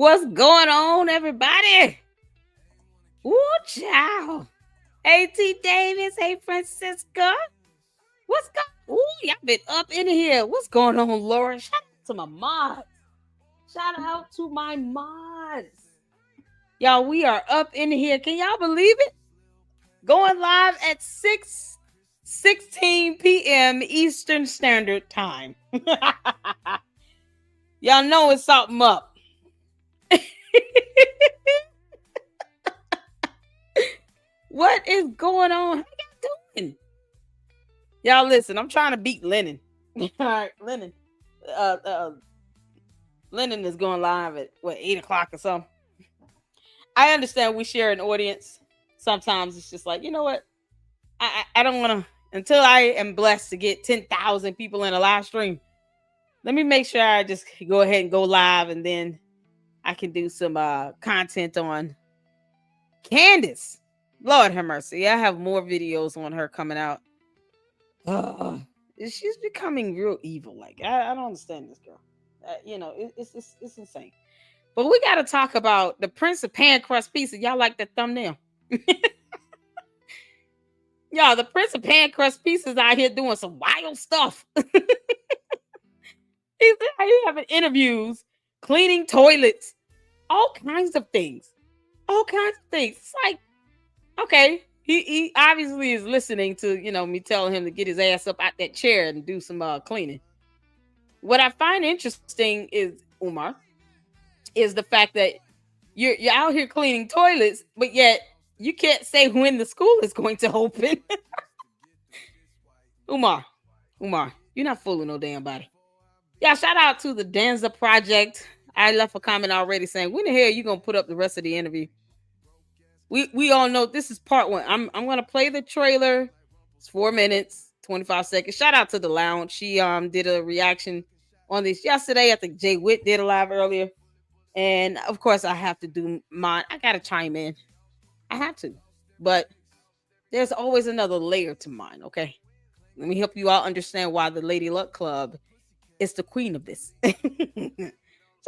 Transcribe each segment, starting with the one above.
What's going on, everybody? Ooh, child. Hey, T. Davis. Hey, Francisca. What's going? Ooh, y'all been up in here. What's going on, Laura? Shout out to my mods. Shout out to my mods. Y'all, we are up in here. Can y'all believe it? Going live at 6:16 p.m. Eastern Standard Time. Y'all know it's something up. What is going on? How y'all doing? Y'all listen, I'm trying to beat Lennon. All right, Lennon. Lennon is going live at 8 o'clock or something. I understand we share an audience. Sometimes it's just like, you know what? I don't want to, until I am blessed to get 10,000 people in a live stream. Let me make sure I just go ahead and go live, and then I can do some content on Candace. Lord have mercy. I have more videos on her coming out. She's becoming real evil. Like, I don't understand this girl. It's insane. But we got to talk about the Prince of Pan Crust Pieces. Y'all like that thumbnail? Y'all, the Prince of Pan Crust Pieces out here doing some wild stuff. He's out here having interviews, cleaning toilets, all kinds of things. All kinds of things. It's like, okay, he obviously is listening to, me telling him to get his ass up out that chair and do some cleaning. What I find interesting is, Umar, is the fact that you're out here cleaning toilets, but yet you can't say when the school is going to open. Umar, you're not fooling no damn body. Yeah, shout out to the Danza project. I left a comment already saying, when the hell are you going to put up the rest of the interview? We all know this is part one. I'm going to play the trailer. It's 4 minutes, 25 seconds. Shout out to the lounge. She did a reaction on this yesterday. I think Jay Witt did a live earlier. And of course, I have to do mine. I got to chime in. I have to. But there's always another layer to mine, okay? Let me help you all understand why the Lady Luck Club is the queen of this. Shout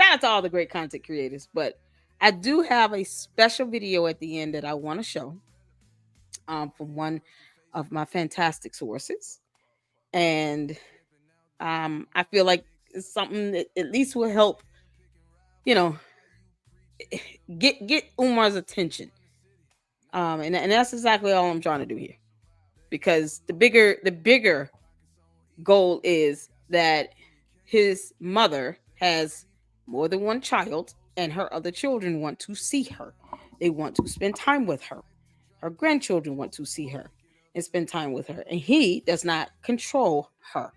out to all the great content creators. But I do have a special video at the end that I want to show from one of my fantastic sources. And I feel like it's something that at least will help, get Umar's attention. And that's exactly all I'm trying to do here. Because the bigger goal is that his mother has more than one child, and her other children want to see her. They want to spend time with her. Her grandchildren want to see her and spend time with her. And he does not control her.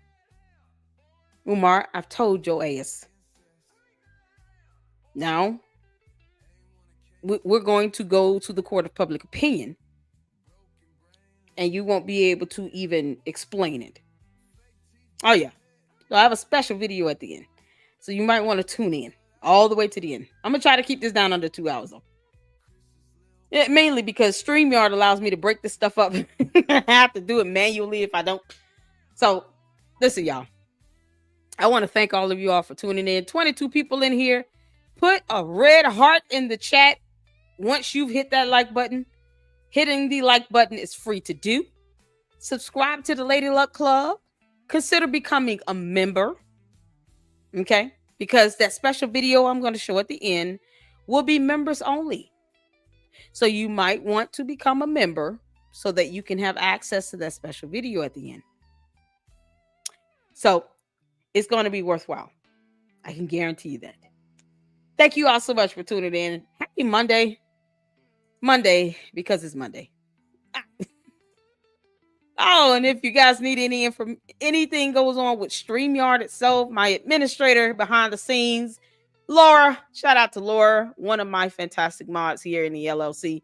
Umar, I've told your ass. Now, we're going to go to the court of public opinion. And you won't be able to even explain it. Oh, yeah. So I have a special video at the end. So you might want to tune in all the way to the end. I'm going to try to keep this down under 2 hours, though. Mainly because StreamYard allows me to break this stuff up. I have to do it manually if I don't. So, listen, y'all. I want to thank all of you all for tuning in. 22 people in here. Put a red heart in the chat once you've hit that like button. Hitting the like button is free to do. Subscribe to the Lady Luck Club. Consider becoming a member. Okay? Because that special video I'm going to show at the end will be members only. So you might want to become a member so that you can have access to that special video at the end. So it's going to be worthwhile. I can guarantee you that. Thank you all so much for tuning in. Happy Monday. Monday, because it's Monday. Oh, and if you guys need anything goes on with StreamYard itself, my administrator behind the scenes, Laura, shout out to Laura, one of my fantastic mods here in the LLC.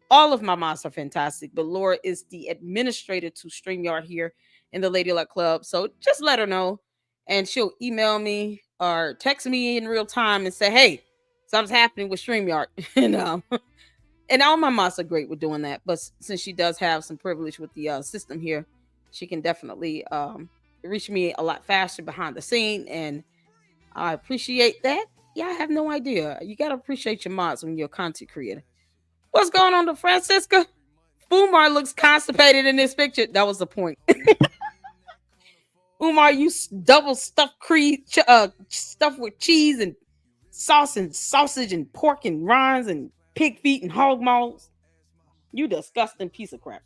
All of my mods are fantastic, but Laura is the administrator to StreamYard here in the Lady Luck Club. So just let her know, and she'll email me or text me in real time and say, hey, something's happening with StreamYard. And all my mods are great with doing that. But since she does have some privilege with the system here, she can definitely reach me a lot faster behind the scene. And I appreciate that. Yeah, I have no idea. You gotta appreciate your mods when you're a content creator. What's going on to Francisca? Umar looks constipated in this picture. That was the point. Umar, you double stuffed stuffed with cheese and sauce and sausage and pork and rinds and pig feet and hog maws. You disgusting piece of crap.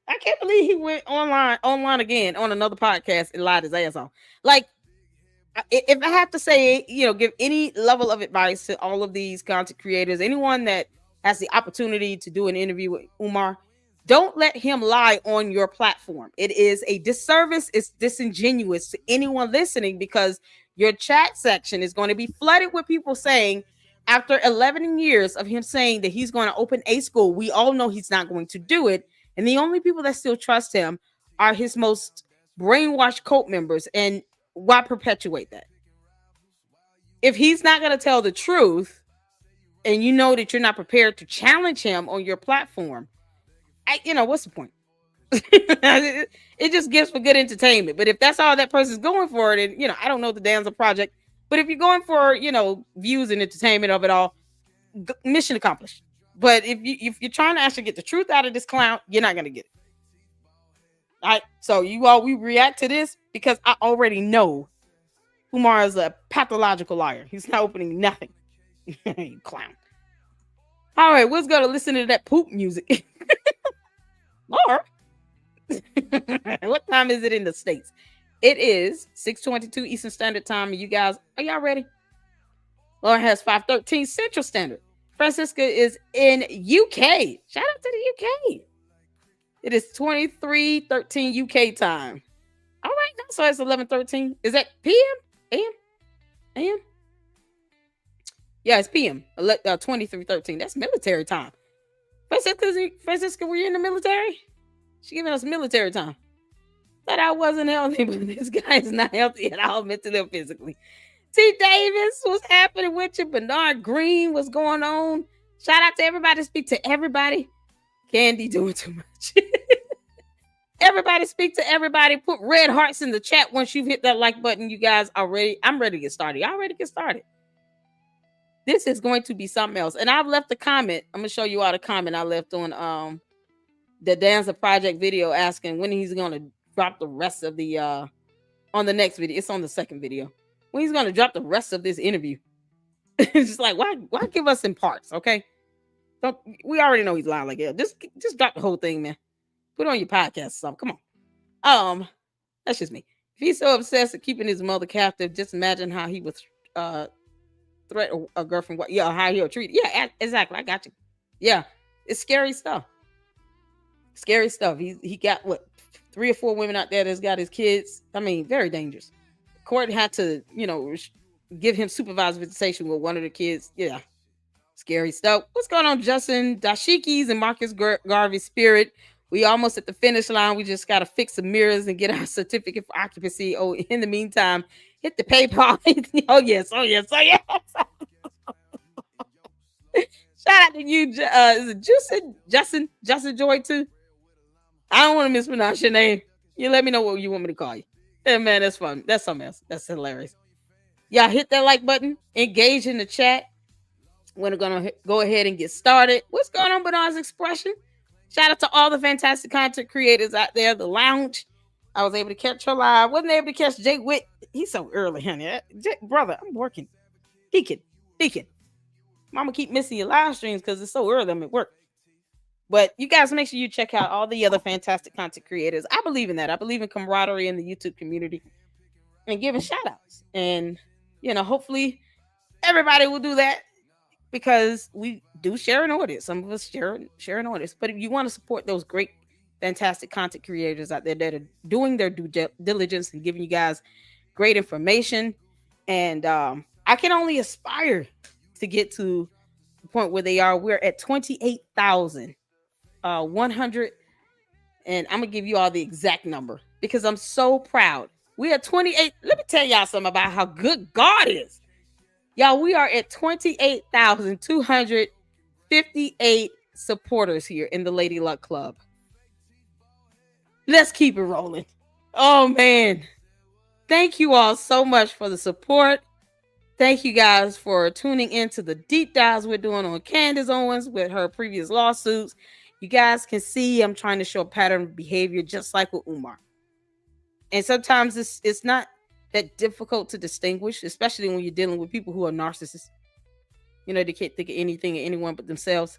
I can't believe he went online again on another podcast and lied his ass off. Like, if I have to say, give any level of advice to all of these content creators, anyone that has the opportunity to do an interview with Umar, don't let him lie on your platform. It is a disservice. It's disingenuous to anyone listening, because your chat section is going to be flooded with people saying, after 11 years of him saying that he's going to open a school, we all know he's not going to do it. And the only people that still trust him are his most brainwashed cult members. And why perpetuate that? If he's not going to tell the truth, and you know that you're not prepared to challenge him on your platform, what's the point? It just gives for good entertainment. But if that's all that person's going for, then I don't know the Danza project. But if you're going for views and entertainment of it all, mission accomplished. But if you're trying to actually get the truth out of this clown, you're not gonna get it. All right. So we react to this because I already know Umar is a pathological liar. He's not opening nothing. You clown. All right, let's go to listen to that poop music. Or what time is it in the States? It is 6:22 Eastern Standard Time. And you guys, are y'all ready? Lauren has 5:13 Central Standard. Francisca is in UK. Shout out to the UK. It is 23:13 UK time. All right, now so it's 11:13. Is that PM? AM? AM? Yeah, it's PM. 23:13. That's military time. Francisca, were you in the military? She giving us military time. Thought I wasn't healthy, but this guy is not healthy at all, mentally or physically. T. Davis, what's happening with you? Bernard Green, what's going on? Shout out to everybody. Speak to everybody. Candy doing too much. Everybody speak to everybody. Put red hearts in the chat once you've hit that like button. You guys are ready. I'm ready to get started. Y'all ready to get started? This is going to be something else. And I've left a comment. I'm going to show you all the comment I left on the Danza Project video asking when he's going to drop the rest of the on the next video. It's on the second video. When he's going to drop the rest of this interview. It's just like, why give us in parts, okay? We already know he's lying like hell. Just drop the whole thing, man. Put on your podcast or something. Come on. That's just me. If he's so obsessed with keeping his mother captive, just imagine how he would threaten a girlfriend. Yeah, how he'll treat it. Yeah, exactly. I got you. Yeah, it's scary stuff. Scary stuff. He got 3 or 4 women out there that's got his kids. I mean, very dangerous. Court had to, give him supervised visitation with one of the kids. Yeah, scary stuff. What's going on, Justin Dashikis and Marcus Garvey Spirit? We almost at the finish line. We just got to fix the mirrors and get our certificate for occupancy. Oh, in the meantime, hit the PayPal. Oh, yes. Shout out to you. Is it Justin Joy too? I don't want to mispronounce your name. You let me know what you want me to call you. Yeah, man, that's fun. That's something else. That's hilarious. Y'all hit that like button. Engage in the chat. We're going to go ahead and get started. What's going on, Bernard's Expression? Shout out to all the fantastic content creators out there. The lounge. I was able to catch her live. Wasn't able to catch Jake Witt. He's so early, honey. Brother, I'm working. Deacon. Mama keep missing your live streams because it's so early. I'm at work. But you guys make sure you check out all the other fantastic content creators. I believe in that. I believe in camaraderie in the YouTube community and giving shout outs. And, hopefully everybody will do that because we do share an audience. Some of us share an audience. But if you want to support those great, fantastic content creators out there that are doing their due diligence and giving you guys great information. And I can only aspire to get to the point where they are. We're at 28,100. And I'm going to give you all the exact number because I'm so proud. We are 28. Let me tell y'all something about how good God is. Y'all, we are at 28,258 supporters here in the Lady Luck Club. Let's keep it rolling. Oh, man. Thank you all so much for the support. Thank you guys for tuning into the deep dives we're doing on Candace Owens with her previous lawsuits. You guys can see I'm trying to show a pattern of behavior just like with Umar. And sometimes it's not that difficult to distinguish, especially when you're dealing with people who are narcissists. You know, they can't think of anything or anyone but themselves.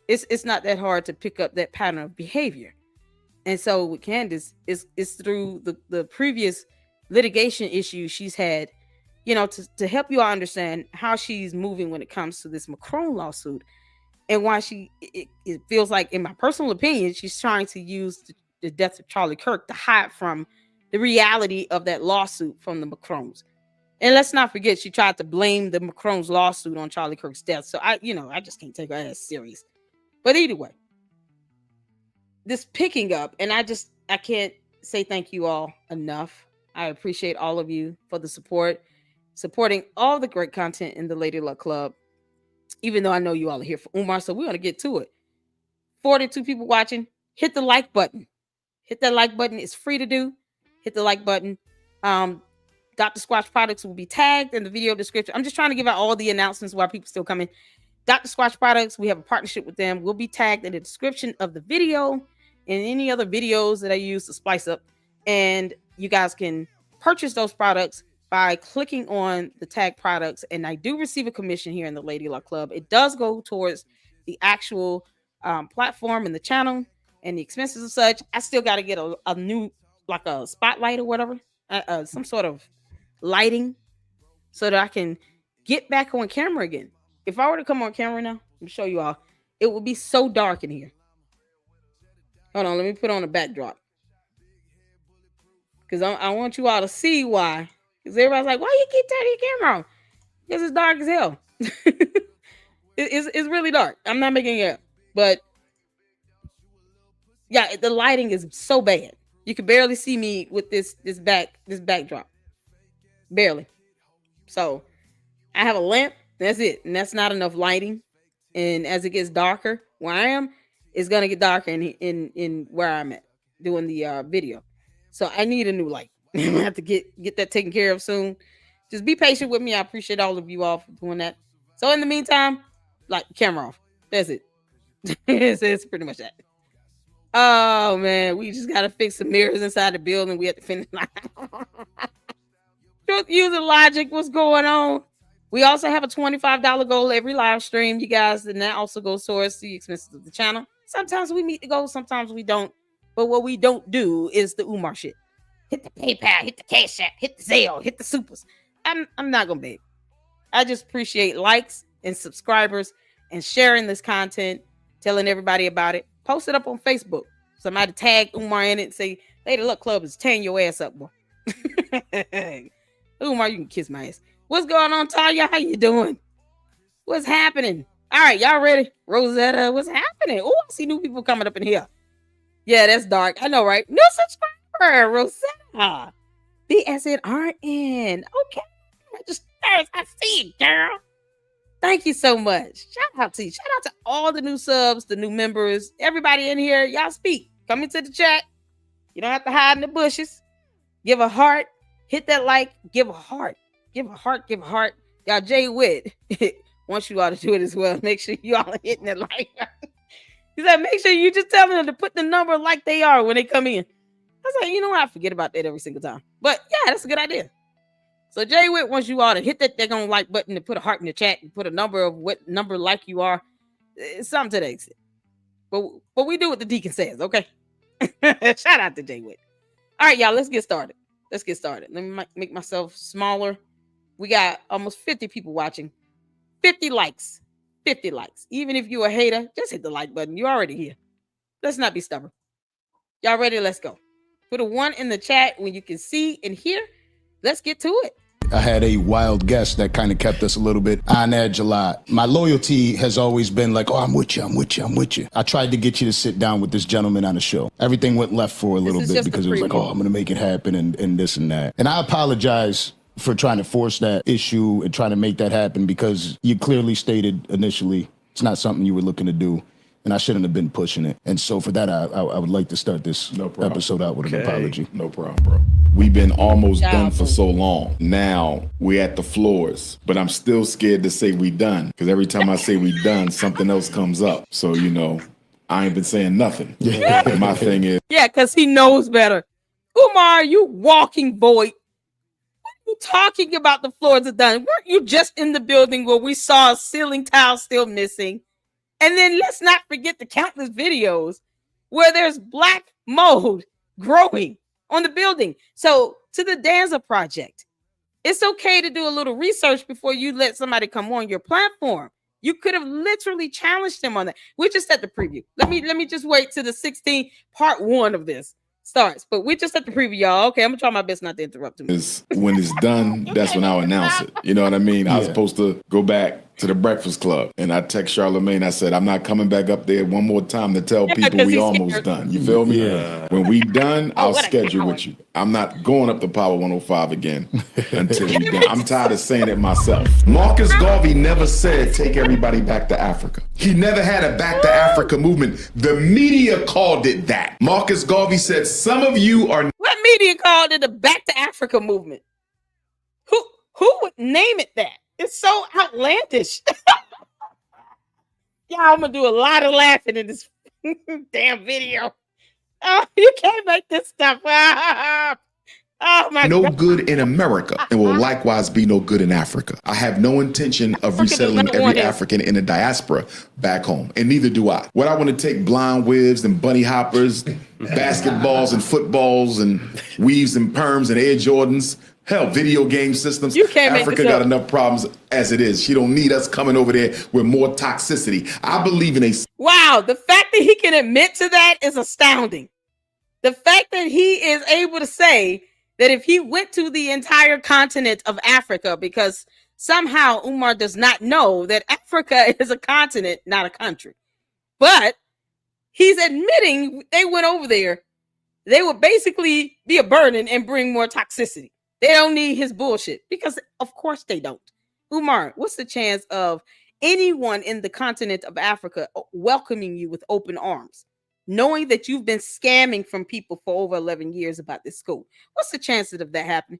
It's not that hard to pick up that pattern of behavior. And so with Candace, it's through the previous litigation issues she's had, you know, to help you all understand how she's moving when it comes to this Macron lawsuit, and why it feels like, in my personal opinion, she's trying to use the death of Charlie Kirk to hide from the reality of that lawsuit from the Macrons. And let's not forget, she tried to blame the Macron's lawsuit on Charlie Kirk's death. So I just can't take her as serious. But either way, this picking up, and I can't say thank you all enough. I appreciate all of you for the support, supporting all the great content in the Lady Luck Club. Even though I know you all are here for Umar, so we're gonna get to it. 42 people watching. Hit the like button. Hit that like button. It's free to do. Hit the like button. Dr. Squatch products will be tagged in the video description. I'm just trying to give out all the announcements while people still come in. Dr. Squatch products, we have a partnership with them. Will be tagged in the description of the video and any other videos that I use to spice up. And you guys can purchase those products by clicking on the tag products. And I do receive a commission here in the Lady Luck Club. It does go towards the actual platform and the channel and the expenses and such. I still got to get a new, like a spotlight or whatever, some sort of lighting, so that I can get back on camera again. If I were to come on camera now, let me show you all, it would be so dark in here. Hold on, let me put on a backdrop, because I want you all to see why. Because everybody's like, why you keep turning your camera on? Because it's dark as hell. It's really dark. I'm not making it up. But yeah, the lighting is so bad. You can barely see me with this backdrop. Barely. So I have a lamp. That's it. And that's not enough lighting. And as it gets darker where I am, it's gonna get darker in where I'm at doing the video. So I need a new light. I'm gonna have to get that taken care of soon. Just be patient with me. I appreciate all of you all for doing that. So in the meantime, like, camera off. That's it. it's pretty much that. Oh man, we just gotta fix some mirrors inside the building. We have to finish. Truth using logic. What's going on? We also have a $25 goal every live stream, you guys, and that also goes towards the expenses of the channel. Sometimes we meet the goal, sometimes we don't. But what we don't do is the Umar shit. Hit the PayPal, hit the Cash App, hit the Zelle, hit the supers. I'm not gonna beg. I just appreciate likes and subscribers and sharing this content, telling everybody about it. Post it up on Facebook. Somebody tag Umar in it and say, Lady Luck Club is tearing your ass up, boy. Umar, you can kiss my ass. What's going on, Tanya? How you doing? What's happening? All right, y'all ready? Rosetta, what's happening? Oh, I see new people coming up in here. Yeah, that's dark. I know, right? New subscriber, Rosetta. BSNRN. Okay. I see it, girl. Thank you so much. Shout out to you. Shout out to all the new subs, the new members, everybody in here. Y'all speak. Come into the chat. You don't have to hide in the bushes. Give a heart. Hit that like. Give a heart. Give a heart. Give a heart. Y'all, Jay Witt wants you all to do it as well. Make sure you all are hitting that like. He said, make sure you just tell them to put the number like they are when they come in. I was like, you know what? I forget about that every single time. But yeah, that's a good idea. So Jay Witt wants you all to hit that daggone like button and put a heart in the chat and put a number of what number like you are. It's something to that extent. But we do what the deacon says, okay? Shout out to Jay Witt. All right, y'all, let's get started. Let me make myself smaller. We got almost 50 people watching. 50 likes. 50 likes. Even if you're a hater, just hit the like button. You're already here. Let's not be stubborn. Y'all ready? Let's go. Put a 1 in the chat when you can see and hear. Let's get to it. I had a wild guest that kind of kept us a little bit on edge a lot. My loyalty has always been like, oh, I'm with you. I tried to get you to sit down with this gentleman on the show. Everything went left for a little bit because it was like, oh, I'm going to make it happen and this and that. And I apologize for trying to force that issue and trying to make that happen, because you clearly stated initially it's not something you were looking to do. And I shouldn't have been pushing it. And so for that, I would like to start this episode out with an apology. No problem, bro. We've been almost done for so long. Now we're at the floors, but I'm still scared to say we done because every time I say we done, something else comes up. So, you know, I ain't been saying nothing. My thing is. Yeah, because he knows better. Umar, you walking void. What are you talking about the floors are done? Weren't you just in the building where we saw a ceiling tile still missing? And then let's not forget the countless videos where there's black mold growing on the building. So to the Danza project, it's okay to do a little research before you let somebody come on your platform. You could have literally challenged him on that. We just at the preview. Let me just wait till the 16 part 1 of this starts. But we just at the preview, y'all. Okay, I'm gonna try my best not to interrupt him. When it's done, that's when I'll announce it. You know what I mean? I was supposed to go back to the Breakfast Club, and I text Charlamagne. I said, I'm not coming back up there one more time to tell people we almost done. You feel me? Yeah. When we done, I'll schedule with you. I'm not going up to Power 105 again until we done. I'm tired of saying it myself. Marcus Garvey never said take everybody back to Africa. He never had a back to Africa movement. The media called it that. Marcus Garvey said some of you are. What media called it a back to Africa movement? Who would name it that? It's so outlandish. Yeah, I'm gonna do a lot of laughing in this damn video. Oh, you can't make this stuff up. Oh my no God. Good in America and will likewise be no good in Africa. I have no intention of resettling every African in the diaspora back home, and neither do I. What I want to take blonde wigs and bunny hoppers, basketballs and footballs and weaves and perms and Air Jordans. Hell, video game systems. You can't Africa got enough problems as it is. She don't need us coming over there with more toxicity. I believe in a. Wow, the fact that he can admit to that is astounding. The fact that he is able to say that if he went to the entire continent of Africa, because somehow Umar does not know that Africa is a continent, not a country. But he's admitting they went over there. They would basically be a burden and bring more toxicity. They don't need his bullshit because, of course, they don't. Umar, what's the chance of anyone in the continent of Africa welcoming you with open arms, knowing that you've been scamming from people for over 11 years about this school? What's the chances of that happening?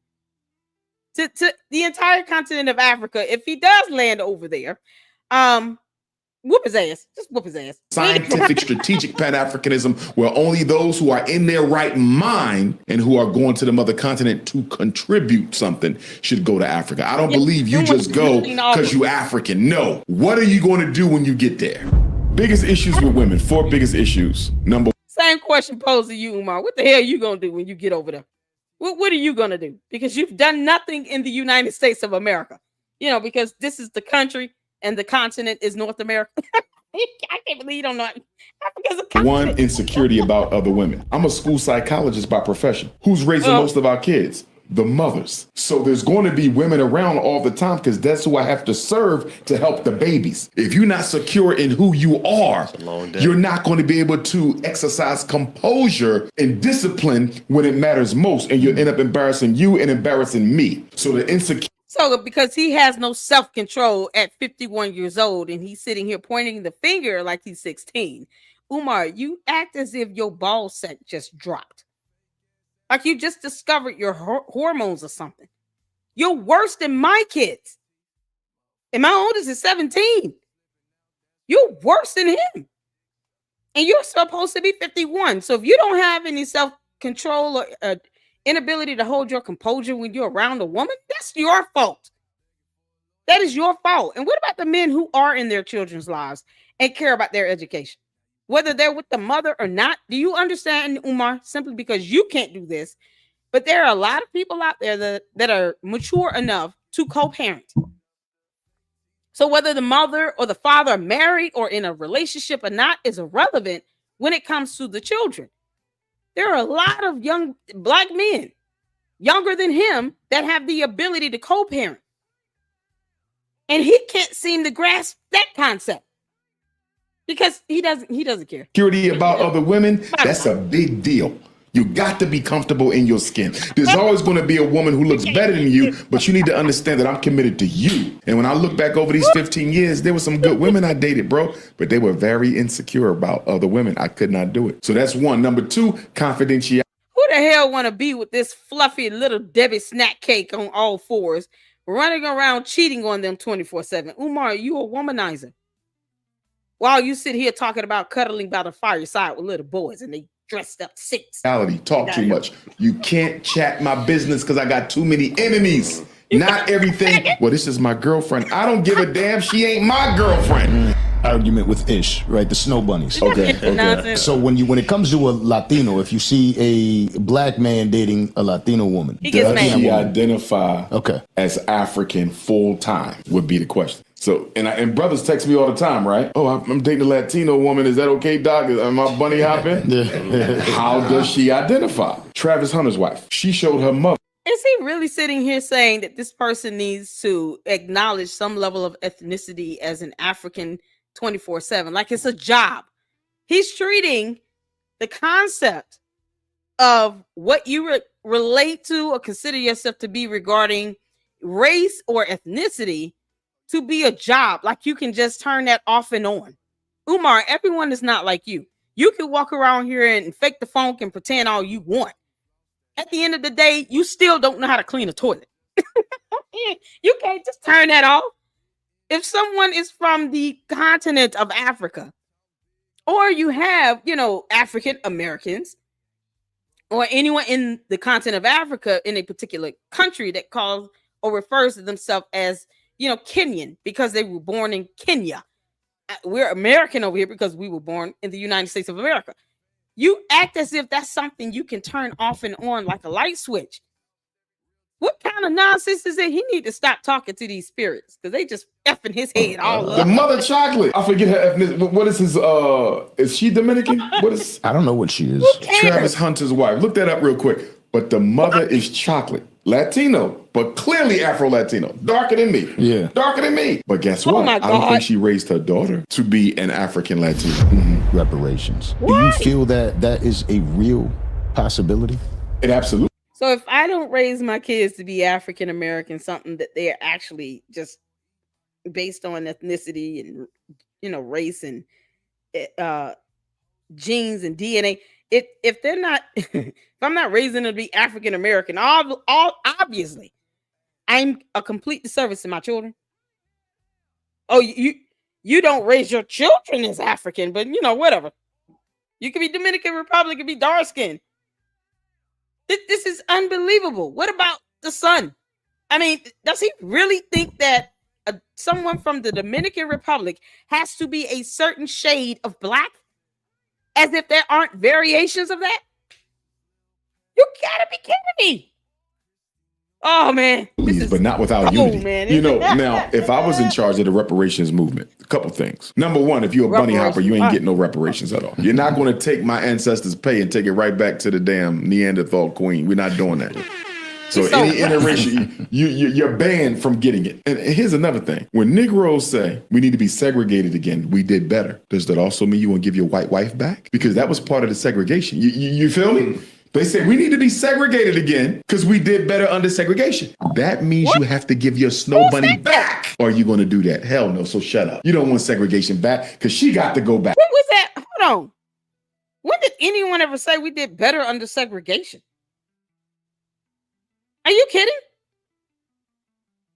To the entire continent of Africa, if he does land over there, whoop his ass. Just whoop his ass. Scientific, strategic Pan-Africanism where only those who are in their right mind and who are going to the mother continent to contribute something should go to Africa. I don't believe you just go because you African. No. What are you going to do when you get there? Biggest issues with women. 4 biggest issues. Number. Same question posed to you, Umar. What the hell are you going to do when you get over there? What are you going to do? Because you've done nothing in the United States of America. You know, because this is the country and the continent is North America. I can't believe you don't know. Africa's a continent. One, insecurity about other women. I'm a school psychologist by profession. Who's raising most of our kids? The mothers. So there's going to be women around all the time because that's who I have to serve to help the babies. If you're not secure in who you are, you're not going to be able to exercise composure and discipline when it matters most, and you'll end up embarrassing you and embarrassing me. So the insecurity. So because he has no self-control at 51 years old and he's sitting here pointing the finger like he's 16. Umar, you act as if your ball sack just dropped. Like you just discovered your hormones or something. You're worse than my kids. And my oldest is 17. You're worse than him. And you're supposed to be 51. So if you don't have any self-control or inability to hold your composure when you're around a woman, that's your fault. That is your fault. And what about the men who are in their children's lives and care about their education? Whether they're with the mother or not, do you understand, Umar? Simply because you can't do this, but there are a lot of people out there that are mature enough to co-parent. So whether the mother or the father are married or in a relationship or not is irrelevant when it comes to the children. There are a lot of young black men, younger than him, that have the ability to co-parent. And he can't seem to grasp that concept because he doesn't care. Security about other women, that's a big deal. You got to be comfortable in your skin. There's always going to be a woman who looks better than you, but you need to understand that I'm committed to you. And when I look back over these 15 years, there were some good women I dated, bro, but they were very insecure about other women. I could not do it. So that's one. Number 2, confidentiality. Who the hell want to be with this fluffy little Debbie snack cake on all fours, running around cheating on them 24/7? Umar, you a womanizer. While you sit here talking about cuddling by the fireside with little boys and they dressed up six. Talk too much. You can't chat my business because I got too many enemies. Not everything. Well, this is my girlfriend. I don't give a damn. She ain't my girlfriend. Argument with Ish, right? The snow bunnies. Okay. So when it comes to a Latino, if you see a black man dating a Latino woman, does she identify as African full time would be the question. So, and brothers text me all the time, right? Oh, I'm dating a Latino woman. Is that okay, Doc? Am I bunny hopping? How does she identify? Travis Hunter's wife. She showed her mother. Is he really sitting here saying that this person needs to acknowledge some level of ethnicity as an African 24/7? Like it's a job. He's treating the concept of what you relate to or consider yourself to be regarding race or ethnicity to be a job. Like you can just turn that off and on. Umar, everyone is not like you. You can walk around here and fake the funk and pretend all you want. At the end of the day, you still don't know how to clean a toilet. You can't just turn that off. If someone is from the continent of Africa, or you have, African Americans, or anyone in the continent of Africa in a particular country that calls or refers to themselves as, Kenyan because they were born in Kenya. We're American over here because we were born in the United States of America. You act as if that's something you can turn off and on like a light switch. What kind of nonsense is it? He need to stop talking to these spirits because they just effing his head all up. The mother chocolate. I forget her ethnicity. What is his? Is she Dominican? What is? I don't know what she is. Travis Hunter's wife. Look that up real quick. But the mother is chocolate, Latino, but clearly Afro-Latino, darker than me. Yeah, darker than me. But guess what? I don't think she raised her daughter to be an African Latino. Mm-hmm. Reparations. What? Do you feel that is a real possibility? It absolutely. So if I don't raise my kids to be African American, something that they're actually just based on ethnicity and race and genes and DNA, if they're not, if I'm not raising them to be African American, all obviously, I'm a complete disservice to my children. Oh, you don't raise your children as African, but whatever. You could be Dominican Republic, you could be dark skinned. This is unbelievable. What about the son? I mean, does he really think that someone from the Dominican Republic has to be a certain shade of black? As if there aren't variations of that? You gotta be kidding me. Oh, man. But not without unity. Man. Now, if I was in charge of the reparations movement, a couple things. Number one, if you're a bunny hopper, you ain't getting no reparations at all. You're not going to take my ancestors' pay and take it right back to the damn Neanderthal queen. We're not doing that. So any interracial, you're banned from getting it. And here's another thing. When Negroes say we need to be segregated again, we did better. Does that also mean you want to give your white wife back? Because that was part of the segregation. You feel me? They say we need to be segregated again because we did better under segregation. That means you have to give your snow bunny back. Or are you going to do that? Hell no. So shut up. You don't want segregation back because she got to go back. What was that? Hold on. When did anyone ever say we did better under segregation? Are you kidding?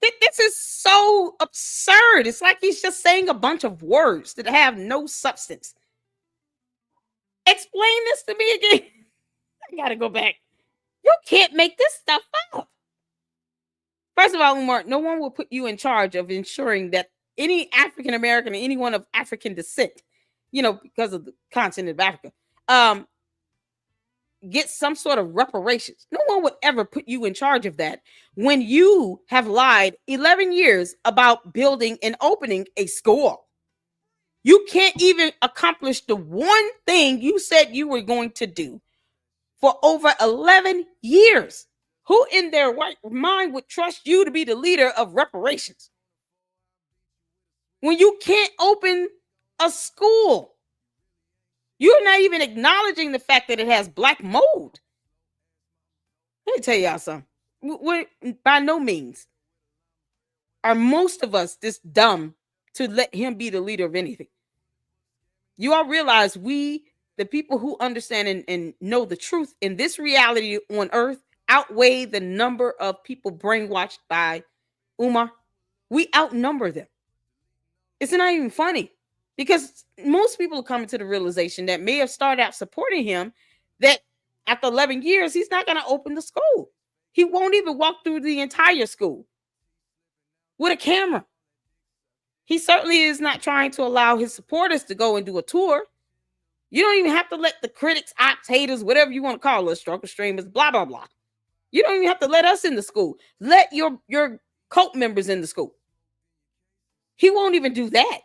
This is so absurd. It's like he's just saying a bunch of words that have no substance. Explain this to me again. I gotta go back. You can't make this stuff up. First of all, Umar, no one will put you in charge of ensuring that any African American or anyone of African descent, because of the continent of Africa, get some sort of reparations. No one would ever put you in charge of that when you have lied 11 years about building and opening a school. You can't even accomplish the one thing you said you were going to do for over 11 years. Who in their right mind would trust you to be the leader of reparations when you can't open a school? You're not even acknowledging the fact that it has black mold. Let me tell y'all something. By no means are most of us this dumb to let him be the leader of anything. You all realize we the people who understand and know the truth in this reality on earth outweigh the number of people brainwashed by Umar. We outnumber them. It's not even funny because most people are coming to the realization that may have started out supporting him that after 11 years, he's not going to open the school. He won't even walk through the entire school with a camera. He certainly is not trying to allow his supporters to go and do a tour. You don't even have to let the critics, ops, haters, whatever you want to call us, struggle streamers, blah, blah, blah. You don't even have to let us in the school. Let your cult members in the school. He won't even do that.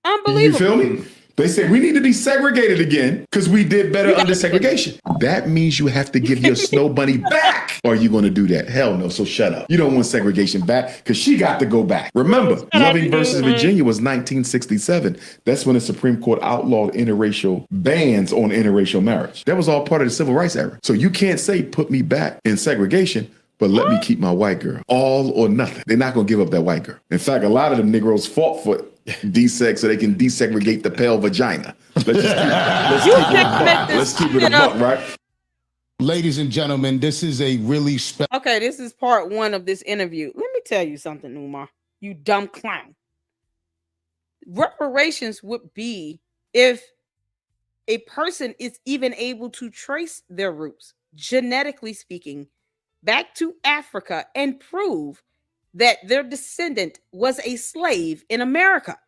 Unbelievable. You feel me? They say we need to be segregated again because we did better under segregation. That means you have to give your snow bunny back. Or are you going to do that? Hell no. So shut up. You don't want segregation back because she got to go back. Remember, Loving versus Virginia was 1967. That's when the Supreme Court outlawed interracial bans on interracial marriage. That was all part of the civil rights era. So you can't say put me back in segregation, but let me keep my white girl. All or nothing. They're not going to give up that white girl. In fact, a lot of them Negroes fought for deseg so they can desegregate the pale vagina. Let's keep it a buck, right? Ladies and gentlemen, this is a really special. Okay, this is part 1 of this interview. Let me tell you something, Umar. You dumb clown. Reparations would be if a person is even able to trace their roots, genetically speaking, back to Africa and prove that their descendant was a slave in America.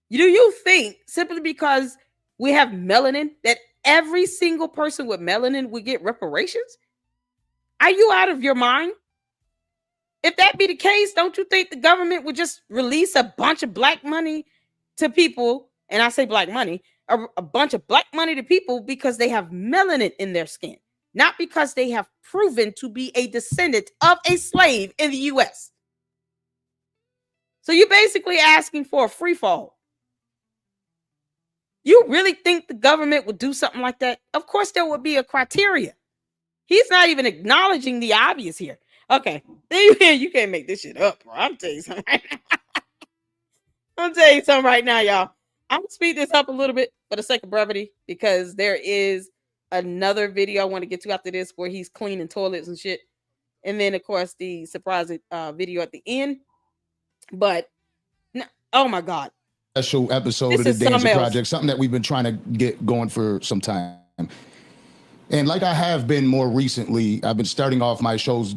Do you think simply because we have melanin that every single person with melanin would get reparations? Are you out of your mind? If that be the case, don't you think the government would just release a bunch of black money to people? And I say black money, a bunch of black money to people because they have melanin in their skin, not because they have proven to be a descendant of a slave in the U.S. So you're basically asking for a free fall. You really think the government would do something like that? Of course, there would be a criteria. He's not even acknowledging the obvious here. Okay, you can't make this shit up, bro. I'm telling you something right now. I'm telling you something right now, y'all. I'm gonna speed this up a little bit for the sake of brevity because there is another video I want to get to after this where he's cleaning toilets and shit, and then of course the surprise video at the end. But oh my god, special episode of the Danza Project, something that we've been trying to get going for some time. And like I have been more recently, I've been starting off my shows,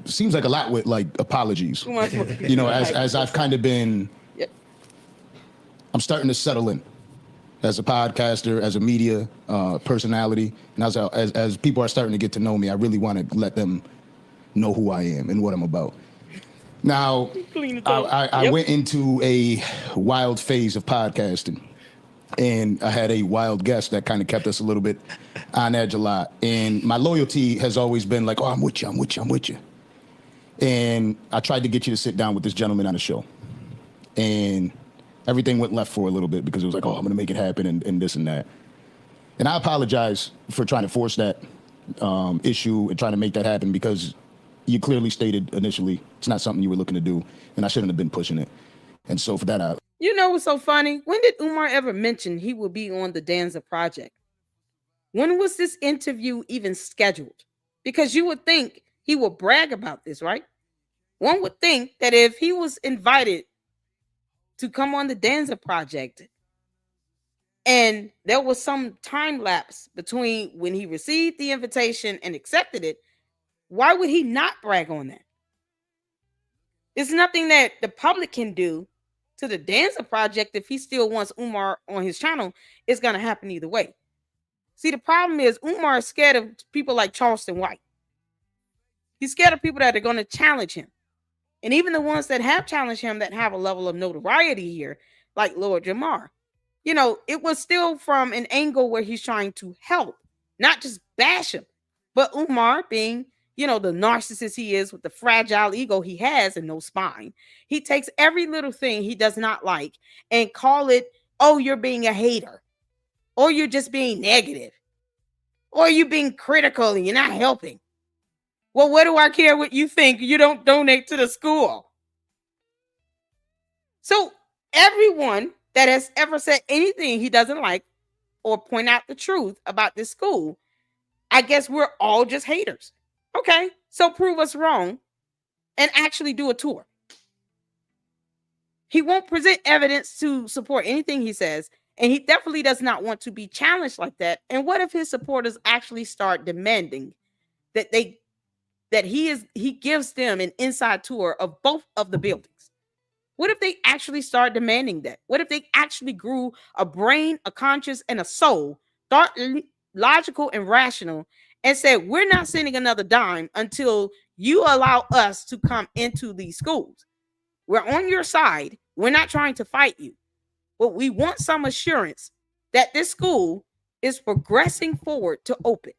seems like a lot with like apologies. You know, as I've kind of been, I'm starting to settle in as a podcaster, as a media personality. And as people are starting to get to know me, I really want to let them know who I am and what I'm about. Now, I went into a wild phase of podcasting, and I had a wild guest that kind of kept us a little bit on edge a lot. And my loyalty has always been like, oh, I'm with you, I'm with you, I'm with you. And I tried to get you to sit down with this gentleman on the show. And everything went left for a little bit because it was like, oh, I'm going to make it happen and this and that. And I apologize for trying to force that issue and trying to make that happen because you clearly stated initially it's not something you were looking to do, and I shouldn't have been pushing it. And so for that, you know what's so funny? When did Umar ever mention he would be on the Danza project? When was this interview even scheduled? Because you would think he would brag about this, right? One would think that if he was invited to come on the Danza project and there was some time lapse between when he received the invitation and accepted it, why would he not brag on that? It's nothing that the public can do to the Danza project if he still wants Umar on his channel. It's going to happen either way. See, the problem is Umar is scared of people like Charleston White. He's scared of people that are going to challenge him. And even the ones that have challenged him that have a level of notoriety here, like Lord Jamar, you know, it was still from an angle where he's trying to help, not just bash him. But Umar, being, you know, the narcissist he is with the fragile ego he has and no spine, he takes every little thing he does not like and call it, oh, you're being a hater, or you're just being negative, or you're being critical and you're not helping. Well, what do I care what you think? You don't donate to the school. So everyone that has ever said anything he doesn't like or point out the truth about this school, I guess we're all just haters. Okay, so prove us wrong and actually do a tour. He won't present evidence to support anything he says, and he definitely does not want to be challenged like that. And what if his supporters actually start demanding that he gives them an inside tour of both of the buildings? What if they actually start demanding that? What if they actually grew a brain, a conscience, and a soul, thought logical and rational, and said, we're not sending another dime until you allow us to come into these schools. We're on your side. We're not trying to fight you, but we want some assurance that this school is progressing forward to open.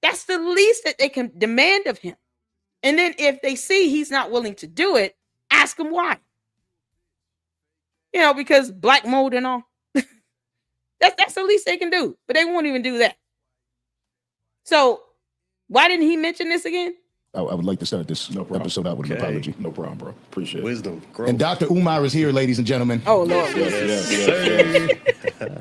That's the least that they can demand of him. And then if they see he's not willing to do it, ask him why. Because black mold and all. That's the least they can do. But they won't even do that. So why didn't he mention this again? I would like to start this episode out with an apology. No problem, bro. Appreciate it. Wisdom. Growth. And Dr. Umar is here, ladies and gentlemen. Oh, Lord. Yes.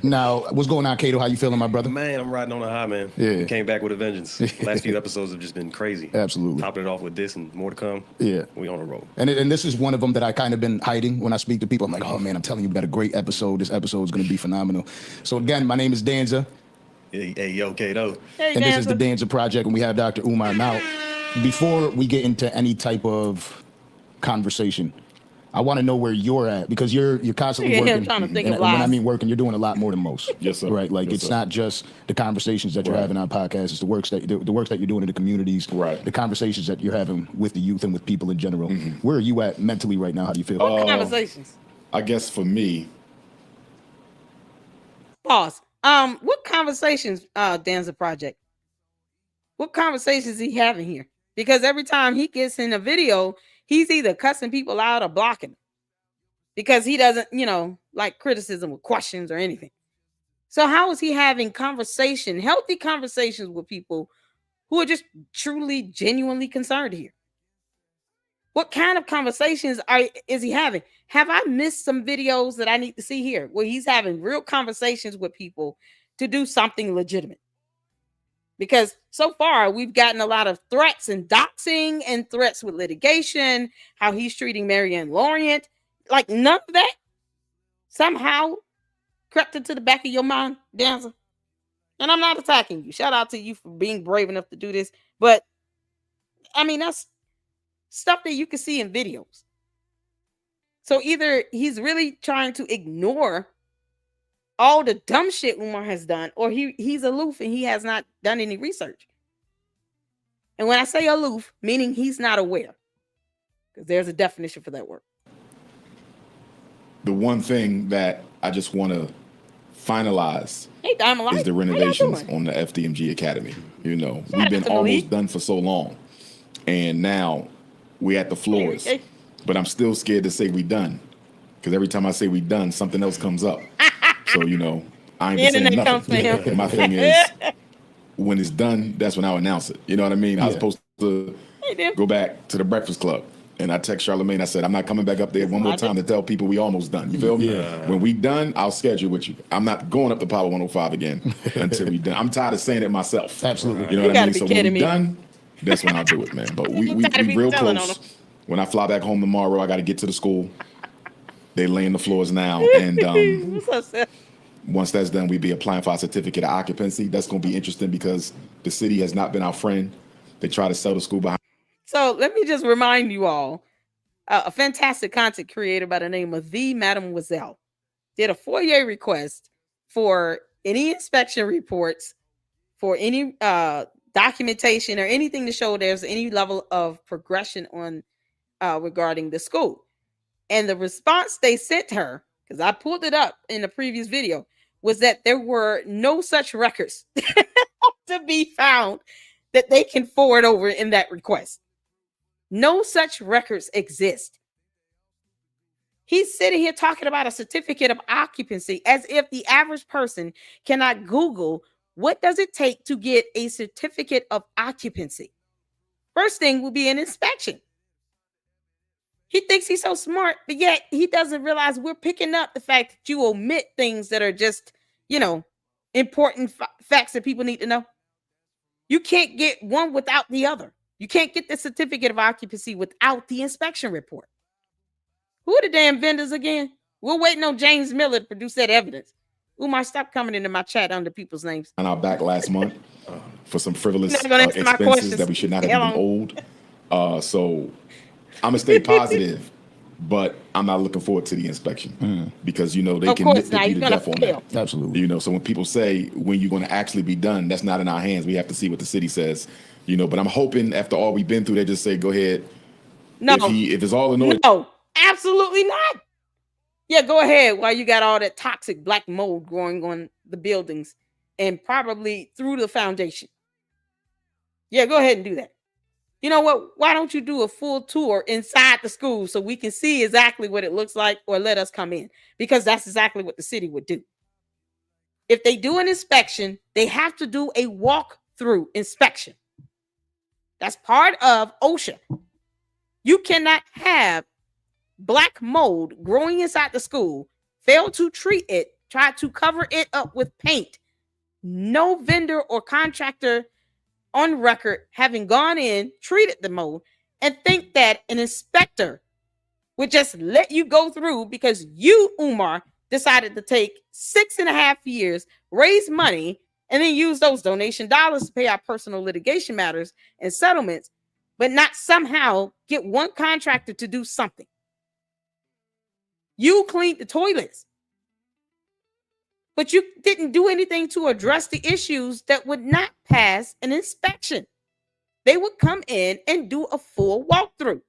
Now, what's going on, Kato? How you feeling, my brother? Man, I'm riding on a high, man. Yeah. We came back with a vengeance. Last few episodes have just been crazy. Absolutely. Topping it off with this and more to come. Yeah. We on a roll. And this is one of them that I kind of been hiding when I speak to people. I'm like, oh, man, I'm telling you, we got a great episode. This episode is going to be phenomenal. So, again, my name is Danza. Hey, yo, Kato. Hey, And this is the Danza Project, and we have Dr. Umar. Now, before we get into any type of conversation, I want to know where you're at, because you're constantly working. Trying to think and of when I lies. mean working, you're doing a lot more than most. Yes, sir. Right? Like, Yes, it's sir. not just the conversations that you're having on podcasts. It's the works that you're doing in the communities. Right. The conversations that you're having with the youth and with people in general. Where are you at mentally right now? How do you feel? Conversations. I guess for me, Pause. What conversations, Danza Project? What conversations is he having here? Because every time he gets in a video, he's either cussing people out or blocking them. Because he doesn't, like criticism or questions or anything. So how is he having healthy conversations with people who are just truly, genuinely concerned here? What kind of conversations is he having? Have I missed some videos that I need to see here where he's having real conversations with people to do something legitimate? Because so far we've gotten a lot of threats and doxing and threats with litigation, how he's treating Marianne Lorient. Like none of that somehow crept into the back of your mind, Danza. And I'm not attacking you. Shout out to you for being brave enough to do this. But I mean, that's stuff that you can see in videos. So either he's really trying to ignore all the dumb shit Umar has done, or he's aloof and he has not done any research. And when I say aloof, meaning he's not aware, because there's a definition for that word. the one thing that I just want to finalize Hey, Diamond, is the renovations on the FDMG Academy. You know, we've been almost done for so long, and now we at the floors. But I'm still scared to say we done, because every time I say we done, something else comes up. So, you know, I ain't been saying nothing. My thing is, when it's done, that's when I'll announce it. You know what I mean? I was supposed to go back to the Breakfast Club, and I text Charlamagne. I said, I'm not coming back up there one more time to tell people we almost done. You feel me? Yeah. When we done, I'll schedule with you. I'm not going up to Power 105 again until we done. I'm tired of saying it myself. Absolutely. You know what I mean? So when we done, that's when I'll do it, man. But we real close. When I fly back home tomorrow, I got to get to the school. They laying the floors now, and once that's done, we'd be applying for our certificate of occupancy. That's going to be interesting because the city has not been our friend. They try to sell the school behind. So let me just remind you all, a fantastic content creator by the name of the Mademoiselle did a FOIA request for any inspection reports, for any documentation or anything to show there's any level of progression on regarding the school. And the response they sent her, because I pulled it up in the previous video, was that there were no such records to be found that they can forward over in that request. No such records exist. He's sitting here talking about a certificate of occupancy as if the average person cannot Google what does it take to get a certificate of occupancy. First thing will be an inspection. He thinks he's so smart, but yet he doesn't realize we're picking up the fact that you omit things that are just, important facts that people need to know. You can't get one without the other. You can't get the certificate of occupancy without the inspection report. Who are the damn vendors again? We're waiting on James Miller to produce that evidence. Umar, stop coming into my chat under people's names. On our back last month for some frivolous expenses that we should not have even owed. So I'm going to stay positive, but I'm not looking forward to the inspection because, they can nitpick you to death on that. Absolutely. So when people say when you're going to actually be done, that's not in our hands. We have to see what the city says, but I'm hoping after all we've been through, they just say, go ahead. No. If it's all in order. No, absolutely not. Yeah, go ahead while you got all that toxic black mold growing on the buildings and probably through the foundation. Yeah, go ahead and do that. You know what? Why don't you do a full tour inside the school so we can see exactly what it looks like, or let us come in? Because that's exactly what the city would do. If they do an inspection, they have to do a walk-through inspection. That's part of OSHA. You cannot have black mold growing inside the school, fail to treat it, try to cover it up with paint. No vendor or contractor on record having gone in, treated the mold, and think that an inspector would just let you go through because you, Umar, decided to take 6.5 years, raise money, and then use those donation dollars to pay our personal litigation matters and settlements, but not somehow get one contractor to do something. You cleaned the toilets, but you didn't do anything to address the issues that would not pass an inspection. They would come in and do a full walkthrough.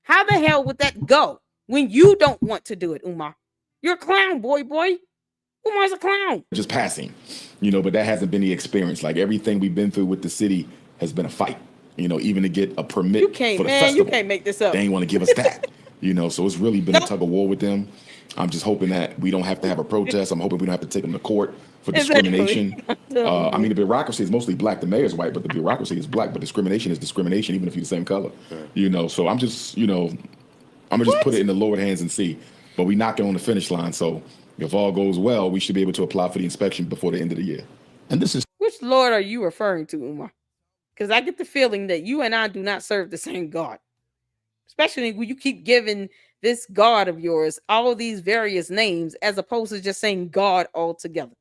How the hell would that go when you don't want to do it, Umar? You're a clown, boy. Umar's a clown. Just passing, but that hasn't been the experience. Like everything we've been through with the city has been a fight, even to get a permit for the festival. You can't make this up. They ain't want to give us that. So it's really been a tug of war with them. I'm just hoping that we don't have to have a protest. I'm hoping we don't have to take them to court for discrimination. The bureaucracy is mostly black. The mayor's white, but the bureaucracy is black. But discrimination is discrimination, even if you're the same color. So I'm just, I'm gonna just put it in the Lord's hands and see. But we knocking on the finish line. So if all goes well, we should be able to apply for the inspection before the end of the year. And this is which Lord are you referring to, Umar? Because I get the feeling that you and I do not serve the same God. Especially when you keep giving this God of yours all of these various names as opposed to just saying God altogether.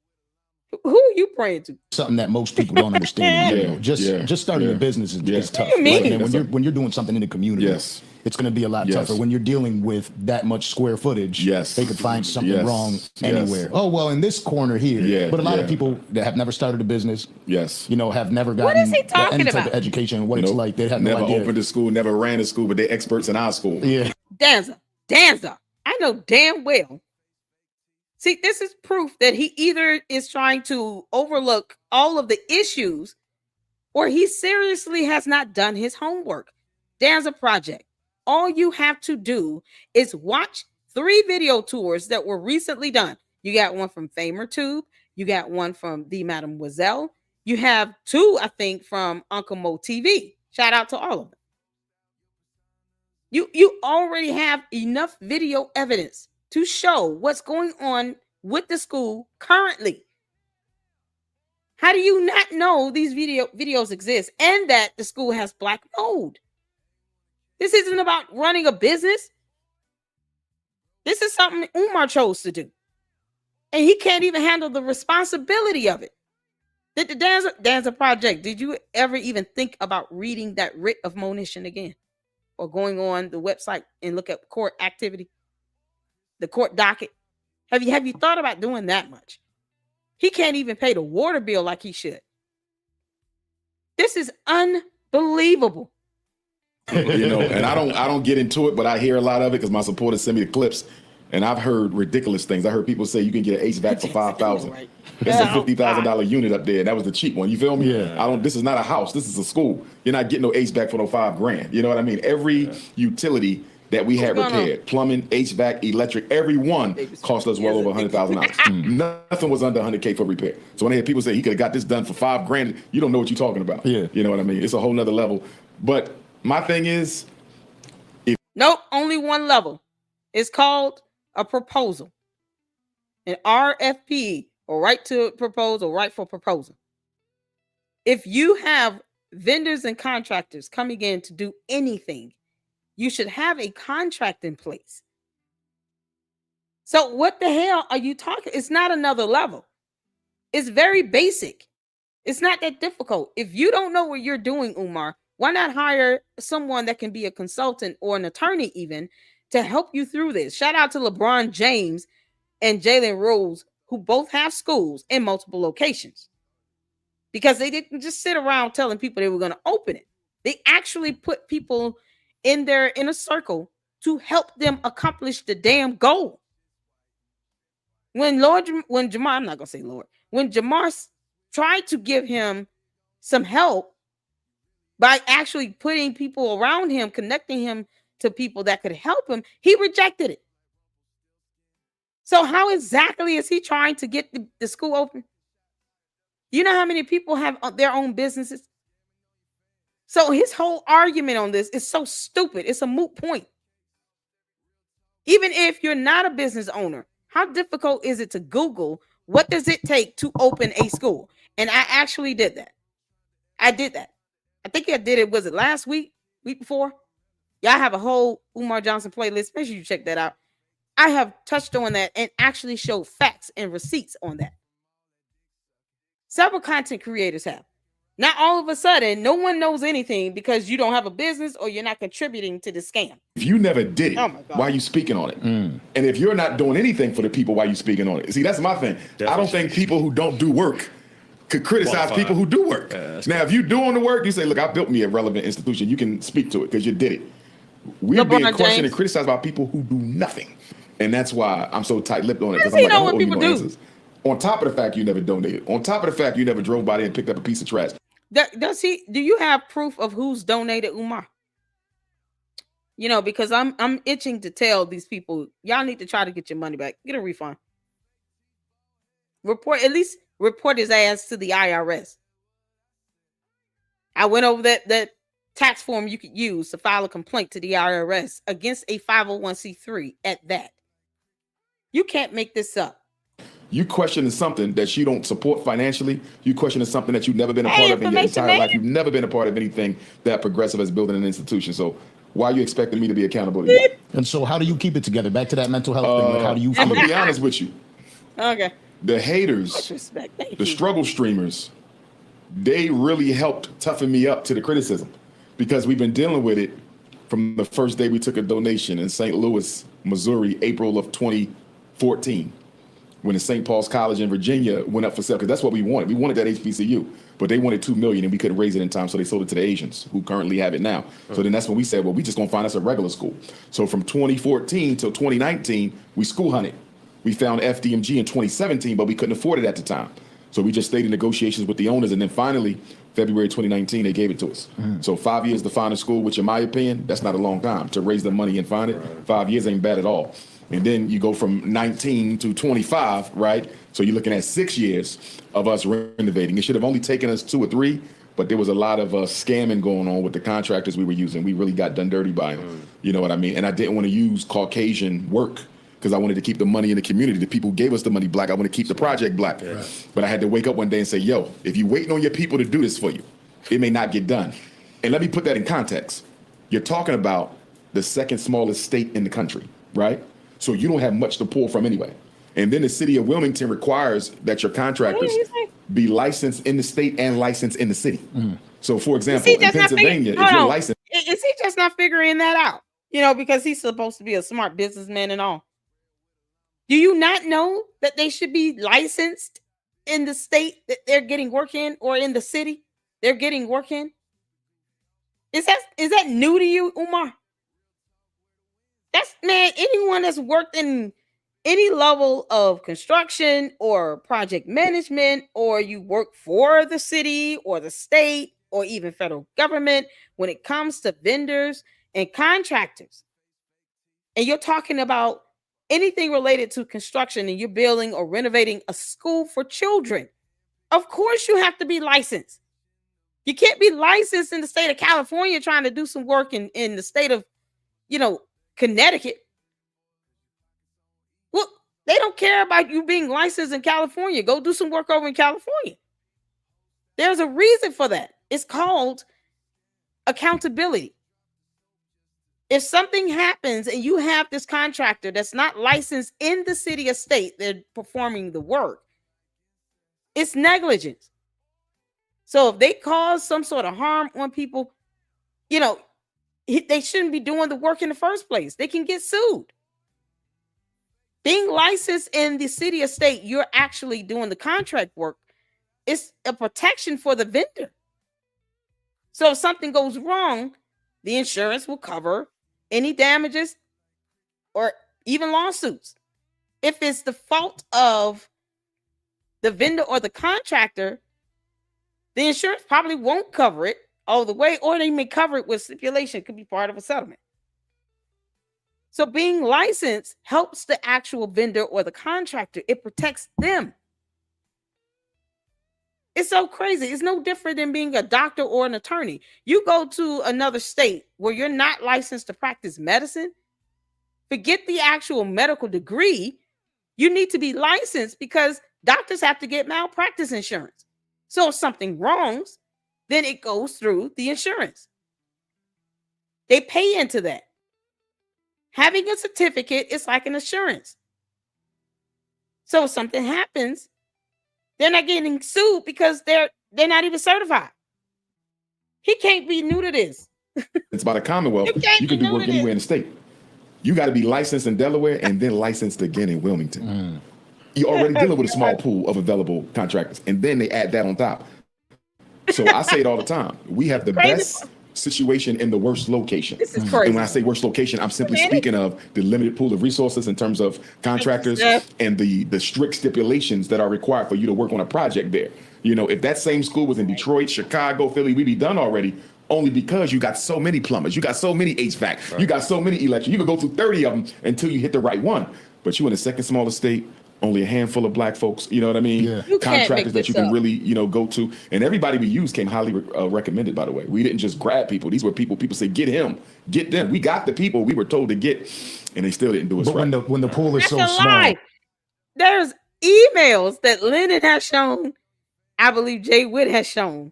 Who are you praying to? Something that most people don't understand. Just starting a business is tough. What do you mean? When you're doing something in the community, it's going to be a lot tougher. When you're dealing with that much square footage, they could find something wrong anywhere. Oh, well, in this corner here. But a lot of people that have never started a business, have never gotten any type of education, what it's like. They have no idea. Never opened a school, never ran a school, but they're experts in our school. Danza. I know damn well. See, this is proof that he either is trying to overlook all of the issues or he seriously has not done his homework. Danza Project. All you have to do is watch 3 video tours that were recently done. You got one from FamerTube. You got one from the Mademoiselle. You have 2, I think, from Uncle Mo TV. Shout out to all of them. You already have enough video evidence to show what's going on with the school currently. How do you not know these videos exist and that the school has black mold? This isn't about running a business. This is something Umar chose to do. And he can't even handle the responsibility of it. Did the Danza Project, did you ever even think about reading that writ of monition again? Or going on the website and look at court activity? The court docket? Have you thought about doing that much? He can't even pay the water bill like he should. This is unbelievable. And I don't get into it, but I hear a lot of it because my supporters send me the clips, and I've heard ridiculous things. I heard people say you can get an HVAC for $5,000. Right. It's a $50,000 unit up there. That was the cheap one. You feel me? Yeah. This is not a house. This is a school. You're not getting no HVAC for no $5,000. You know what I mean? Every utility that we had repaired, plumbing, HVAC, electric, every one cost us well over $100,000. Nothing was under $100K for repair. So when I hear people say he could have got this done for $5,000, you don't know what you're talking about. Yeah. You know what I mean? It's a whole nother level. But my thing is, nope, only one level. It's called a proposal, an RFP, or right to propose or right for proposal. If you have vendors and contractors coming in to do anything, you should have a contract in place. So what the hell are you talking? It's not another level. It's very basic. It's not that difficult. If you don't know what you're doing, Umar, why not hire someone that can be a consultant or an attorney even to help you through this? Shout out to LeBron James and Jalen Rose, who both have schools in multiple locations, because they didn't just sit around telling people they were going to open it. They actually put people in their inner circle to help them accomplish the damn goal. When Jamar, I'm not going to say Lord, when Jamar tried to give him some help by actually putting people around him, connecting him to people that could help him, he rejected it. So how exactly is he trying to get the school open? You know how many people have their own businesses? So his whole argument on this is so stupid. It's a moot point. Even if you're not a business owner, how difficult is it to Google what does it take to open a school? And I actually did that. I did that. I think I did it. Was it last week? Week before? Y'all have a whole Umar Johnson playlist. Make sure you check that out. I have touched on that and actually showed facts and receipts on that. Several content creators have. Not all of a sudden, no one knows anything because you don't have a business or you're not contributing to the scam. If you never did it, Oh my God. why are you speaking on it? And if you're not doing anything for the people, why are you speaking on it? See, that's my thing. I don't think people who don't do work could criticize people who do work. Now, if you're doing the work, you say, look, I built me a relevant institution. You can speak to it because you did it. We're being questioned and criticized by people who do nothing. And that's why I'm so tight-lipped on it. How does he know what people do? Answers. On top of the fact you never donated. On top of the fact you never drove by there and picked up a piece of trash. Do you have proof of who's donated, Umar? You know, because I'm itching to tell these people, y'all need to try to get your money back. Get a refund. Report his ass to the IRS. I went over that tax form you could use to file a complaint to the IRS against a 501c3 at that. You can't make this up. You questioning something that you don't support financially. You questioning something that you've never been a part of in your entire life. You've never been a part of anything that progressive as building an institution. So why are you expecting me to be accountable to you? And so how do you keep it together? Back to that mental health thing. Like, how do you feel? I'm going to be honest with you. Okay. The haters, the struggle streamers, they really helped toughen me up to the criticism because we've been dealing with it from the first day we took a donation in St. Louis, Missouri, April of 2014. When the St. Paul's College in Virginia went up for sale, because that's what we wanted. We wanted that HBCU, but they wanted $2 million and we couldn't raise it in time, so they sold it to the Asians who currently have it now. So then that's when we said, well, we just gonna find us a regular school. So from 2014 till 2019, we school hunted. We found FDMG in 2017, but we couldn't afford it at the time. So we just stayed in negotiations with the owners, and then finally, February 2019, they gave it to us. So 5 years to find a school, which in my opinion, that's not a long time to raise the money and find it. 5 years ain't bad at all. And then you go from 19 to 25, right? So you're looking at 6 years of us renovating. It should have only taken us 2 or 3, but there was a lot of scamming going on with the contractors we were using. We really got done dirty by them. You know what I mean? And I didn't want to use Caucasian work because I wanted to keep the money in the community. The people who gave us the money black. I want to keep the project black. Right. But I had to wake up one day and say, yo, if you're waiting on your people to do this for you, it may not get done. And let me put that in context. You're talking about the second smallest state in the country, right? So you don't have much to pull from anyway. And then the city of Wilmington requires that your contractors be licensed in the state and licensed in the city. So for example, in Pennsylvania, if you're licensed. Is he just not figuring that out? You know, because he's supposed to be a smart businessman and all. Do you not know that they should be licensed in the state that they're getting work in, or in the city they're getting work in? Is that new to you, Umar? Man, anyone that's worked in any level of construction or project management, or you work for the city or the state or even federal government, when it comes to vendors and contractors, and you're talking about anything related to construction and you're building or renovating a school for children, of course you have to be licensed. You can't be licensed in the state of California trying to do some work in the state of, Connecticut. Well, They don't care about you being licensed in California. Go do some work over in California. There's a reason for that. It's called accountability. If something happens and you have this contractor that's not licensed in the city or state, they're performing the work, it's negligence. So if they cause some sort of harm on people, they shouldn't be doing the work in the first place. They can get sued. Being licensed in the city or state, you're actually doing the contract work. It's a protection for the vendor. So if something goes wrong, the insurance will cover any damages or even lawsuits. If it's the fault of the vendor or the contractor, the insurance probably won't cover it all the way, or they may cover it with stipulation. It could be part of a settlement. So being licensed helps the actual vendor or the contractor. It protects them. It's so crazy. It's no different than being a doctor or an attorney. You go to another state where you're not licensed to practice medicine, forget the actual medical degree. You need to be licensed because doctors have to get malpractice insurance. So if something wrongs, then it goes through the insurance. They pay into that. Having a certificate is like an assurance. So if something happens, they're not getting sued because they're not even certified. He can't be new to this. It's by the Commonwealth. You can do work anywhere in the state. You got to be licensed in Delaware and then licensed again in Wilmington. You're already dealing with a small pool of available contractors, and then they add that on top. So I say it all the time. We have the best situation in the worst location. This is crazy. And when I say worst location, I'm simply speaking of the limited pool of resources in terms of contractors and the strict stipulations that are required for you to work on a project there. If that same school was in Detroit, Chicago, Philly, we'd be done already. Only because you got so many plumbers, you got so many HVAC, you got so many electric. You could go through 30 of them until you hit the right one. But you in the second smallest state, only a handful of black folks, you know what I mean? Yeah. Contractors that you can really, go to. And everybody we used came highly recommended, by the way. We didn't just grab people. These were people say, get him, get them. We got the people we were told to get, and they still didn't do it right. But when the pool is so small. Lie. There's emails that Lennon has shown, I believe Jay Witt has shown,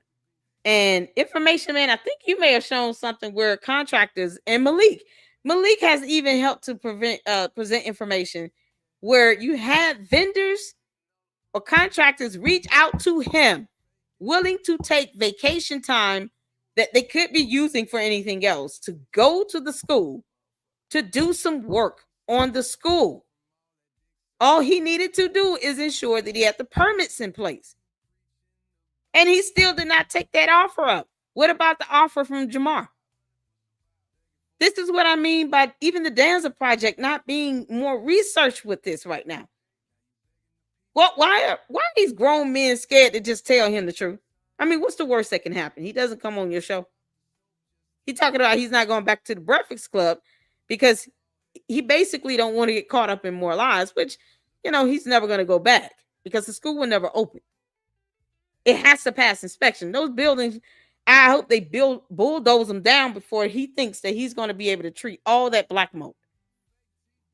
and information, man, I think you may have shown something where contractors, and Malik has even helped to present information where you had vendors or contractors reach out to him willing to take vacation time that they could be using for anything else to go to the school to do some work on the school. All he needed to do is ensure that he had the permits in place. And he still did not take that offer up. What about the offer from Jamar? This is what I mean by even the Danza project not being more researched with this right now. Well, why are these grown men scared to just tell him the truth? I mean, what's the worst that can happen? He doesn't come on your show. He's talking about he's not going back to the Breakfast Club because he basically don't want to get caught up in more lies, which, he's never going to go back because the school will never open. It has to pass inspection. Those buildings, I hope they bulldoze them down before he thinks that he's going to be able to treat all that black mold.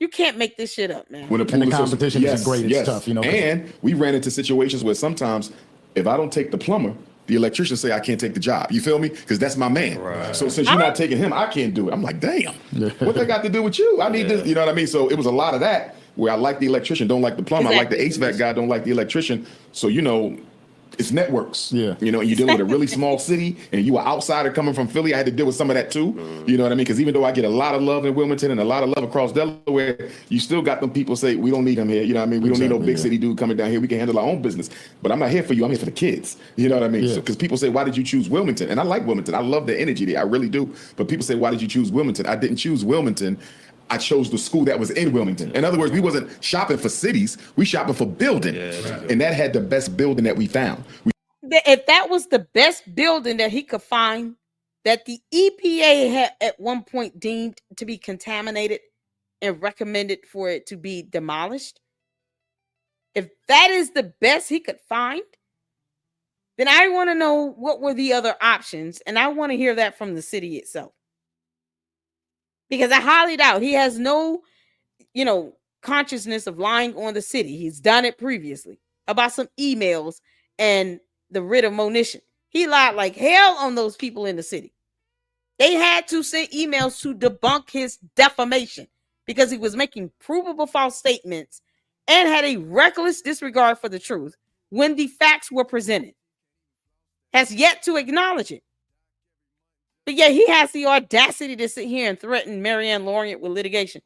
You can't make this shit up, man. When the competition isn't great, it's tough, And we ran into situations where sometimes if I don't take the plumber, the electrician say I can't take the job. You feel me? Because that's my man. Right. So since you're not taking him, I can't do it. I'm like, damn, what they got to do with you? I need this. You know what I mean? So it was a lot of that where I like the electrician, don't like the plumber. Exactly. I like the HVAC guy, don't like the electrician. So, it's networks. Yeah. And you're dealing with a really small city and you were outsider coming from Philly. I had to deal with some of that too. You know what I mean? Because even though I get a lot of love in Wilmington and a lot of love across Delaware, you still got them people say, we don't need him here. You know what I mean? We don't need no big city dude coming down here. We can handle our own business. But I'm not here for you. I'm here for the kids. You know what I mean? Because people say, why did you choose Wilmington? And I like Wilmington. I love the energy there. I really do. But people say, why did you choose Wilmington? I didn't choose Wilmington. I chose the school that was in Wilmington. In other words, we wasn't shopping for cities. We shopping for building. And that had the best building that we found. If that was the best building that he could find, that the EPA had at one point deemed to be contaminated and recommended for it to be demolished, if that is the best he could find, then I want to know what were the other options, and I want to hear that from the city itself. Because I highly doubt he has no, consciousness of lying on the city. He's done it previously about some emails and the writ of monition. He lied like hell on those people in the city. They had to send emails to debunk his defamation because he was making provable false statements and had a reckless disregard for the truth when the facts were presented. Has yet to acknowledge it. But yet he has the audacity to sit here and threaten Marianne Lorient with litigation.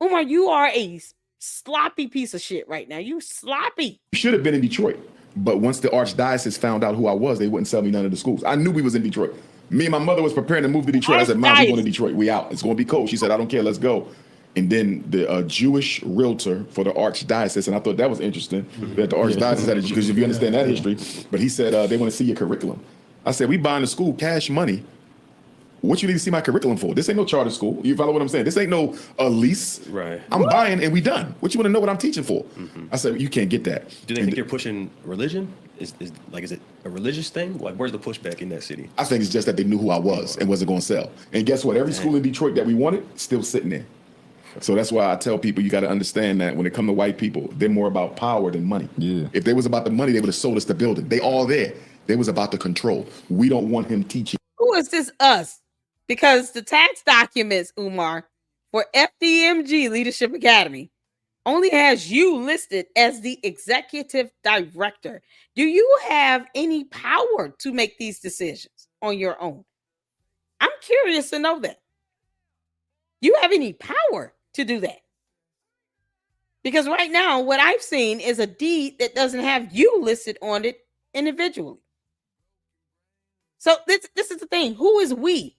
Umar, you are a sloppy piece of shit right now. You sloppy. Should have been in Detroit. But once the archdiocese found out who I was, they wouldn't sell me none of the schools. I knew we was in Detroit. Me and my mother was preparing to move to Detroit. I said, Mom, we're going to Detroit. We out. It's going to be cold. She said, I don't care. Let's go. And then the Jewish realtor for the archdiocese, and I thought that was interesting, that the archdiocese had, because if you understand that history, but he said they want to see your curriculum. I said, we buying the school cash money. What you need to see my curriculum for? This ain't no charter school. You follow what I'm saying? This ain't no lease. Right. I'm buying and we done. What you want to know what I'm teaching for? I said, you can't get that. Do they think you're pushing religion? Is it a religious thing? Like, where's the pushback in that city? I think it's just that they knew who I was and wasn't going to sell. And guess what? Every school in Detroit that we wanted, still sitting there. So that's why I tell people, you got to understand that when it comes to white people, they're more about power than money. Yeah. If they was about the money, they would have sold us the building. They all there. They was about the control. We don't want him teaching. Who is this us? Because the tax documents, Umar, for FDMG Leadership Academy only has you listed as the executive director. Do you have any power to make these decisions on your own? I'm curious to know that. You have any power to do that? Because right now, what I've seen is a deed that doesn't have you listed on it individually. So this is the thing. Who is we?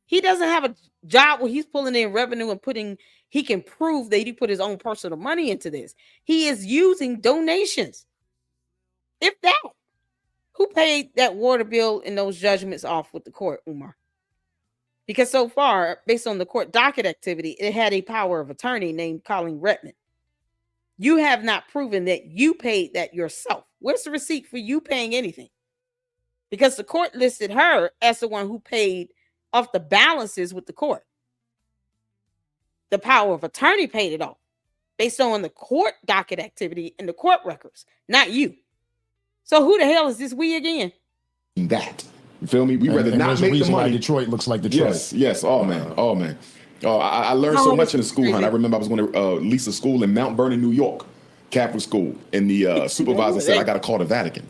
He doesn't have a job where he's pulling in revenue and he can prove that he put his own personal money into this. He is using donations. If that, who paid that water bill and those judgments off with the court, Umar? Because so far, based on the court docket activity, it had a power of attorney named Colleen Redmond. You have not proven that you paid that yourself. Where's the receipt for you paying anything? Because the court listed her as the one who paid off the balances with the court. The power of attorney paid it off based on the court docket activity and the court records, not you. So who the hell is this we again? That. You feel me? We rather not make the money. Detroit looks like Detroit. Yes. Oh, man. Oh, I learned so much in the school hunt. I remember I was going to lease a school in Mount Vernon, New York, Catholic school, and the supervisor said, I got to call the Vatican.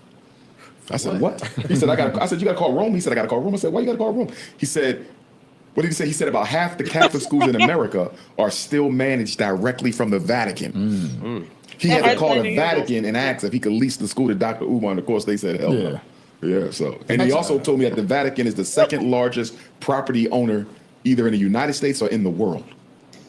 I said, what? He said, I said, you got to call Rome? He said, I got to call Rome. I said, why you got to call Rome? He said, what did he say? He said about half the Catholic schools in America are still managed directly from the Vatican. He had to call the Vatican and ask if he could lease the school to Dr. Umar, and of course they said, hell no. Yeah, so. And he also told me that the Vatican is the second largest property owner either in the United States or in the world.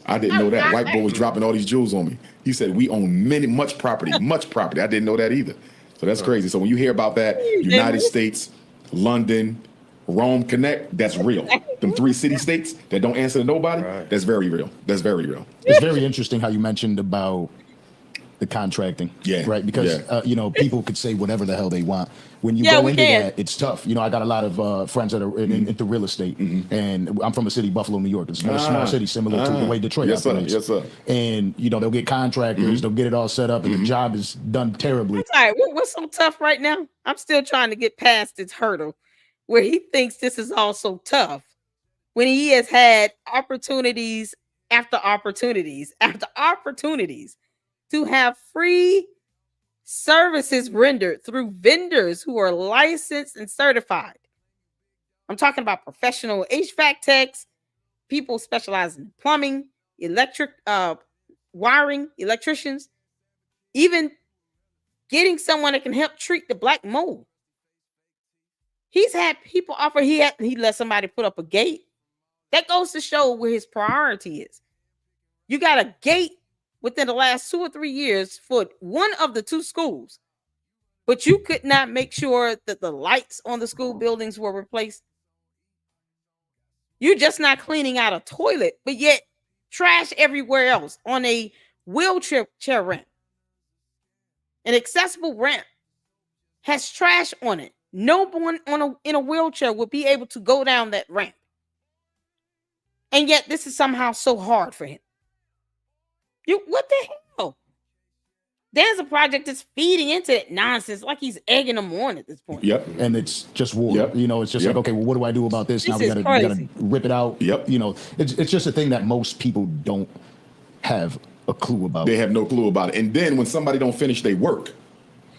I didn't know that. White boy was dropping all these jewels on me. He said, we own much property. I didn't know that either. So that's crazy. So when you hear about that, United States, London, Rome Connect, that's real. Them 3 city states that don't answer to nobody, that's very real. That's very real. It's very interesting how you mentioned about the contracting. Yeah. Right? Because, people could say whatever the hell they want. When you go into that, it's tough. I got a lot of friends that are into real estate, and I'm from a city, Buffalo, New York. It's a small city similar to the way Detroit operates. Yes, sir. And, they'll get contractors, they'll get it all set up, and the job is done terribly. All right, what's so tough right now? I'm still trying to get past this hurdle where he thinks this is all so tough when he has had opportunities after opportunities after opportunities to have free services rendered through vendors who are licensed and certified. I'm talking about professional HVAC techs, people specializing in plumbing, electric wiring, electricians, even getting someone that can help treat the black mold. He's had people offer, he let somebody put up a gate. That goes to show where his priority is. You got a gate within the last 2 or 3 years for one of the 2 schools, but you could not make sure that the lights on the school buildings were replaced. You're just not cleaning out a toilet, but yet trash everywhere else on a wheelchair ramp. An accessible ramp has trash on it. No one in a wheelchair would be able to go down that ramp. And yet this is somehow so hard for him. What the hell? Danza Project is feeding into that nonsense like he's egging them on at this point. Yep. And it's just war. Yep. You know, it's just like, okay, well, what do I do about this? Now we gotta rip it out. Yep. You know, it's just a thing that most people don't have a clue about. They have no clue about it. And then when somebody don't finish their work,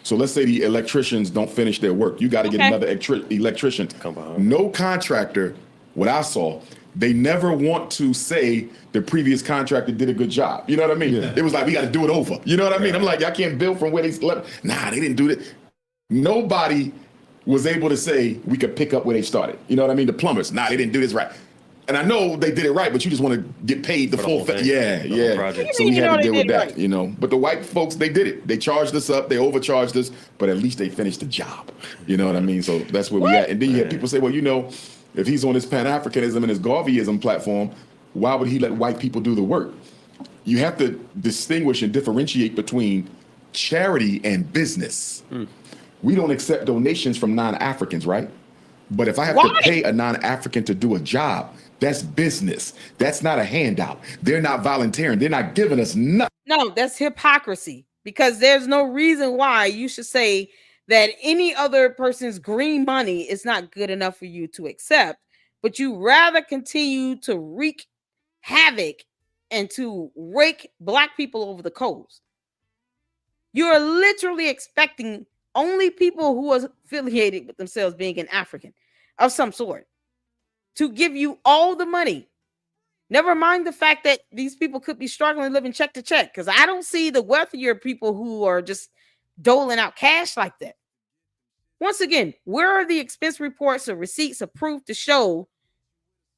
so let's say the electricians don't finish their work, you got to get another electrician. Come behind. No contractor, what I saw, they never want to say the previous contractor did a good job. You know what I mean? Yeah. It was like, we got to do it over. You know what I mean? I'm like, I can't build from where they left. Nah, they didn't do it. Nobody was able to say we could pick up where they started. You know what I mean? The plumbers, nah, they didn't do this right. And I know they did it right, but you just want to get paid the full thing. Yeah. So we had to deal with that, right. You know. But the white folks, they did it. They charged us up. They overcharged us, but at least they finished the job. You know what I mean? So that's where we at. And then you have people say, well, you know, if he's on his Pan-Africanism and his Garveyism platform, why would he let white people do the work? You have to distinguish and differentiate between charity and business. We don't accept donations from non-Africans, right? But if I have to pay a non-African to do a job, that's business. That's not a handout. They're not volunteering. They're not giving us nothing. No, that's hypocrisy, because there's no reason why you should say that any other person's green money is not good enough for you to accept, but you rather continue to wreak havoc and to rake black people over the coals. You're literally expecting only people who are affiliated with themselves being an African of some sort to give you all the money. Never mind the fact that these people could be struggling living check to check, because I don't see the wealthier people who are just doling out cash like that. Once again, where are the expense reports or receipts of proof to show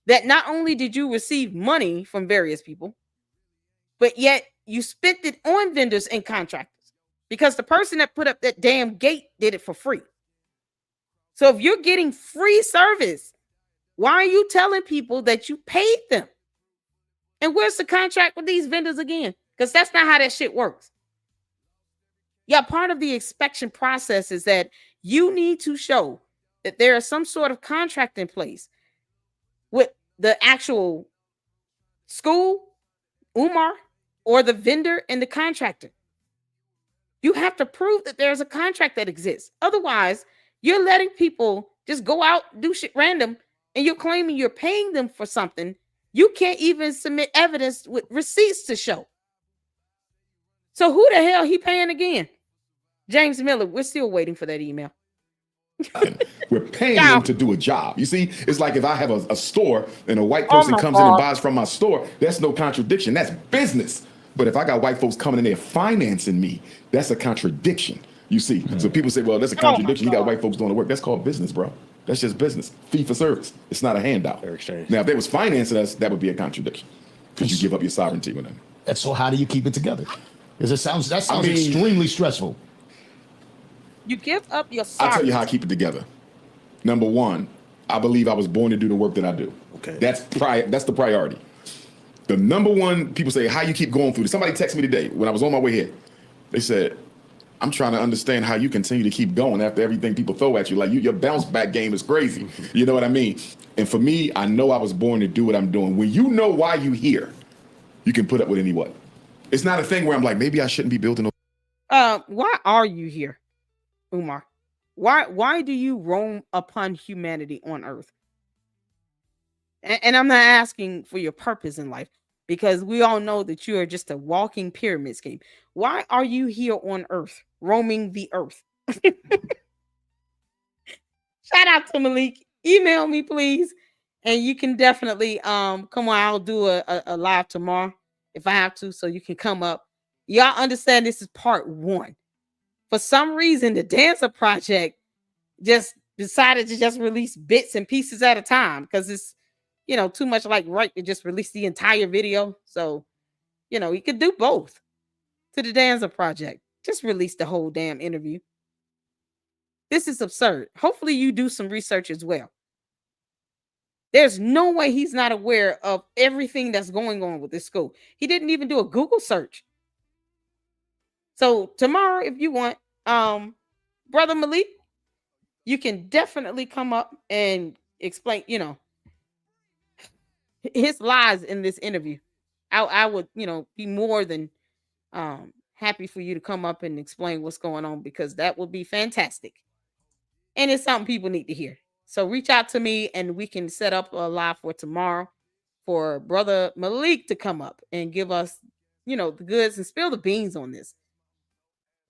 that not only did you receive money from various people, but yet you spent it on vendors and contractors? Because the person that put up that damn gate did it for free. So if you're getting free service, why are you telling people that you paid them? And where's the contract with these vendors again? Because that's not how that shit works. Yeah, part of the inspection process is that you need to show that there is some sort of contract in place with the actual school, Umar, or the vendor and the contractor. You have to prove that there's a contract that exists. Otherwise, you're letting people just go out, do shit random, and you're claiming you're paying them for something. You can't even submit evidence with receipts to show. So who the hell he paying again? James Miller, we're still waiting for that email. We're paying them to do a job. You see, it's like if I have a store and a white person comes in and buys from my store, that's no contradiction. That's business. But if I got white folks coming in there financing me, that's a contradiction. You see, so people say, well, that's a contradiction. You got white folks doing the work. That's called business, bro. That's just business. Fee for service. It's not a handout. Fair exchange. Now, if they was financing us, that would be a contradiction because you give up your sovereignty with them. And so how do you keep it together? Because that sounds extremely stressful. You give up your sovereignty. I'll tell you how I keep it together. Number one, I believe I was born to do the work that I do. Okay. That's the priority. The number one, people say, how you keep going through this. Somebody texted me today when I was on my way here. They said, I'm trying to understand how you continue to keep going after everything people throw at you. Like your bounce back game is crazy. You know what I mean? And for me, I know I was born to do what I'm doing. When you know why you here, you can put up with anyone. It's not a thing where I'm like, maybe I shouldn't be building. Why are you here, Umar? Why do you roam upon humanity on earth? And I'm not asking for your purpose in life, because we all know that you are just a walking pyramid scheme. Why are you here on earth, roaming the earth? Shout out to Malik. Email me, please. And you can definitely come on. I'll do a live tomorrow if I have to, so you can come up. Y'all understand this is part one. For some reason, the Danza Project just decided to just release bits and pieces at a time, because it's, too much like right to just release the entire video. So, you could do both. To the Danza Project, just release the whole damn interview. This is absurd. Hopefully you do some research as well. There's no way he's not aware of everything that's going on with this school. He didn't even do a Google search. So tomorrow, if you want, Brother Malik, you can definitely come up and explain, his lies in this interview. I would, be more than Happy for you to come up and explain what's going on, because that would be fantastic. And it's something people need to hear. So reach out to me and we can set up a live for tomorrow for Brother Malik to come up and give us, the goods and spill the beans on this.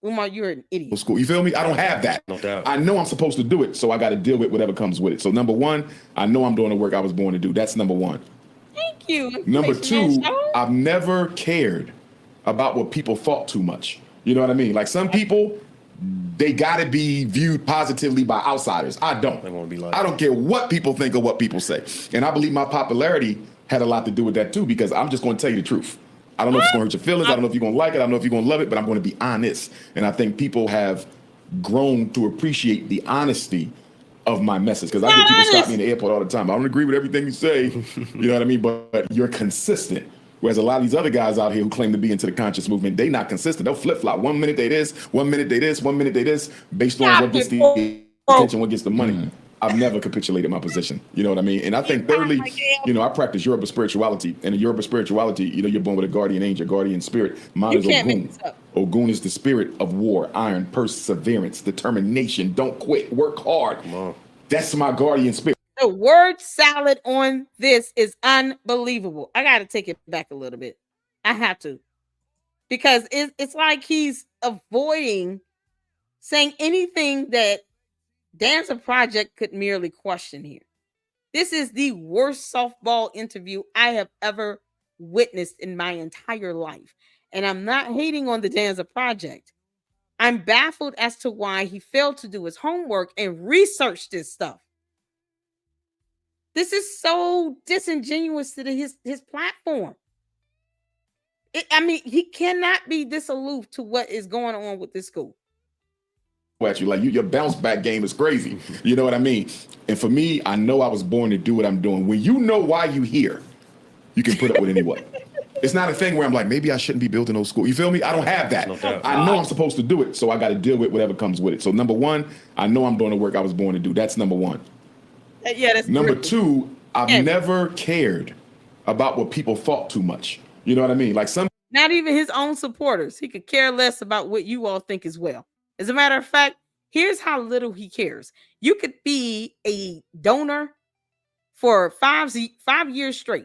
Umar, you're an idiot. School. You feel me? I don't have that. No doubt. I know I'm supposed to do it, so I got to deal with whatever comes with it. So number one, I know I'm doing the work I was born to do. That's number one. Thank you. Number two, I've never cared about what people thought too much. You know what I mean? Like some people, they got to be viewed positively by outsiders. I don't. They won't be like I don't care what people think or what people say. And I believe my popularity had a lot to do with that too, because I'm just going to tell you the truth. I don't know if it's going to hurt your feelings. I don't know if you're going to like it. I don't know if you're going to love it, but I'm going to be honest. And I think people have grown to appreciate the honesty of my message. Because I get people stop me in the airport all the time. I don't agree with everything you say. You know what I mean? But you're consistent. Whereas a lot of these other guys out here who claim to be into the conscious movement, they not consistent. They'll flip-flop. 1 minute they this, 1 minute they this, 1 minute they this, based on what gets the attention, what gets the money. I've never capitulated my position. You know what I mean? And I think thirdly, I practice Yoruba spirituality. And in Yoruba spirituality, you're born with a guardian angel, guardian spirit. Mine is Ogun. Ogun is the spirit of war, iron, perseverance, determination. Don't quit. Work hard. That's my guardian spirit. The word salad on this is unbelievable. I got to take it back a little bit. I have to. Because it's like he's avoiding saying anything that Danza Project could merely question here. This is the worst softball interview I have ever witnessed in my entire life. And I'm not hating on the Danza Project. I'm baffled as to why he failed to do his homework and research this stuff. This is so disingenuous to his platform. He cannot be this aloof to what is going on with this school. At you, like your bounce back game is crazy. You know what I mean? And for me, I know I was born to do what I'm doing. When you know why you here, you can put up with anyone. It's not a thing where I'm like, maybe I shouldn't be building those schools. You feel me? I don't have that. I know I'm supposed to do it, so I got to deal with whatever comes with it. So number one, I know I'm doing the work I was born to do. That's number one. Yeah, that's number two. I've never cared about what people thought too much. You know what I mean? Like not even his own supporters. He could care less about what you all think as well. As a matter of fact, here's how little he cares. You could be a donor for 5 years straight.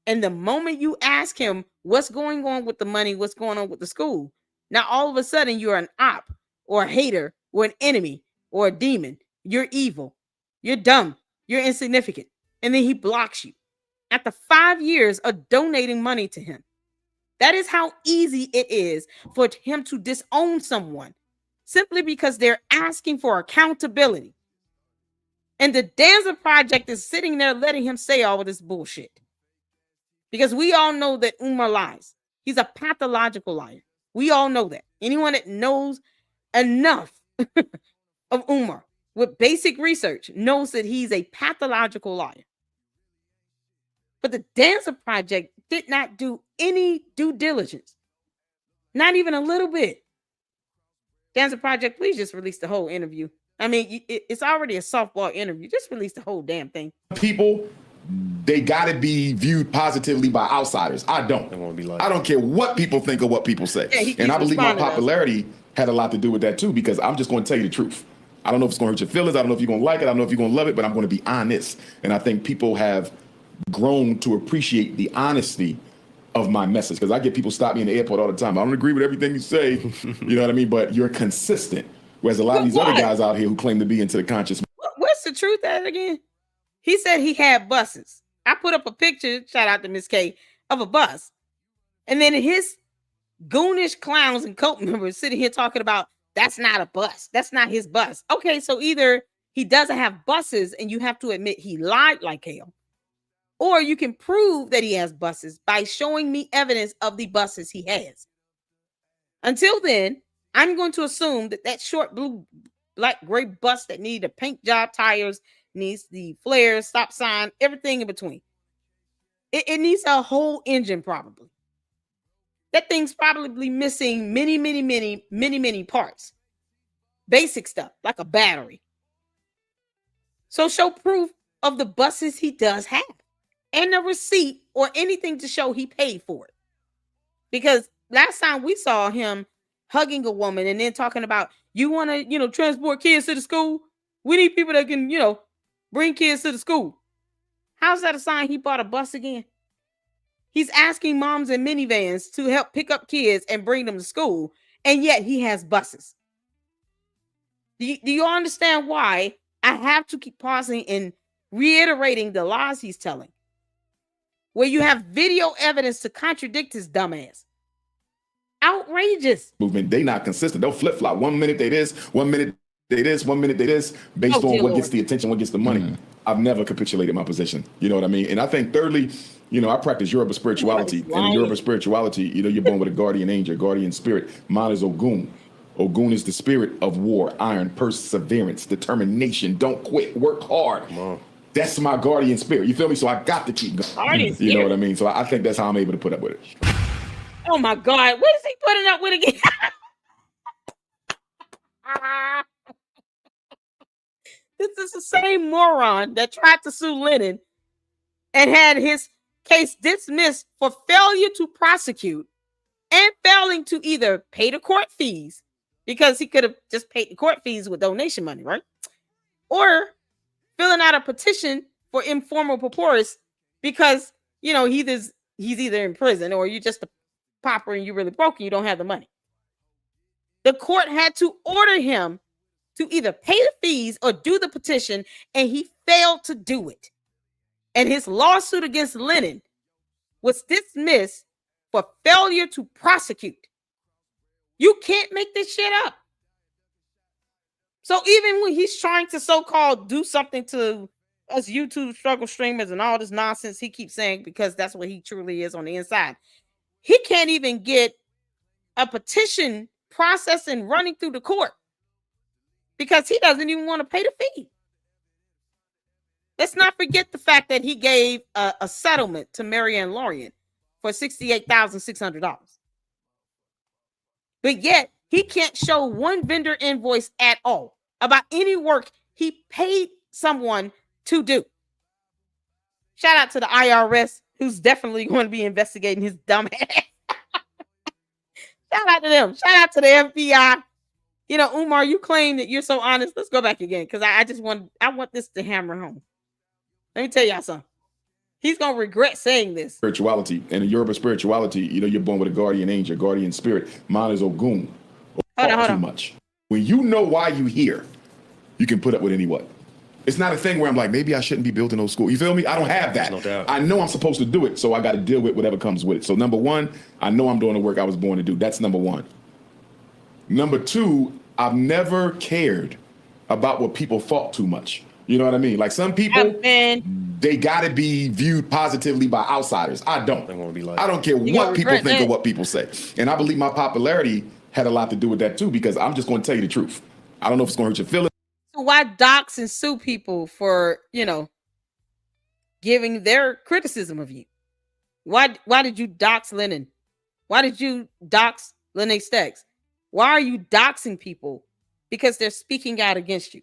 And the moment you ask him what's going on with the money, what's going on with the school, now all of a sudden you're an op or a hater or an enemy or a demon. You're evil. You're dumb. You're insignificant. And then he blocks you after 5 years of donating money to him. That is how easy it is for him to disown someone simply because they're asking for accountability. And the Danza Project is sitting there letting him say all of this bullshit. Because we all know that Umar lies. He's a pathological liar. We all know that. Anyone that knows enough of Umar with basic research knows that he's a pathological liar. But the Danza Project did not do any due diligence. Not even a little bit. Danza Project, please just release the whole interview. It's already a softball interview. Just release the whole damn thing. People, they got to be viewed positively by outsiders. I don't. They won't be like I don't care what people think or what people say. Yeah, and I believe my popularity had a lot to do with that too, because I'm just going to tell you the truth. I don't know if it's going to hurt your feelings. I don't know if you're going to like it. I don't know if you're going to love it, but I'm going to be honest. And I think people have grown to appreciate the honesty of my message, because I get people stop me in the airport all the time. I don't agree with everything you say. You know what I mean? But you're consistent. Whereas a lot of these other guys out here who claim to be into the conscious. What's the truth at again? He said he had buses. I put up a picture, shout out to Miss K, of a bus. And then his goonish clowns and cult members sitting here talking about that's not a bus. That's not his bus. Okay, so either he doesn't have buses and you have to admit he lied like hell, or you can prove that he has buses by showing me evidence of the buses he has. Until then, I'm going to assume that short blue, black, gray bus that needed a paint job, tires, needs the flares, stop sign, everything in between. It needs a whole engine probably. That thing's probably missing many parts. Basic stuff, like a battery. So show proof of the buses he does have. And a receipt or anything to show he paid for it. Because last time we saw him hugging a woman and then talking about, you want to, transport kids to the school? We need people that can, bring kids to the school. How's that a sign he bought a bus again? He's asking moms in minivans to help pick up kids and bring them to school, and yet he has buses. Do you understand why I have to keep pausing and reiterating the lies he's telling? Where you have video evidence to contradict his dumbass. Outrageous. Movement, they not consistent. They'll flip-flop. 1 minute they this, 1 minute they this, 1 minute they this, based on what gets the attention, what gets the money. I've never capitulated my position. You know what I mean? And I think thirdly, I practice Yoruba spirituality. And in Yoruba spirituality, you're born with a guardian angel, guardian spirit. Mine is Ogun. Ogun is the spirit of war, iron, perseverance, determination. Don't quit, work hard. That's my guardian spirit. You feel me? So I got to keep going. You know what I mean? So I think that's how I'm able to put up with it. Oh my God. What is he putting up with again? This is the same moron that tried to sue Lennon and had his case dismissed for failure to prosecute and failing to either pay the court fees, because he could have just paid the court fees with donation money, right? Or filling out a petition for informal purpose because, he's either in prison or you're just a pauper and you're really broke and you don't have the money. The court had to order him to either pay the fees or do the petition, and he failed to do it. And his lawsuit against Lennon was dismissed for failure to prosecute. You can't make this shit up. So even when he's trying to so-called do something to us YouTube struggle streamers and all this nonsense he keeps saying, because that's what he truly is on the inside, he can't even get a petition processed and running through the court because he doesn't even want to pay the fee. Let's not forget the fact that he gave a settlement to Marianne Lorien for $68,600. But yet, he can't show one vendor invoice at all about any work he paid someone to do. Shout out to the IRS, who's definitely going to be investigating his dumb ass. Shout out to them. Shout out to the FBI. Umar, you claim that you're so honest. Let's go back again, because I want this to hammer home. Let me tell y'all something. He's going to regret saying this. Spirituality. And in Yoruba spirituality, you're born with a guardian angel, guardian spirit. Mine is Ogun. Hold on. Much. When you know why you here, you can put up with anyone. It's not a thing where I'm like, maybe I shouldn't be building those schools. You feel me? I don't have that. No doubt. I know I'm supposed to do it, so I got to deal with whatever comes with it. So number one, I know I'm doing the work I was born to do. That's number one. Number two, I've never cared about what people thought too much. You know what I mean? Like some people, they got to be viewed positively by outsiders. I don't. I don't care what people think or what people say. And I believe my popularity had a lot to do with that too, because I'm just going to tell you the truth. I don't know if it's going to hurt your feelings. So why dox and sue people for, giving their criticism of you? Why did you dox Lennon? Why did you dox Lennon Stacks? Why are you doxing people? Because they're speaking out against you.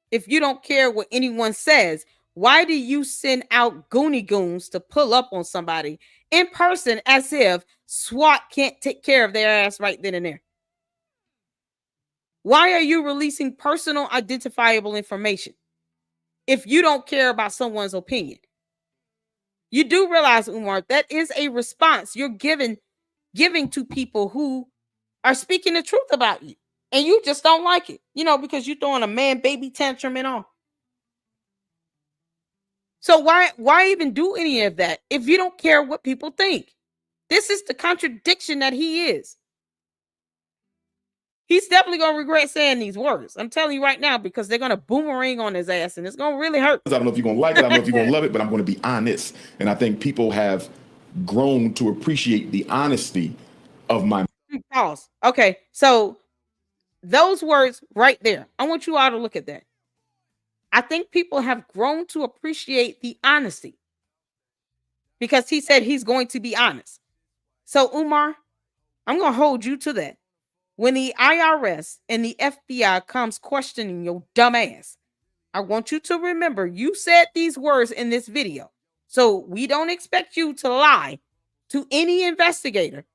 If you don't care what anyone says, why do you send out Goonie Goons to pull up on somebody in person as if SWAT can't take care of their ass right then and there? Why are you releasing personal identifiable information if you don't care about someone's opinion? You do realize, Umar, that is a response you're giving to people who are speaking the truth about you. And you just don't like it, because you're throwing a man baby tantrum and all. So why even do any of that if you don't care what people think? This is the contradiction that he is. He's definitely going to regret saying these words. I'm telling you right now, because they're going to boomerang on his ass and it's going to really hurt. I don't know if you're going to like it. I don't know if you're going to love it, but I'm going to be honest. And I think people have grown to appreciate the honesty of my... Pause. Okay, so those words right there, I want you all to look at that. I think people have grown to appreciate the honesty because he said he's going to be honest. So, Umar, I'm going to hold you to that. When the IRS and the FBI comes questioning your dumb ass, I want you to remember you said these words in this video. So we don't expect you to lie to any investigator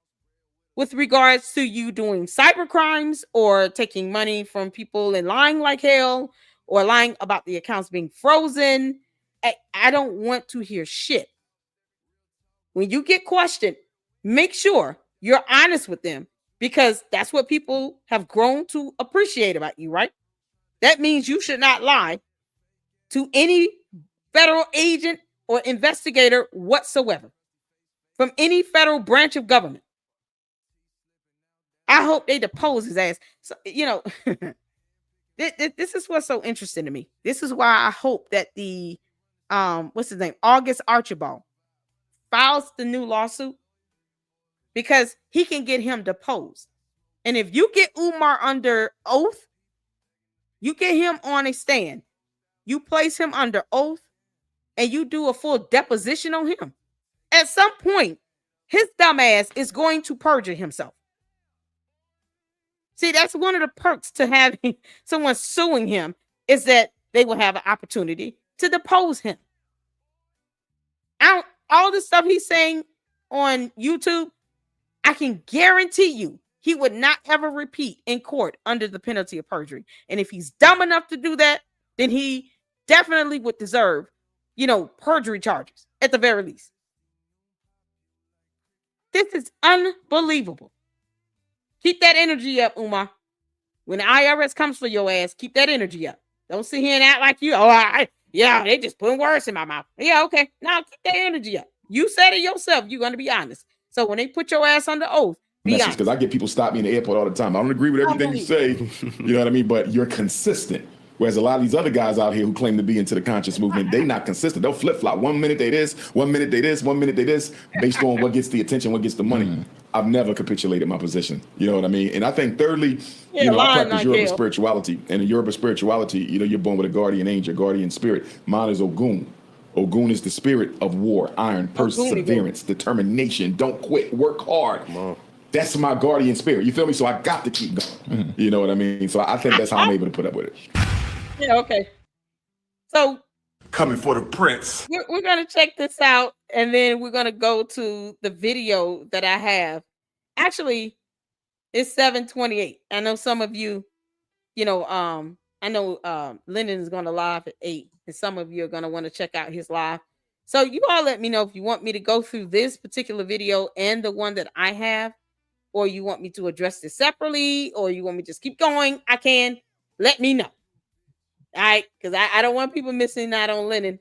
with regards to you doing cyber crimes or taking money from people and lying like hell or lying about the accounts being frozen. I don't want to hear shit. When you get questioned, make sure you're honest with them, because that's what people have grown to appreciate about you, right? That means you should not lie to any federal agent or investigator whatsoever from any federal branch of government. I hope they depose his ass. So, this is what's so interesting to me. This is why I hope that the what's his name, August Archibald, files the new lawsuit, because he can get him deposed. And if you get Umar under oath, you get him on a stand, you place him under oath, and you do a full deposition on him. At some point, his dumbass is going to perjure himself. See, that's one of the perks to having someone suing him, is that they will have an opportunity to depose him. All the stuff he's saying on YouTube, I can guarantee you he would not ever repeat in court under the penalty of perjury. And if he's dumb enough to do that, then he definitely would deserve, perjury charges at the very least. This is unbelievable. Keep that energy up, Umar. When the IRS comes for your ass, keep that energy up. Don't sit here and act like you, they just putting words in my mouth. Yeah, okay. Now keep that energy up. You said it yourself. You're going to be honest. So when they put your ass under oath, be honest. Because I get people stop me in the airport all the time. I don't agree with everything you say. You know what I mean? But you're consistent. Whereas a lot of these other guys out here who claim to be into the conscious movement, they not consistent. They'll flip-flop. 1 minute they this, 1 minute they this, 1 minute they this, based on what gets the attention, what gets the money. I've never capitulated my position. You know what I mean? And I think thirdly, I practice Yoruba spirituality. And in Yoruba spirituality, you're born with a guardian angel, guardian spirit. Mine is Ogun. Ogun is the spirit of war, iron, perseverance, determination. Don't quit, work hard. That's my guardian spirit. You feel me? So I got to keep going. You know what I mean? So I think that's how I'm able to put up with it. Yeah, okay. So coming for the prince. We're going to check this out, and then we're going to go to the video that I have. Actually, it's 7:28. I know some of you, I know Lyndon is going to live at 8, and some of you are going to want to check out his live. So you all let me know if you want me to go through this particular video and the one that I have, or you want me to address this separately, or you want me to just keep going. I can. Let me know. All right, because I don't want people missing out on Lennon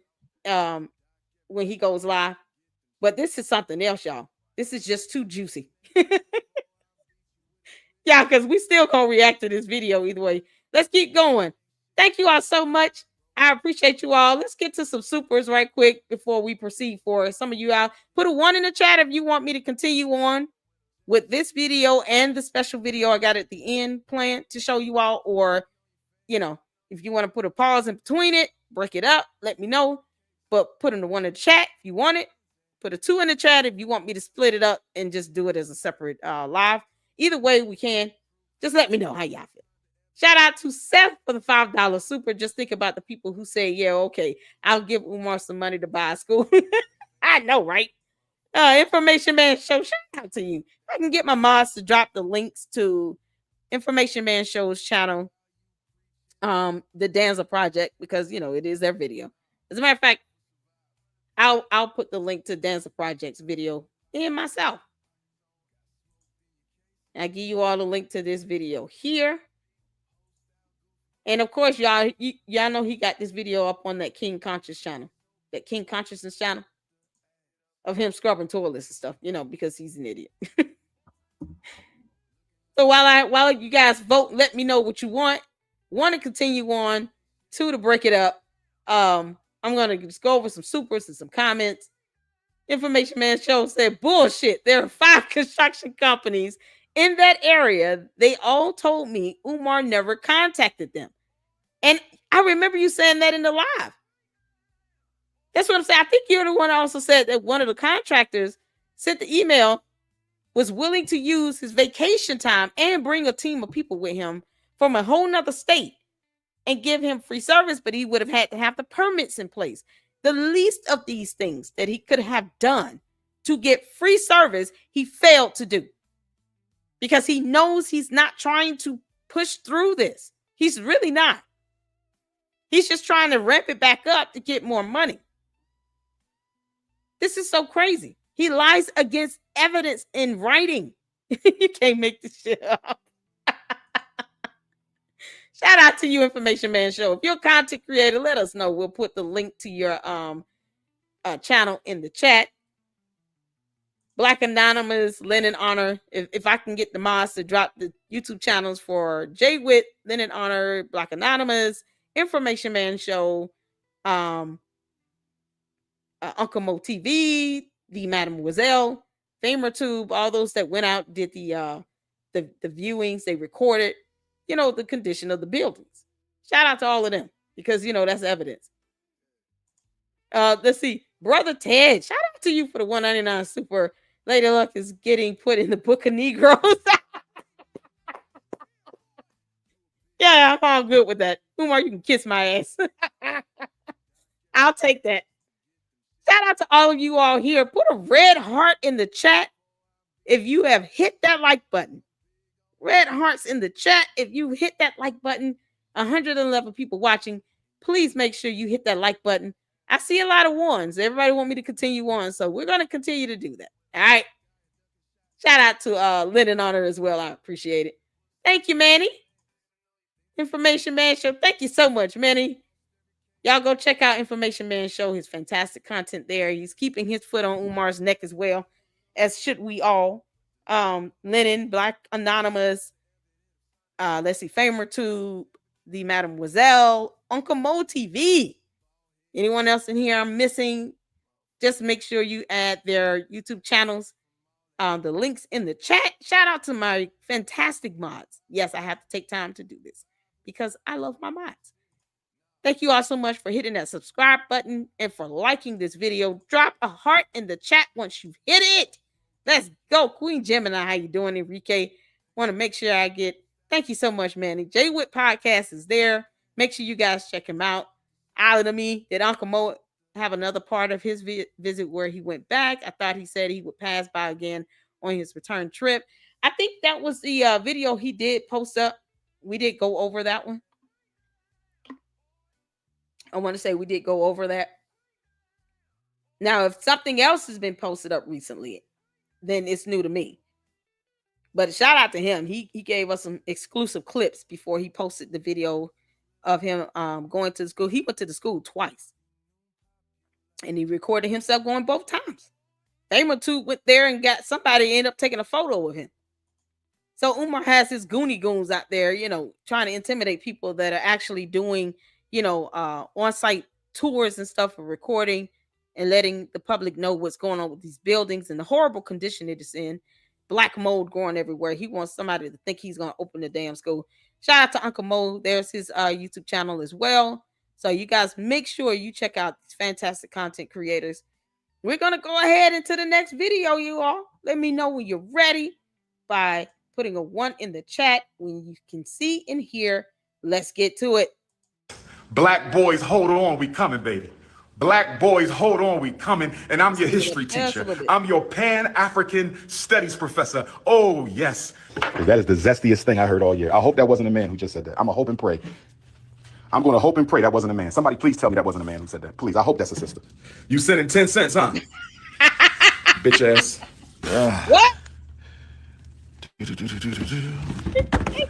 when he goes live. But this is something else, y'all. This is just too juicy. Yeah, because we still gonna react to this video either way. Let's keep going. Thank you all so much. I appreciate you all. Let's get to some supers right quick before we proceed forward. Some of you out, put a 1 in the chat if you want me to continue on with this video and the special video I got at the end planned to show you all, or if you want to put a pause in between it, break it up, let me know. But put in the 1 in the chat if you want it. Put a 2 in the chat if you want me to split it up and just do it as a separate live. Either way, we can. Just let me know how y'all feel. Shout out to Seth for the $5 super. Just think about the people who say, yeah, okay, I'll give Umar some money to buy a school. I know, right? Information Man Show, shout out to you. I can get my mods to drop the links to Information Man Show's channel, the Danza project, because it is their video. As a matter of fact, I'll put the link to Danza Project's video in myself. I give you all a link to this video here. And of course, y'all know he got this video up on that King Conscious channel, that King Consciousness channel of him scrubbing toilets and stuff, because he's an idiot. So while you guys vote, let me know what you want. 1 to continue on, 2 to break it up. I'm gonna just go over some supers and some comments. Information Man Show said, bullshit. There are 5 construction companies in that area. They all told me Umar never contacted them. And I remember you saying that in the live. That's what I'm saying. I think you're the one who also said that one of the contractors sent the email, was willing to use his vacation time and bring a team of people with him from a whole nother state and give him free service, but he would have had to have the permits in place. The least of these things that he could have done to get free service, he failed to do. because he knows he's not trying to push through this. He's really not. He's just trying to ramp it back up to get more money. This is so crazy. He lies against evidence in writing. You can't make this shit up. Shout out to you, Information Man Show. If you're a content creator, let us know. We'll put the link to your channel in the chat. Black Anonymous, Lennon Honor. If I can get the mods to drop the YouTube channels for Jay Witt, Lennon Honor, Black Anonymous, Information Man Show, Uncle Mo TV, the Mademoiselle, FamerTube, all those that went out, did the viewings, they recorded, the condition of the buildings. Shout out to all of them, because that's evidence. Let's see, Brother Ted, shout out to you for the 199 super. Lady Luck is getting put in the book of Negroes. Yeah, I'm all good with that. Umar, you can kiss my ass. I'll take that. Shout out to all of you all here. Put a red heart in the chat if you have hit that like button. Red hearts in the chat if you hit that like button. 111 people watching. Please make sure you hit that like button. I see a lot of ones. Everybody want me to continue on, so we're going to continue to do that. All right. Shout out to Lennon Honor as well. I appreciate it. Thank you, Manny. Information Man Show. Thank you so much, Manny. Y'all go check out Information Man Show. His fantastic content there. He's keeping his foot on Umar's neck as well, as should we all. Lennon, Black Anonymous, let's see, FamerTube, the Mademoiselle, Uncle Mo TV. Anyone else in here I'm missing? Just make sure you add their YouTube channels. The links in the chat. Shout out to my fantastic mods. Yes, I have to take time to do this because I love my mods. Thank you all so much for hitting that subscribe button and for liking this video. Drop a heart in the chat once you've hit it. Let's go. Queen Gemini, how you doing, Enrique? Want to make sure I get, thank you so much, Manny. Jay Witt Podcast is there. Make sure you guys check him out. Island of Me, did Uncle Mo have another part of his visit where he went back? I thought he said he would pass by again on his return trip. I think that was the video he did post up. We did go over that one. I want to say we did go over that. Now, if something else has been posted up recently, then it's new to me. But shout out to him. He gave us some exclusive clips before he posted the video of him going to school. He went to the school twice. And he recorded himself going both times. FamerTube went there and got somebody ended up taking a photo of him. So Umar has his Goonie Goons out there, trying to intimidate people that are actually doing, on-site tours and stuff for recording and letting the public know what's going on with these buildings and the horrible condition it is in. Black mold growing everywhere. He wants somebody to think he's going to open the damn school. Shout out to Uncle Mo. There's his YouTube channel as well. So you guys make sure you check out these fantastic content creators. We're going to go ahead into the next video, you all. Let me know when you're ready by putting a 1 in the chat when you can see and hear. Let's get to it. Black boys, hold on, we coming, baby. Black boys, hold on, we coming. And I'm your history teacher. I'm your Pan-African Studies professor. Oh, yes. That is the zestiest thing I heard all year. I hope that wasn't a man who just said that. I'm going to hope and pray. I'm going to hope and pray that wasn't a man. Somebody please tell me that wasn't a man who said that. Please, I hope that's a sister. You sending 10 cents, huh? Bitch ass. What?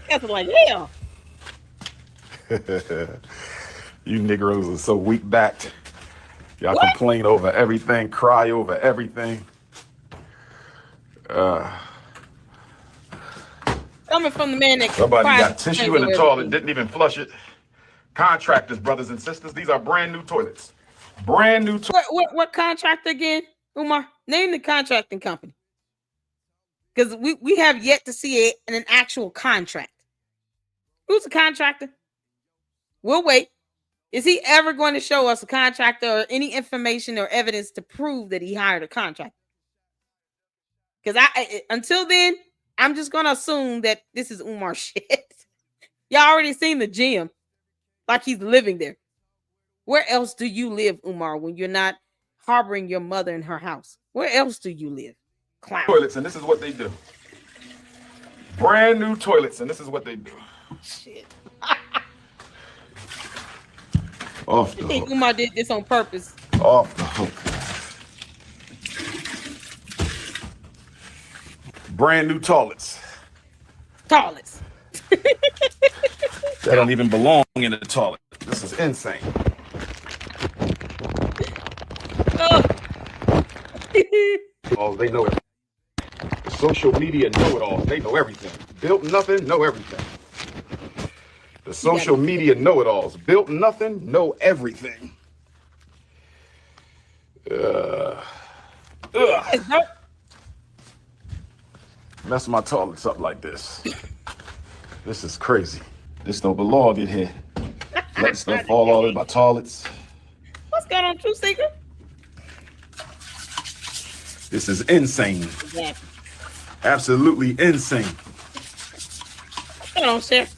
That's like hell. You Negroes are so weak-backed. Y'all complain over everything, cry over everything. Coming from the man that Somebody got tissue in the toilet, didn't even flush it. Contractors, brothers and sisters, these are brand new toilets. Brand new toilets. What contractor again, Umar? Name the contracting company. Because we have yet to see an actual contract. Who's the contractor? We'll wait. Is he ever going to show us a contractor or any information or evidence to prove that he hired a contractor? Because until then, I'm just going to assume that this is Umar shit. Y'all already seen the gym. Like he's living there. Where else do you live, Umar, when you're not harboring your mother in her house? Where else do you live? Clown. Toilets, and this is what they do. Brand new toilets, and this is what they do. Shit. Off the I think hook. Umar did this on purpose. Off the hook. Brand new toilets. Toilets. That don't even belong in the toilet. This is insane. Oh. Oh, they know it. Social media know it all. They know everything. Built nothing, know everything. The social media know-it-alls. Built nothing, know everything. Mess my toilets up like this. This is crazy. This don't belong in here. Let stuff fall all in my toilets. What's going on, True Seeker? This is insane. Yeah. Absolutely insane. Come on, Chef.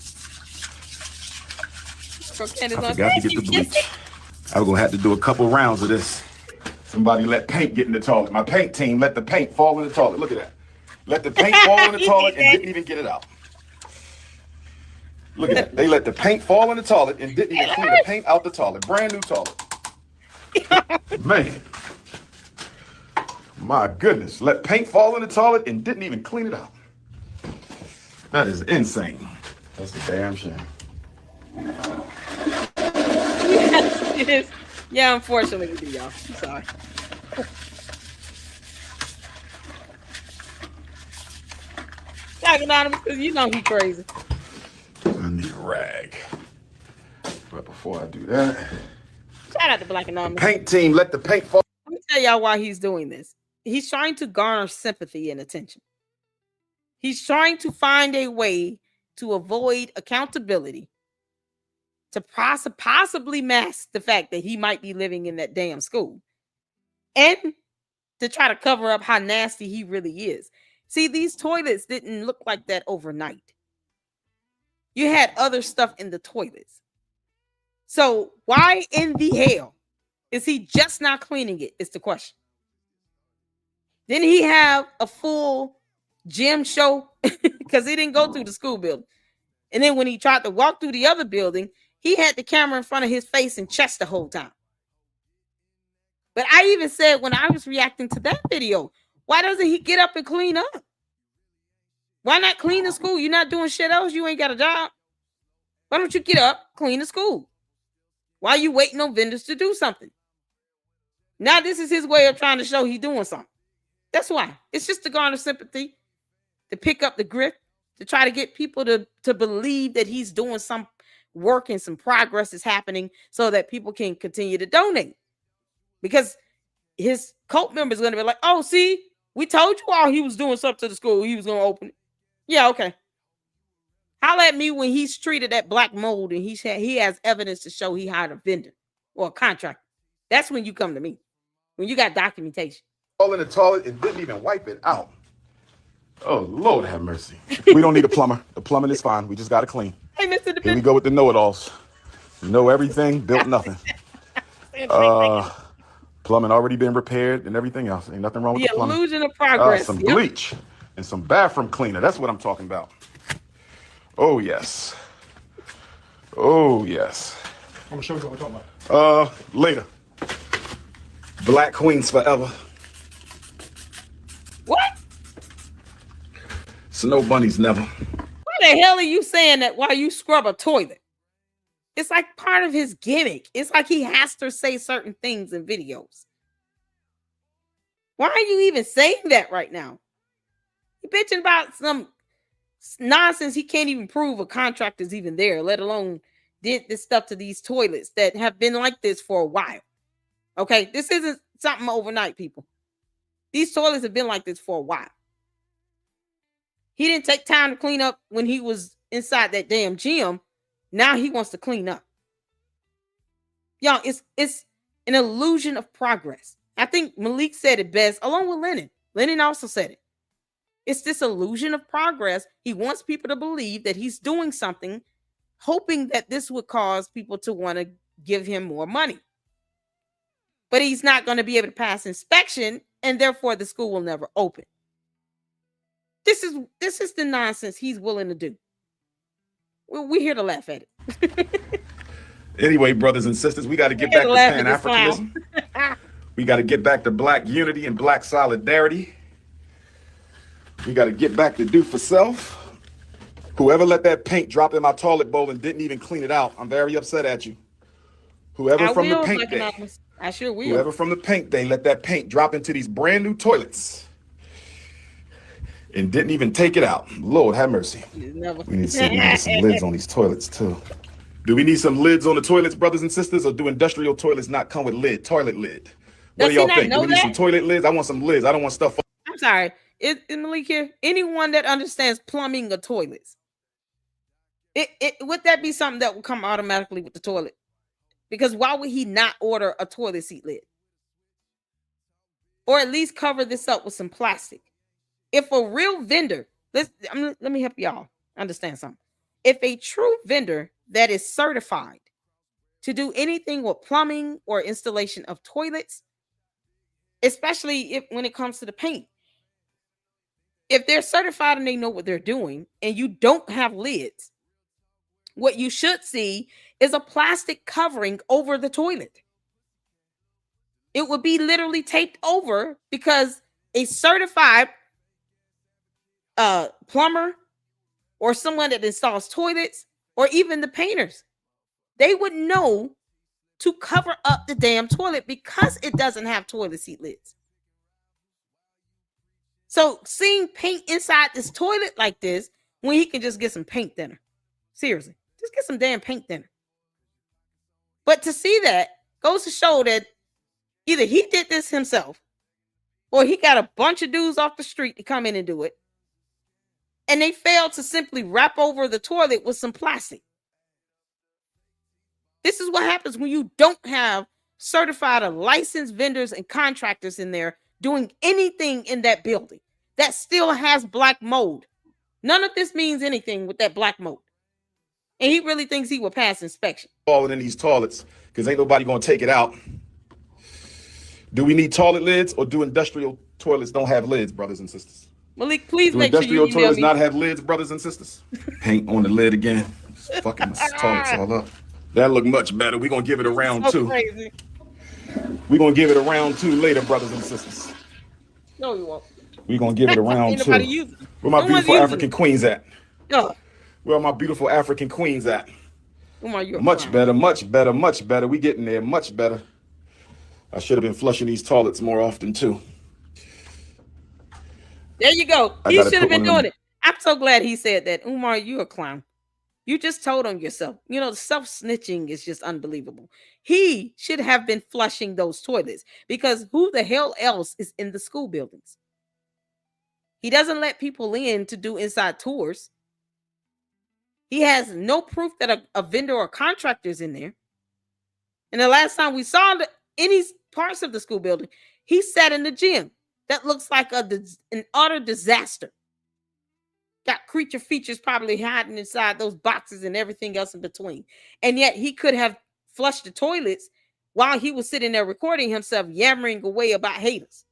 I forgot to get the bleach. I was gonna have to do a couple rounds of this. Somebody let paint get in the toilet. My paint team let the paint fall in the toilet. Look at that. Let the paint fall in the toilet and didn't even get it out. Look at that. They let the paint fall in the toilet and didn't even clean the paint out the toilet. Brand new toilet. Man. My goodness. Let paint fall in the toilet and didn't even clean it out. That is insane. That's a damn shame. Yes, it is. Yeah, unfortunately, we do, y'all. I'm sorry. Shout Anonymous, because you know he crazy. I need a rag. But before I do that, shout out to Black Anonymous. Paint team, let the paint fall. Let me tell y'all why he's doing this. He's trying to garner sympathy and attention. He's trying to find a way to avoid accountability, to possibly mask the fact that he might be living in that damn school, and to try to cover up how nasty he really is. See, these toilets didn't look like that overnight. You had other stuff in the toilets. So why in the hell is he just not cleaning it? Is the question. Didn't he have a full gym show? Because he didn't go through the school building. And then when he tried to walk through the other building, he had the camera in front of his face and chest the whole time. But I even said when I was reacting to that video, why doesn't he get up and clean up? Why not clean the school? You're not doing shit else. You ain't got a job. Why don't you get up, clean the school? Why are you waiting on vendors to do something? Now this is his way of trying to show he's doing something. That's why. It's just to garner sympathy, to pick up the grip, to try to get people to believe that he's doing some work and some progress is happening so that people can continue to donate. Because his cult members are going to be like, oh, see, we told you all he was doing something to the school. He was going to open it. Yeah, okay. Holla at me when he's treated that black mold and he has evidence to show he hired a vendor or a contractor. That's when you come to me. When you got documentation. All in the toilet and didn't even wipe it out. Oh, Lord have mercy. We don't need a plumber. The plumbing is fine. We just got to clean. Hey, Mr. Here we go with the know-it-alls. Know everything, built nothing. Plumbing already been repaired and everything else. Ain't nothing wrong with the plumbing. The illusion of progress. Some bleach and some bathroom cleaner. That's what I'm talking about. Oh, yes. Oh, yes. I'm gonna show you what we're talking about. Later. Black queens forever. What? Snow bunnies never. Why the hell are you saying that while you scrub a toilet? It's like part of his gimmick. It's like he has to say certain things in videos. Why are you even saying that right now? You bitching about some nonsense he can't even prove a contractor's even there, let alone did this stuff to these toilets that have been like this for a while. Okay, this isn't something overnight, people. These toilets have been like this for a while. He didn't take time to clean up when he was inside that damn gym. Now he wants to clean up. Y'all, it's an illusion of progress. I think Malik said it best, along with Lennon. Lennon also said it. It's this illusion of progress. He wants people to believe that he's doing something, hoping that this would cause people to want to give him more money. But he's not going to be able to pass inspection, and therefore the school will never open. This is the nonsense he's willing to do. We're here to laugh at it. Anyway, brothers and sisters, we got to get back to Pan-Africanism. We got to get back to black unity and black solidarity. We got to get back to do for self. Whoever let that paint drop in my toilet bowl and didn't even clean it out, I'm very upset at you. Whoever from the paint day, I sure will. Whoever from the paint day let that paint drop into these brand new toilets and didn't even take it out. Lord have mercy. We need some lids on these toilets too. Do we need some lids on the toilets, brothers and sisters, or do industrial toilets not come with toilet lid? What do y'all think? Do we need some toilet lids? I want some lids. I don't want stuff. I'm sorry. Is Malik here? Anyone that understands plumbing or toilets, would that be something that would come automatically with the toilet? Because why would he not order a toilet seat lid? Or at least cover this up with some plastic. If a real vendor, let me help y'all understand something. If a true vendor that is certified to do anything with plumbing or installation of toilets, especially when it comes to the paint, if they're certified and they know what they're doing and you don't have lids, what you should see is a plastic covering over the toilet. It would be literally taped over because a certified plumber or someone that installs toilets or even the painters, they would know to cover up the damn toilet because it doesn't have toilet seat lids. So seeing paint inside this toilet like this when he can just get some paint thinner. Seriously, just get some damn paint thinner. But to see that goes to show that either he did this himself or he got a bunch of dudes off the street to come in and do it. And they failed to simply wrap over the toilet with some plastic. This is what happens when you don't have certified or licensed vendors and contractors in there doing anything in that building that still has black mold. None of this means anything with that black mold. And he really thinks he will pass inspection. Falling in these toilets because ain't nobody going to take it out. Do we need toilet lids or do industrial toilets don't have lids, brothers and sisters? Malik, please make sure you email me. Industrial toilets not have lids, brothers and sisters? Paint on the lid again. Fucking toilets all up. That look much better. We're going to give it a round two. Crazy. We're going to give it a round two later, brothers and sisters. No, we won't. We're going to give it a round two. Where my beautiful African queens at? Where are my beautiful African queens at? Much better, much better, much better. We getting there, much better. I should have been flushing these toilets more often too. There you go. He should have been doing it. I'm so glad he said that. Umar, you a clown. You just told on yourself. You know, self-snitching is just unbelievable. He should have been flushing those toilets because who the hell else is in the school buildings? He doesn't let people in to do inside tours. He has no proof that a vendor or contractor is in there. And the last time we saw any parts of the school building, he sat in the gym. That looks like an utter disaster. Got creature features probably hiding inside those boxes and everything else in between. And yet he could have flushed the toilets while he was sitting there recording himself yammering away about haters.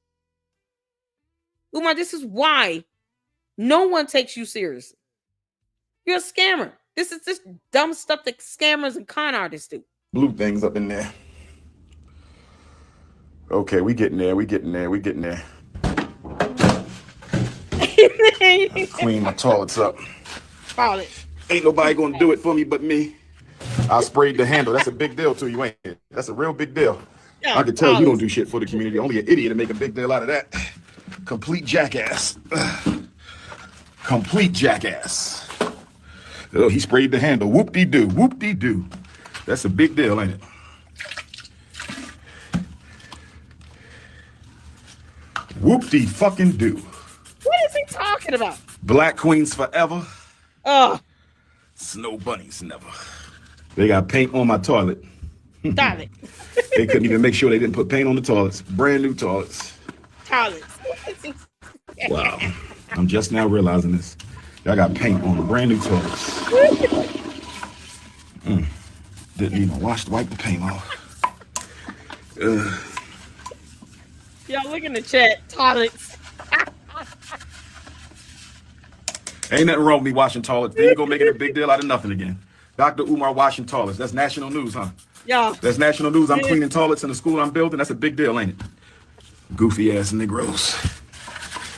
Umar, this is why no one takes you seriously. You're a scammer. This is just dumb stuff that scammers and con artists do. Blue things up in there. Okay, we getting there. We getting there. We getting there. Clean my toilets up. Ain't nobody gonna do it for me but me. I sprayed the handle. That's a big deal to you, ain't it? That's a real big deal. Yeah, I can tell you don't do shit for the community. Only an idiot to make a big deal out of that. Complete jackass. Complete jackass. Oh, he sprayed the handle. Whoop-de-doo. Whoop-de-doo. That's a big deal, ain't it? Whoop-de-fucking-doo. What is he talking about? Black queens forever. Snow bunnies never. They got paint on my toilet. Stop it. They couldn't even make sure they didn't put paint on the toilets. Brand new toilets. Wow. I'm just now realizing this. Y'all got paint on the brand new toilets. Didn't even wipe the paint off. Y'all look in the chat. Toilets. Ain't nothing wrong with me washing toilets. Then you go making a big deal out of nothing again. Dr. Umar washing toilets. That's national news, huh? Yeah. That's national news. I'm cleaning toilets in the school I'm building. That's a big deal, ain't it? Goofy ass Negroes.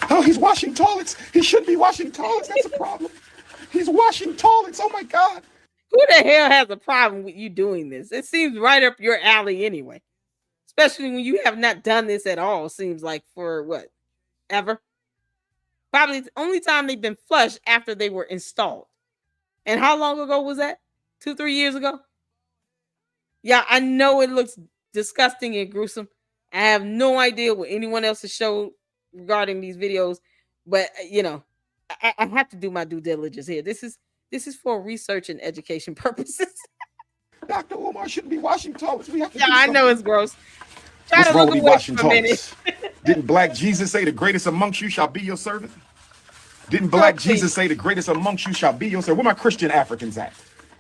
Oh, he's washing toilets. He shouldn't be washing toilets. That's a problem. He's washing toilets. Oh my God. Who the hell has a problem with you doing this? It seems right up your alley anyway. Especially when you have not done this at all, seems like for what? Ever? Probably the only time they've been flushed after they were installed. And how long ago was that? 2-3 years ago? Yeah, I know it looks disgusting and gruesome. I have no idea what anyone else has showed regarding these videos, but I have to do my due diligence here. This is for research and education purposes. Dr. Umar shouldn't be washing toilets. We have to. Yeah, I know it's gross. What's wrong with me washing toilets? Didn't Black Jesus say the greatest amongst you shall be your servant? Didn't Black Jesus say the greatest amongst you shall be your servant? Where my Christian Africans at?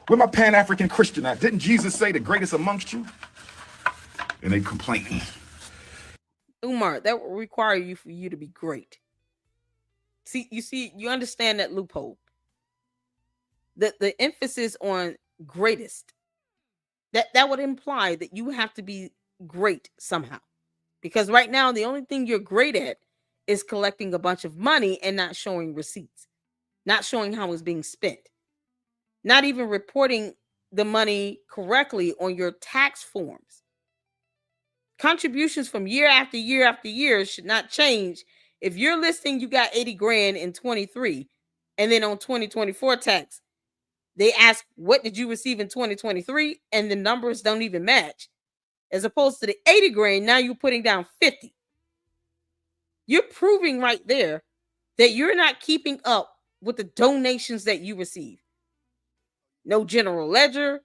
Where my Pan-African Christian at? Didn't Jesus say the greatest amongst you? And they complaining. Umar, that will require you for you to be great. You understand that loophole. The emphasis on greatest. That would imply that you have to be great somehow. Because right now, the only thing you're great at is collecting a bunch of money and not showing receipts, not showing how it's being spent, not even reporting the money correctly on your tax forms. Contributions from year after year after year should not change. If you're listing you got 80 grand in 23, and then on 2024 tax, they ask, what did you receive in 2023? And the numbers don't even match. As opposed to the 80 grand, now you're putting down 50. You're proving right there that you're not keeping up with the donations that you receive. No general ledger,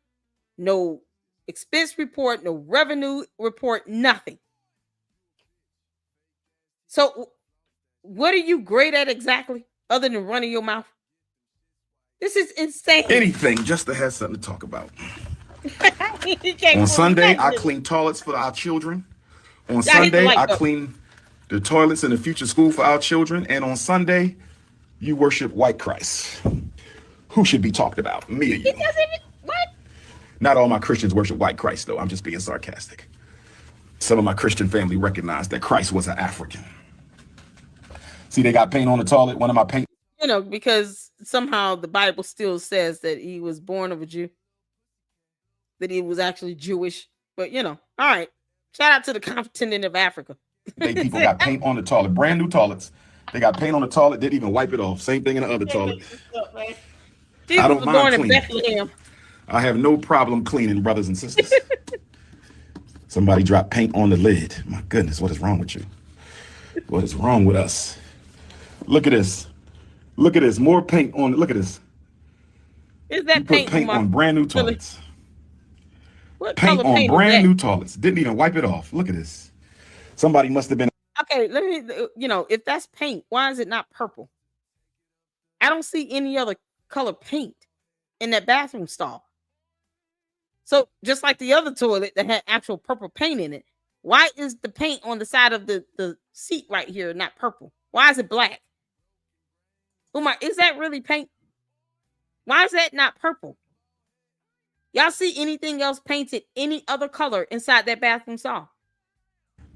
no expense report, no revenue report, nothing. So what are you great at exactly other than running your mouth? This is insane. Anything just to have something to talk about. On Sunday, I clean toilets for our children. On Sunday, I clean the toilets in the future school for our children. And on Sunday, you worship white Christ. Who should be talked about? Me or you? What? Not all my Christians worship white Christ, though. I'm just being sarcastic. Some of my Christian family recognized that Christ was an African. See, they got paint on the toilet. One of my paint. Because somehow the Bible still says that he was born of a Jew, that he was actually Jewish. But, all right. Shout out to the continent of Africa. People got paint on the toilet, brand new toilets. They got paint on the toilet, didn't even wipe it off. Same thing in the other toilet. Jesus I don't was mind born in cleaning. Bethlehem. I have no problem cleaning, brothers and sisters. Somebody dropped paint on the lid. My goodness, what is wrong with you? What is wrong with us? Look at this. Look at this. More paint on it. Look at this. Is that you put paint on brand new toilets. What paint on brand new toilets. Didn't even wipe it off. Look at this. Somebody must have been. Okay, let me, if that's paint, why is it not purple? I don't see any other color paint in that bathroom stall. So just like the other toilet that had actual purple paint in it, why is the paint on the side of the seat right here not purple? Why is it black? Umar, is that really paint? Why is that not purple? Y'all see anything else painted any other color inside that bathroom stall?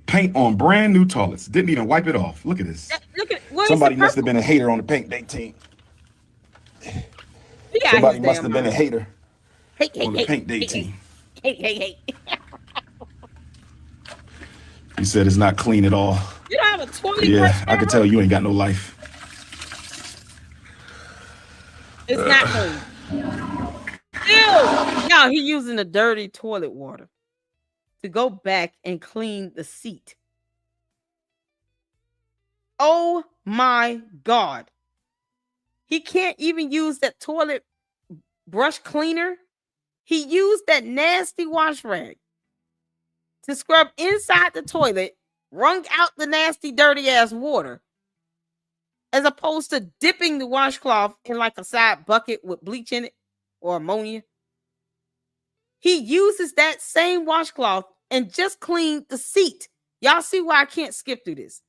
Paint on brand new toilets. Didn't even wipe it off. Look at this. Somebody must have been a hater on the paint day team. Somebody must have been a hater on the paint day team. Hey. He said it's not clean at all. You don't have a toilet. Yeah, I can tell you ain't got no life. It's not clean. Ew. No, he using the dirty toilet water to go back and clean the seat. Oh my God. He can't even use that toilet brush cleaner. He used that nasty wash rag to scrub inside the toilet, wrung out the nasty, dirty ass water, as opposed to dipping the washcloth in like a side bucket with bleach in it or ammonia. He uses that same washcloth and just cleaned the seat. Y'all see why I can't skip through this?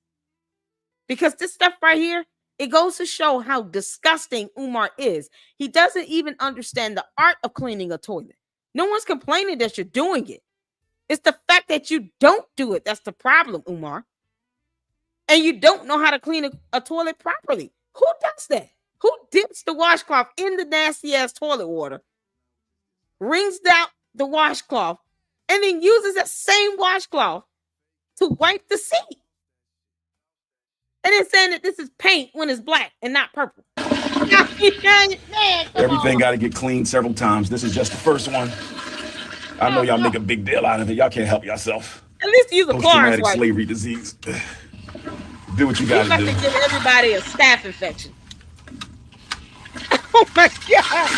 Because this stuff right here, It goes to show how disgusting Umar is. He doesn't even understand the art of cleaning a toilet. No one's complaining that you're doing it. It's the fact that you don't do it. That's the problem, Umar. And you don't know how to clean a toilet properly. Who does that? Who dips the washcloth in the nasty ass toilet water, wrings out the washcloth, and then uses that same washcloth to wipe the seat? And then saying that this is paint when it's black and not purple. Everything got to get cleaned several times. This is just the first one. I know y'all make a big deal out of it. Y'all can't help yourself. At least use a Clorox Post-traumatic wipe. slavery disease. Do what you got to do. You're about to give everybody a staph infection. Oh my God.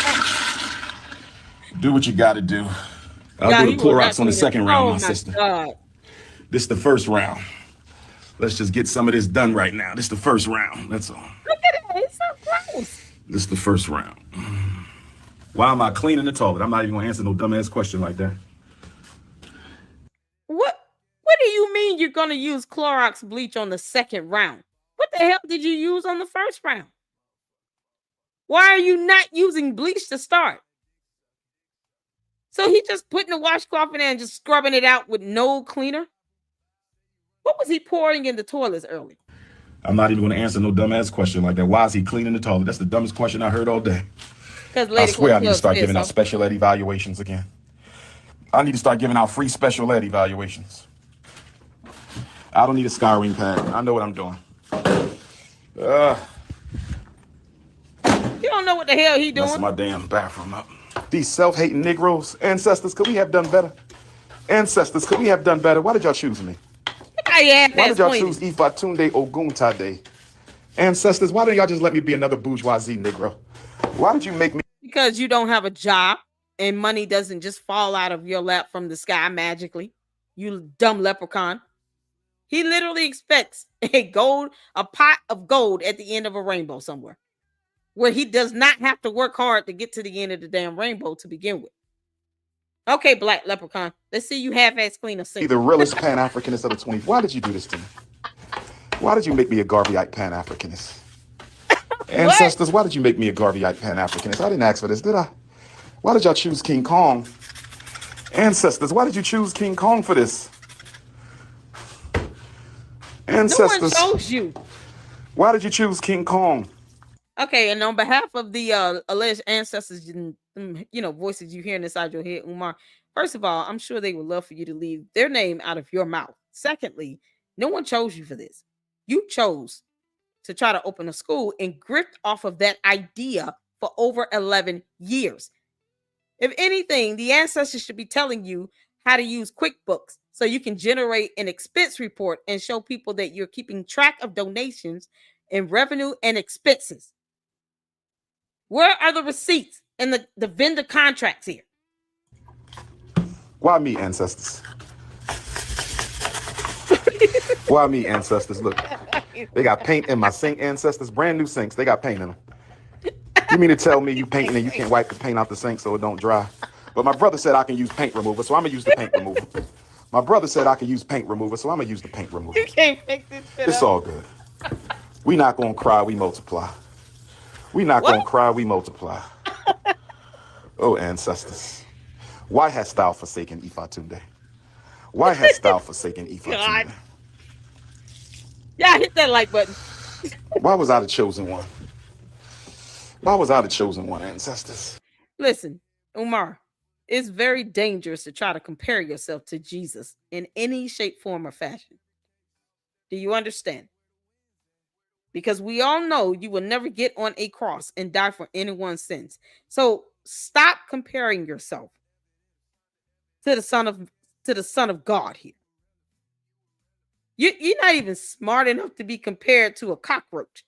Do what you got to do. I'll do the Clorox on the second round, my sister. God. This is the first round. Let's just get some of this done right now. This is the first round. That's all. Look at it. It's so gross. This is the first round. Why am I cleaning the toilet? I'm not even gonna answer no dumbass question like that. What do you mean you're gonna use Clorox bleach on the second round? What the hell did you use on the first round? Why are you not using bleach to start? So he just putting the washcloth in there and just scrubbing it out with no cleaner? What was he pouring in the toilets early? I'm not even gonna answer no dumbass question like that. Why is he cleaning the toilet? That's the dumbest question I heard all day. I swear I need to start giving out special ed evaluations again. I need to start giving out free special ed evaluations. I don't need a scouring pad. I know what I'm doing. You don't know what the hell he doing. Messing my damn bathroom up. These self-hating Negroes, ancestors, could we have done better? Ancestors, could we have done better? Why did y'all choose me? Why did y'all choose Ifatunde Oguntade? Ancestors, why didn't y'all just let me be another bourgeoisie Negro? Why did you make me? Because you don't have a job and money doesn't just fall out of your lap from the sky magically. You dumb leprechaun. He literally expects a pot of gold at the end of a rainbow somewhere, where he does not have to work hard to get to the end of the damn rainbow to begin with. Okay, black leprechaun. Let's see you half-ass clean a sink. Be the realest Pan-Africanist of the 20s. Why did you do this to me? Why did you make me a Garveyite Pan-Africanist? Ancestors, why did you make me a Garveyite Pan-Africanist? I didn't ask for this, did I? Why did y'all choose King Kong? Ancestors, why did you choose King Kong for this? Ancestors, no one chose you. Why did you choose King Kong? Okay, and on behalf of the alleged ancestors, voices you hearing inside your head, Umar, first of all, I'm sure they would love for you to leave their name out of your mouth. Secondly, no one chose you for this. You chose to try to open a school and grift off of that idea for over 11 years. If anything, the ancestors should be telling you how to use QuickBooks so you can generate an expense report and show people that you're keeping track of donations and revenue and expenses. Where are the receipts and the vendor contracts here? Why me, ancestors? Why me, ancestors? Look, they got paint in my sink, ancestors. Brand new sinks. They got paint in them. You mean to tell me you painting and you can't wipe the paint out the sink so it don't dry? But my brother said I can use paint remover, so I'm going to use the paint remover. My brother said I can use paint remover, so I'm going to use the paint remover. You can't fix this shit It's up. all good. We not going to cry, we multiply. We not going to cry, we multiply. Oh, ancestors. Why hast thou forsaken Ifatunde? Why hast thou forsaken Ifatunde? God. Yeah, hit that like button. Why was I the chosen one? Why was I the chosen one, ancestors? Listen, Umar, it's very dangerous to try to compare yourself to Jesus in any shape, form, or fashion. Do you understand? Because we all know you will never get on a cross and die for anyone's sins. So stop comparing yourself to the Son of God here. You're not even smart enough to be compared to a cockroach,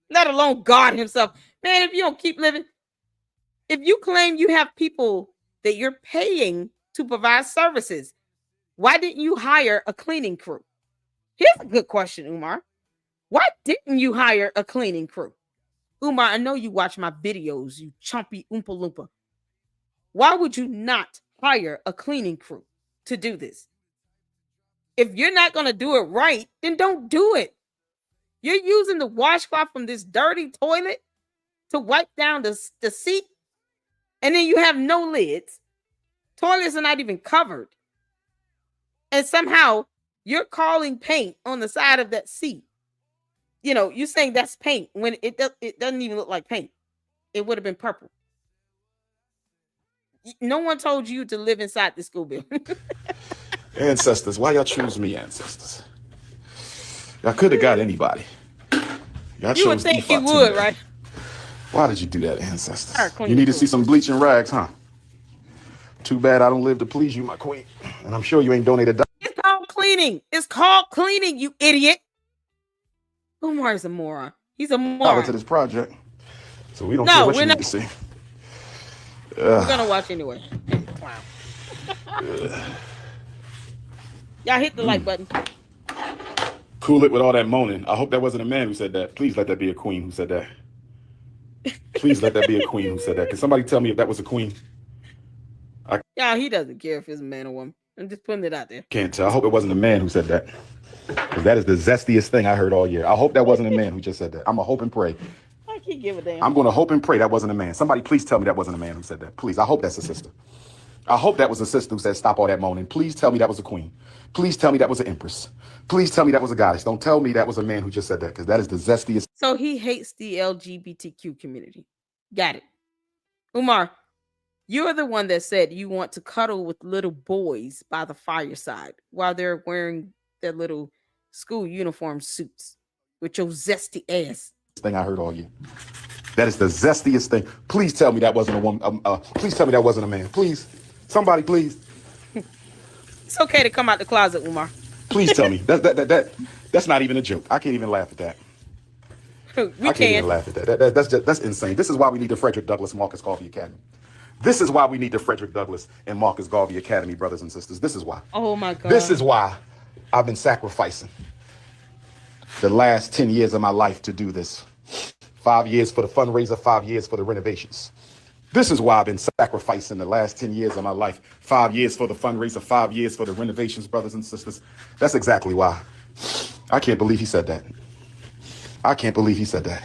let alone God himself. Man, if you don't keep living, if you claim you have people that you're paying to provide services, why didn't you hire a cleaning crew? Here's a good question, Umar. Why didn't you hire a cleaning crew? Umar, I know you watch my videos, you chumpy Oompa Loompa. Why would you not hire a cleaning crew to do this? If you're not going to do it right, then don't do it. You're using the washcloth from this dirty toilet to wipe down the seat, and then you have no lids. Toilets are not even covered. And somehow you're calling paint on the side of that seat. You know, you're saying that's paint when it doesn't even look like paint. It would have been purple. No one told you to live inside the school building. Ancestors, why y'all choose me, ancestors? Y'all could have got anybody. Y'all You would chose think Default you would, today. right? Why did you do that, ancestors? All right, clean You your need to food. see some bleaching rags, huh? Too bad I don't live to please you, my queen. And I'm sure you ain't donated. It's called cleaning. It's called cleaning, you idiot. Umar is a moron. He's a moron. To this project, so we don't No, care what we're you not. need to see. We're gonna watch anyway. Clown. Y'all hit the like button. Cool it with all that moaning. I hope that wasn't a man who said that. Please let that be a queen who said that. Please let that be a queen who said that. Can somebody tell me if that was a queen? Y'all, he doesn't care if it's a man or woman. I'm just putting it out there. Can't tell. I hope it wasn't a man who said that. Because that is the zestiest thing I heard all year. I hope that wasn't a man who just said that. I'm going to hope and pray. I can't give a damn. I'm going to hope and pray that wasn't a man. Somebody please tell me that wasn't a man who said that. Please. I hope that's a sister. I hope that was a sister who said, stop all that moaning. Please tell me that was a queen. Please tell me that was an empress. Please tell me that was a goddess. Don't tell me that was a man who just said that, because that is the zestiest. So he hates the LGBTQ community. Got it. Umar, you're the one that said you want to cuddle with little boys by the fireside while they're wearing their little school uniform suits with your zesty ass. Thing I heard all year. That is the zestiest thing. Please tell me that wasn't a woman. Please tell me that wasn't a man. Please. Somebody, please. It's okay to come out the closet, Umar. Please tell me. That's not even a joke. I can't even laugh at that. I can't even laugh at that. That's insane. This is why we need the Frederick Douglass Marcus Garvey Academy. This is why we need the Frederick Douglass and Marcus Garvey Academy, brothers and sisters. This is why. Oh my God. This is why I've been sacrificing the last 10 years of my life to do this. 5 years for the fundraiser, 5 years for the renovations. This is why I've been sacrificing the last 10 years of my life. 5 years for the fundraiser, 5 years for the renovations, brothers and sisters. That's exactly why. I can't believe he said that. I can't believe he said that.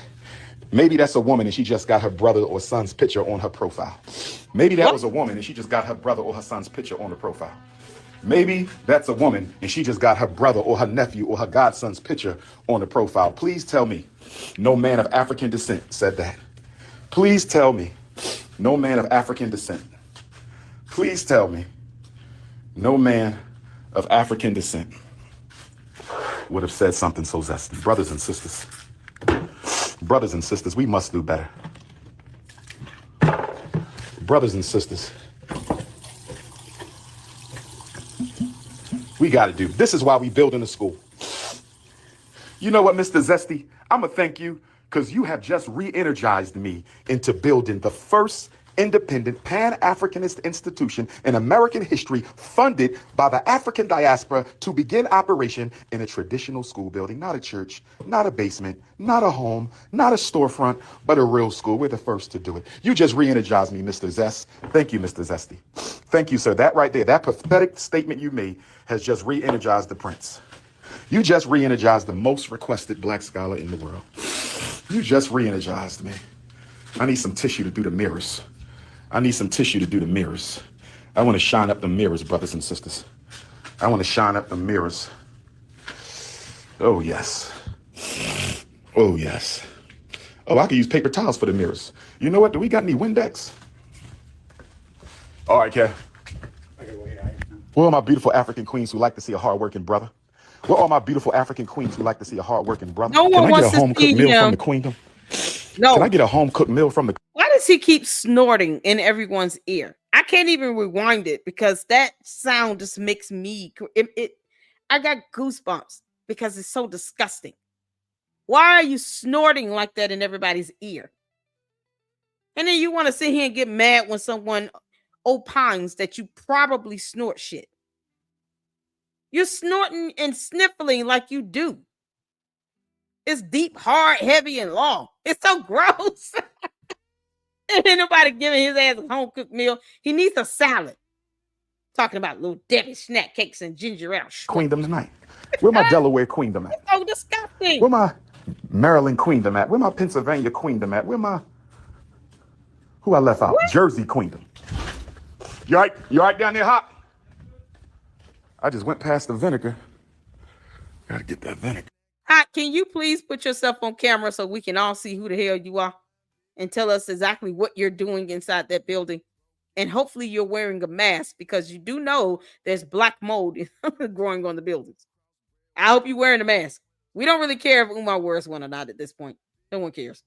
Maybe that's a woman and she just got her brother or son's picture on her profile. Maybe that was a woman and she just got her brother or her son's picture on the profile. Maybe that's a woman and she just got her brother or her nephew or her godson's picture on the profile. Please tell me no man of African descent said that. Please tell me no man of African descent. Please tell me no man of African descent would have said something so zesty. Brothers and sisters, we must do better. Brothers and sisters, we got to do. This is why we building a school. You know what, Mr. Zesty? I'm going to thank you because you have just re-energized me into building the first independent Pan-Africanist institution in American history funded by the African diaspora to begin operation in a traditional school building, not a church, not a basement, not a home, not a storefront, but a real school. We're the first to do it. You just re-energized me, Mr. Zest. Thank you, Mr. Zesty. Thank you, sir. That right there, that pathetic statement you made has just re-energized the prince. You just re-energized the most requested black scholar in the world. You just re-energized me. I need some tissue to do the mirrors. I need some tissue to do the mirrors. I want to shine up the mirrors, brothers and sisters. I want to shine up the mirrors. Oh, yes. Oh, yes. Oh, I could use paper towels for the mirrors. You know what? Do we got any Windex? All right, Kev. Where are my beautiful African queens who like to see a hardworking brother? Where are my beautiful African queens who like to see a hardworking brother? No one wants to see him. Can I get a home-cooked meal from the queendom? No. Can I get a home-cooked meal from the... Why does he keep snorting in everyone's ear? I can't even rewind it because that sound just makes me... I got goosebumps because it's so disgusting. Why are you snorting like that in everybody's ear? And then you want to sit here and get mad when someone opines that you probably snort shit. You're snorting and sniffling like you do. It's deep, hard, heavy, and long. It's so gross. And ain't nobody giving his ass a home-cooked meal. He needs a salad. Talking about little Debbie snack cakes and ginger ale. Queendom tonight. Where my Delaware queendom at? It's so disgusting. Where my Maryland Queendom at? Where my Pennsylvania Queendom at? Who I left out? What? Jersey Queendom. You all right? You all right down there, Hop? I just went past the vinegar. Gotta get that vinegar. Hop, can you please put yourself on camera so we can all see who the hell you are and tell us exactly what you're doing inside that building? And hopefully you're wearing a mask because you do know there's black mold growing on the buildings. I hope you're wearing a mask. We don't really care if Umar wears one or not at this point. No one cares.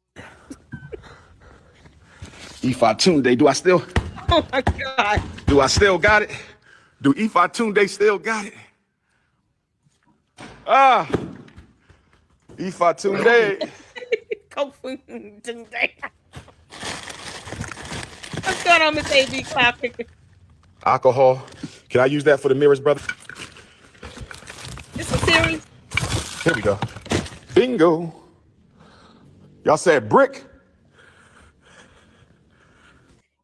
Ifatunde, do I still? Oh my God. Do I still got it? Do Ifatunde still got it? Ifatunde. What's going on, Miss AB Cloud Picker? Alcohol. Can I use that for the mirrors, brother? It's a series. Here we go. Bingo. Y'all said brick.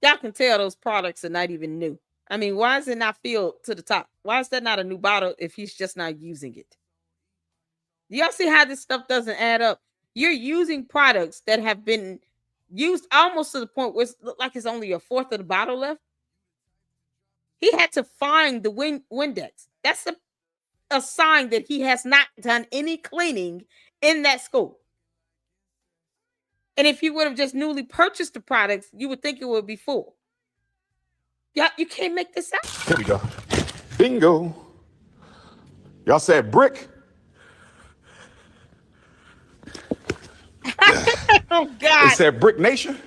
Y'all can tell those products are not even new. I mean, why is it not filled to the top? Why is that not a new bottle if he's just not using it? Y'all see how this stuff doesn't add up? You're using products that have been used almost to the point where it looks like it's only a fourth of the bottle left. He had to find the Windex. That's a sign that he has not done any cleaning in that school. And if you would have just newly purchased the products, you would think it would be full. Yeah, you can't make this up. Here we go. Bingo. Y'all said brick. Oh, God. They said brick nation.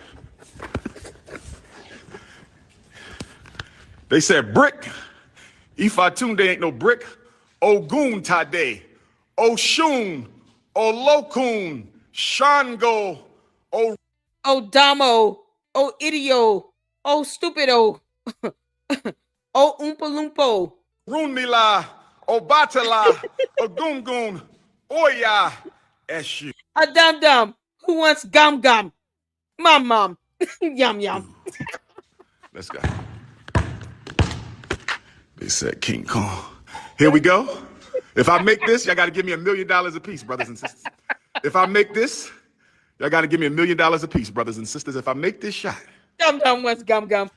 They said brick. Ifatunde ain't no brick. Ogun Tade. Oshun. Olokun. Shango. Damo. Oh, idio. Oh, stupido. Oh, Oompa Loompo. Runmila. Obatala. Ogungun. Oya. Eshu. A dum dum who wants gum gum. Mom. Yum yum. Let's go. They said King Kong. Here we go. If I make this, y'all got to give me $1 million a piece, brothers and sisters. If I make this, y'all got to give me $1 million a piece, brothers and sisters. If I make this shot. Dum dum wants gum gum.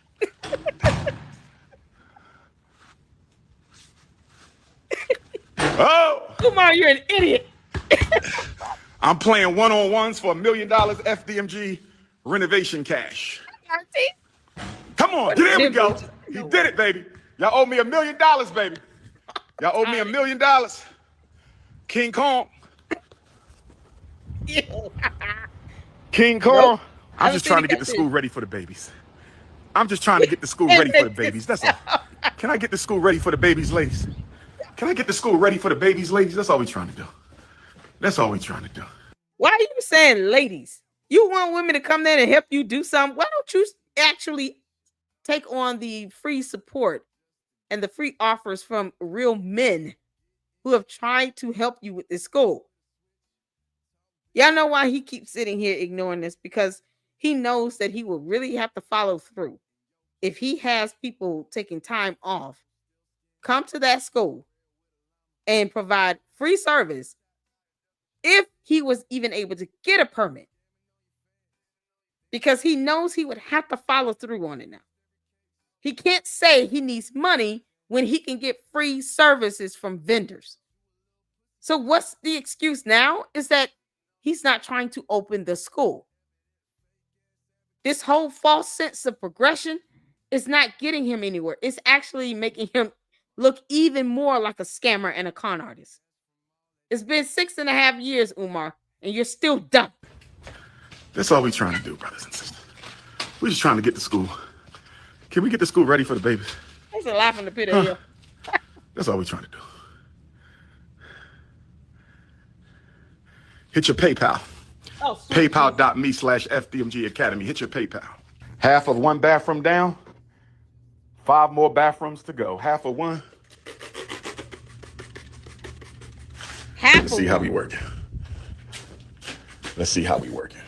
Oh! Umar, you're an idiot. I'm playing one-on-ones for $1 million FDMG renovation cash. Come on, there we go. He did it, baby. Y'all owe me $1 million, baby. Y'all owe me $1 million. King Kong. King Kong. I'm just trying to get the school ready for the babies. I'm just trying to get the school ready for the babies. That's all. Can I get the school ready for the babies, ladies? Can I get the school ready for the babies, ladies? That's all we're trying to do. That's all we're trying to do. Why are you saying ladies? You want women to come there and help you do something? Why don't you actually take on the free support and the free offers from real men who have tried to help you with this school? Y'all know why he keeps sitting here ignoring this? Because he knows that he will really have to follow through. If he has people taking time off, come to that school and provide free service if he was even able to get a permit. Because he knows he would have to follow through on it now. He can't say he needs money when he can get free services from vendors. So what's the excuse now? Is that he's not trying to open the school. This whole false sense of progression is not getting him anywhere. It's actually making him look even more like a scammer and a con artist. It's been 6.5 years, Umar, and you're still dumb. That's all we're trying to do, brothers and sisters. We're just trying to get to school. Can we get the school ready for the babies? There's a laugh in the pit of hell. That's all we're trying to do. Hit your PayPal. Oh, PayPal.me/FDMG Academy. Hit your PayPal. Half of one bathroom down. 5 more bathrooms to go. Half of one. Let's see how we working. Let's see how we working.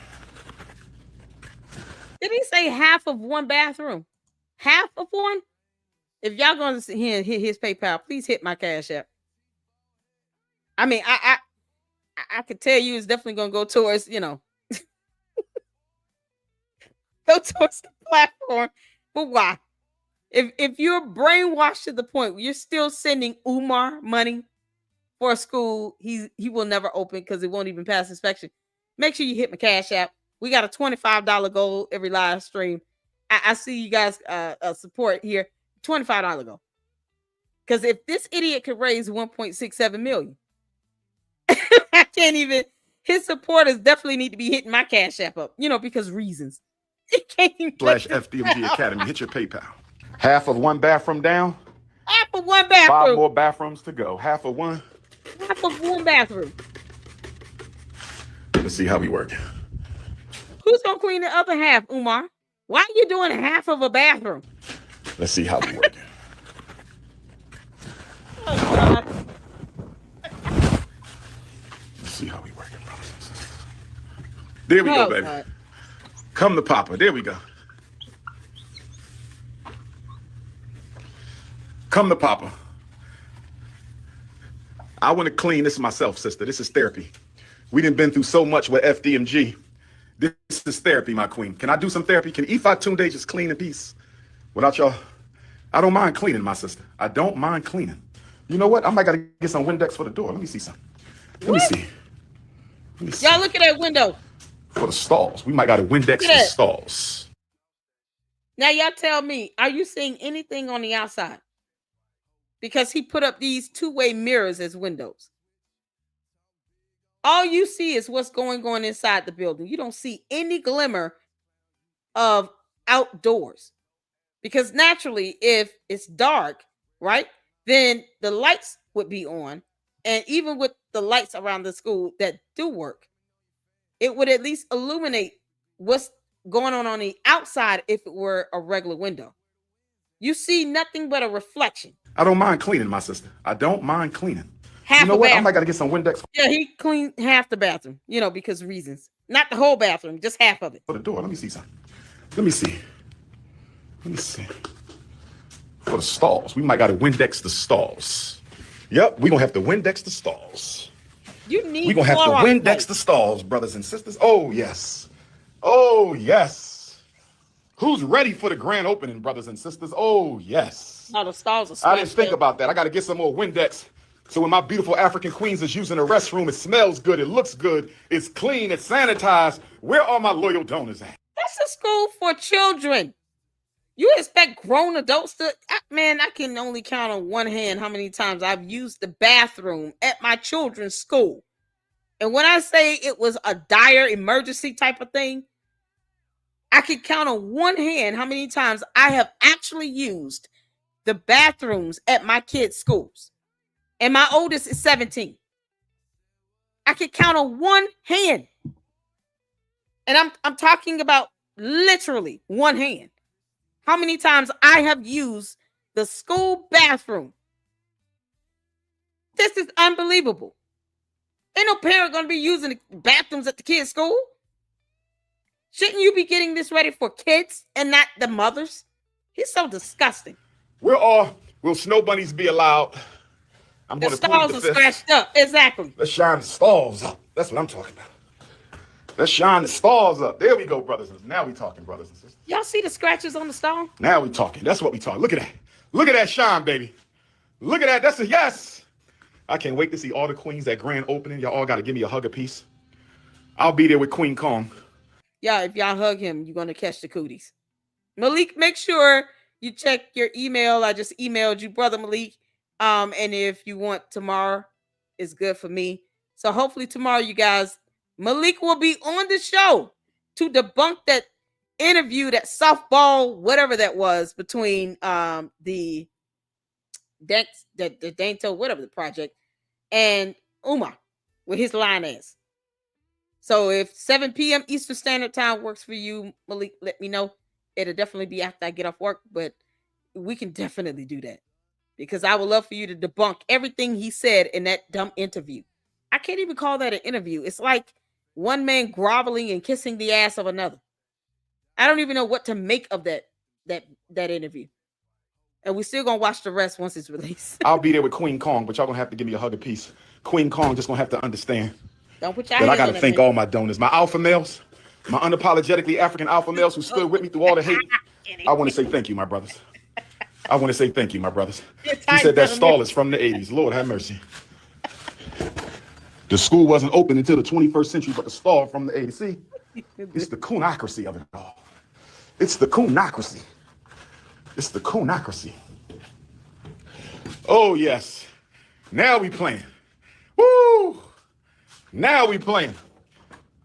Did he say half of one bathroom? Half of one? If y'all going to sit here and hit his PayPal, please hit my Cash App. I mean, I could tell you it's definitely gonna go towards, go towards the platform. But why? If you're brainwashed to the point where you're still sending Umar money for a school he will never open because it won't even pass inspection, make sure you hit my Cash App. We got a $25 goal every live stream. I see you guys support here. $25 goal. Because if this idiot could raise 1.67 million, I can't even. His supporters definitely need to be hitting my Cash App up, because reasons. It can't even Slash FDMG Academy. Hit your PayPal. Half of one bathroom down. Half of one bathroom. 5 more bathrooms to go. Half of one. Half of one bathroom. Let's see how we work. Who's gonna clean the other half, Umar? Why are you doing half of a bathroom? Let's see how we work. Oh, God. Let's see how we work, brothers and sisters. There we go, baby. God. Come to Papa. There we go. Come to Papa. I want to clean this myself, sister. This is therapy. We done been through so much with FDMG. This is therapy, my queen. Can I do some therapy? Can Ifa Tunde just clean in peace? Without y'all? I don't mind cleaning, my sister. I don't mind cleaning. You know what? I might got to get some Windex for the door. Let me see something. Let me see. Y'all look at that window. For the stalls. We might got to Windex the stalls. Now, y'all tell me, are you seeing anything on the outside? Because he put up these two-way mirrors as windows. All you see is what's going on inside the building. You don't see any glimmer of outdoors. Because naturally, if it's dark, right, then the lights would be on. And even with the lights around the school that do work, it would at least illuminate what's going on the outside if it were a regular window. You see nothing but a reflection. I don't mind cleaning, my sister. I don't mind cleaning. Half you know a what? bathroom. I might got to get some Windex. Yeah, he cleaned half the bathroom, because reasons. Not the whole bathroom, just half of it. For the door. Let me see something. Let me see. Let me see. For the stalls. We might got to Windex the stalls. Yep, we're going to have to Windex the stalls. You need We're going to have to Windex the stalls, brothers and sisters. Oh, yes. Oh, yes. Who's ready for the grand opening, brothers and sisters? Oh, yes. No, the stalls are I didn't think about that. I got to get some more Windex. So when my beautiful African queens is using the restroom, it smells good, it looks good, it's clean, it's sanitized. Where are my loyal donors at? That's a school for children. You expect grown adults to... Man, I can only count on one hand how many times I've used the bathroom at my children's school. And when I say it was a dire emergency type of thing, I can count on one hand how many times I have actually used the bathrooms at my kids' schools. And my oldest is 17. I can count on one hand. And I'm talking about literally one hand. How many times I have used the school bathroom. This is unbelievable. Ain't no parent going to be using the bathrooms at the kids' school. Shouldn't you be getting this ready for kids and not the mothers? He's so disgusting. Will snow bunnies be allowed? I'm The going to stalls are scratched up. Exactly. Let's shine the stalls up. That's what I'm talking about. Let's shine the stalls up. There we go, brothers. Now we talking, brothers and sisters. Y'all see the scratches on the stall? Now we talking. That's what we talking. Look at that. Look at that shine, baby. Look at that. That's a yes. I can't wait to see all the queens at grand opening. Y'all all got to give me a hug apiece. I'll be there with Queen Kong. Yeah, if y'all hug him, you're going to catch the cooties. Malik, make sure you check your email. I just emailed you, Brother Malik. And if you want tomorrow, it's good for me. So hopefully tomorrow, you guys, Malik will be on the show to debunk that interview, that softball, whatever that was, between the Danza, whatever the project, and Umar, with his line is. So if 7 p.m. Eastern Standard Time works for you, Malik, let me know. It'll definitely be after I get off work, but we can definitely do that. Because I would love for you to debunk everything he said in that dumb interview. I can't even call that an interview. It's like one man groveling and kissing the ass of another. I don't even know what to make of that interview. And we're still going to watch the rest once it's released. I'll be there with Queen Kong, but y'all going to have to give me a hug apiece. Queen Kong just going to have to understand. Don't put your But I hands got on to that thank man. all my donors, my alpha males, my unapologetically African alpha males who stood with me through all the hate. I want to say thank you, my brothers. I want to say thank you, my brothers. He said that stall is from the 80s. Lord have mercy. The school wasn't open until the 21st century, but the stall from the 80s. See, it's the coonocracy of it all. It's the coonocracy. It's the coonocracy. Oh, yes. Now we playing. Woo! Now we playing.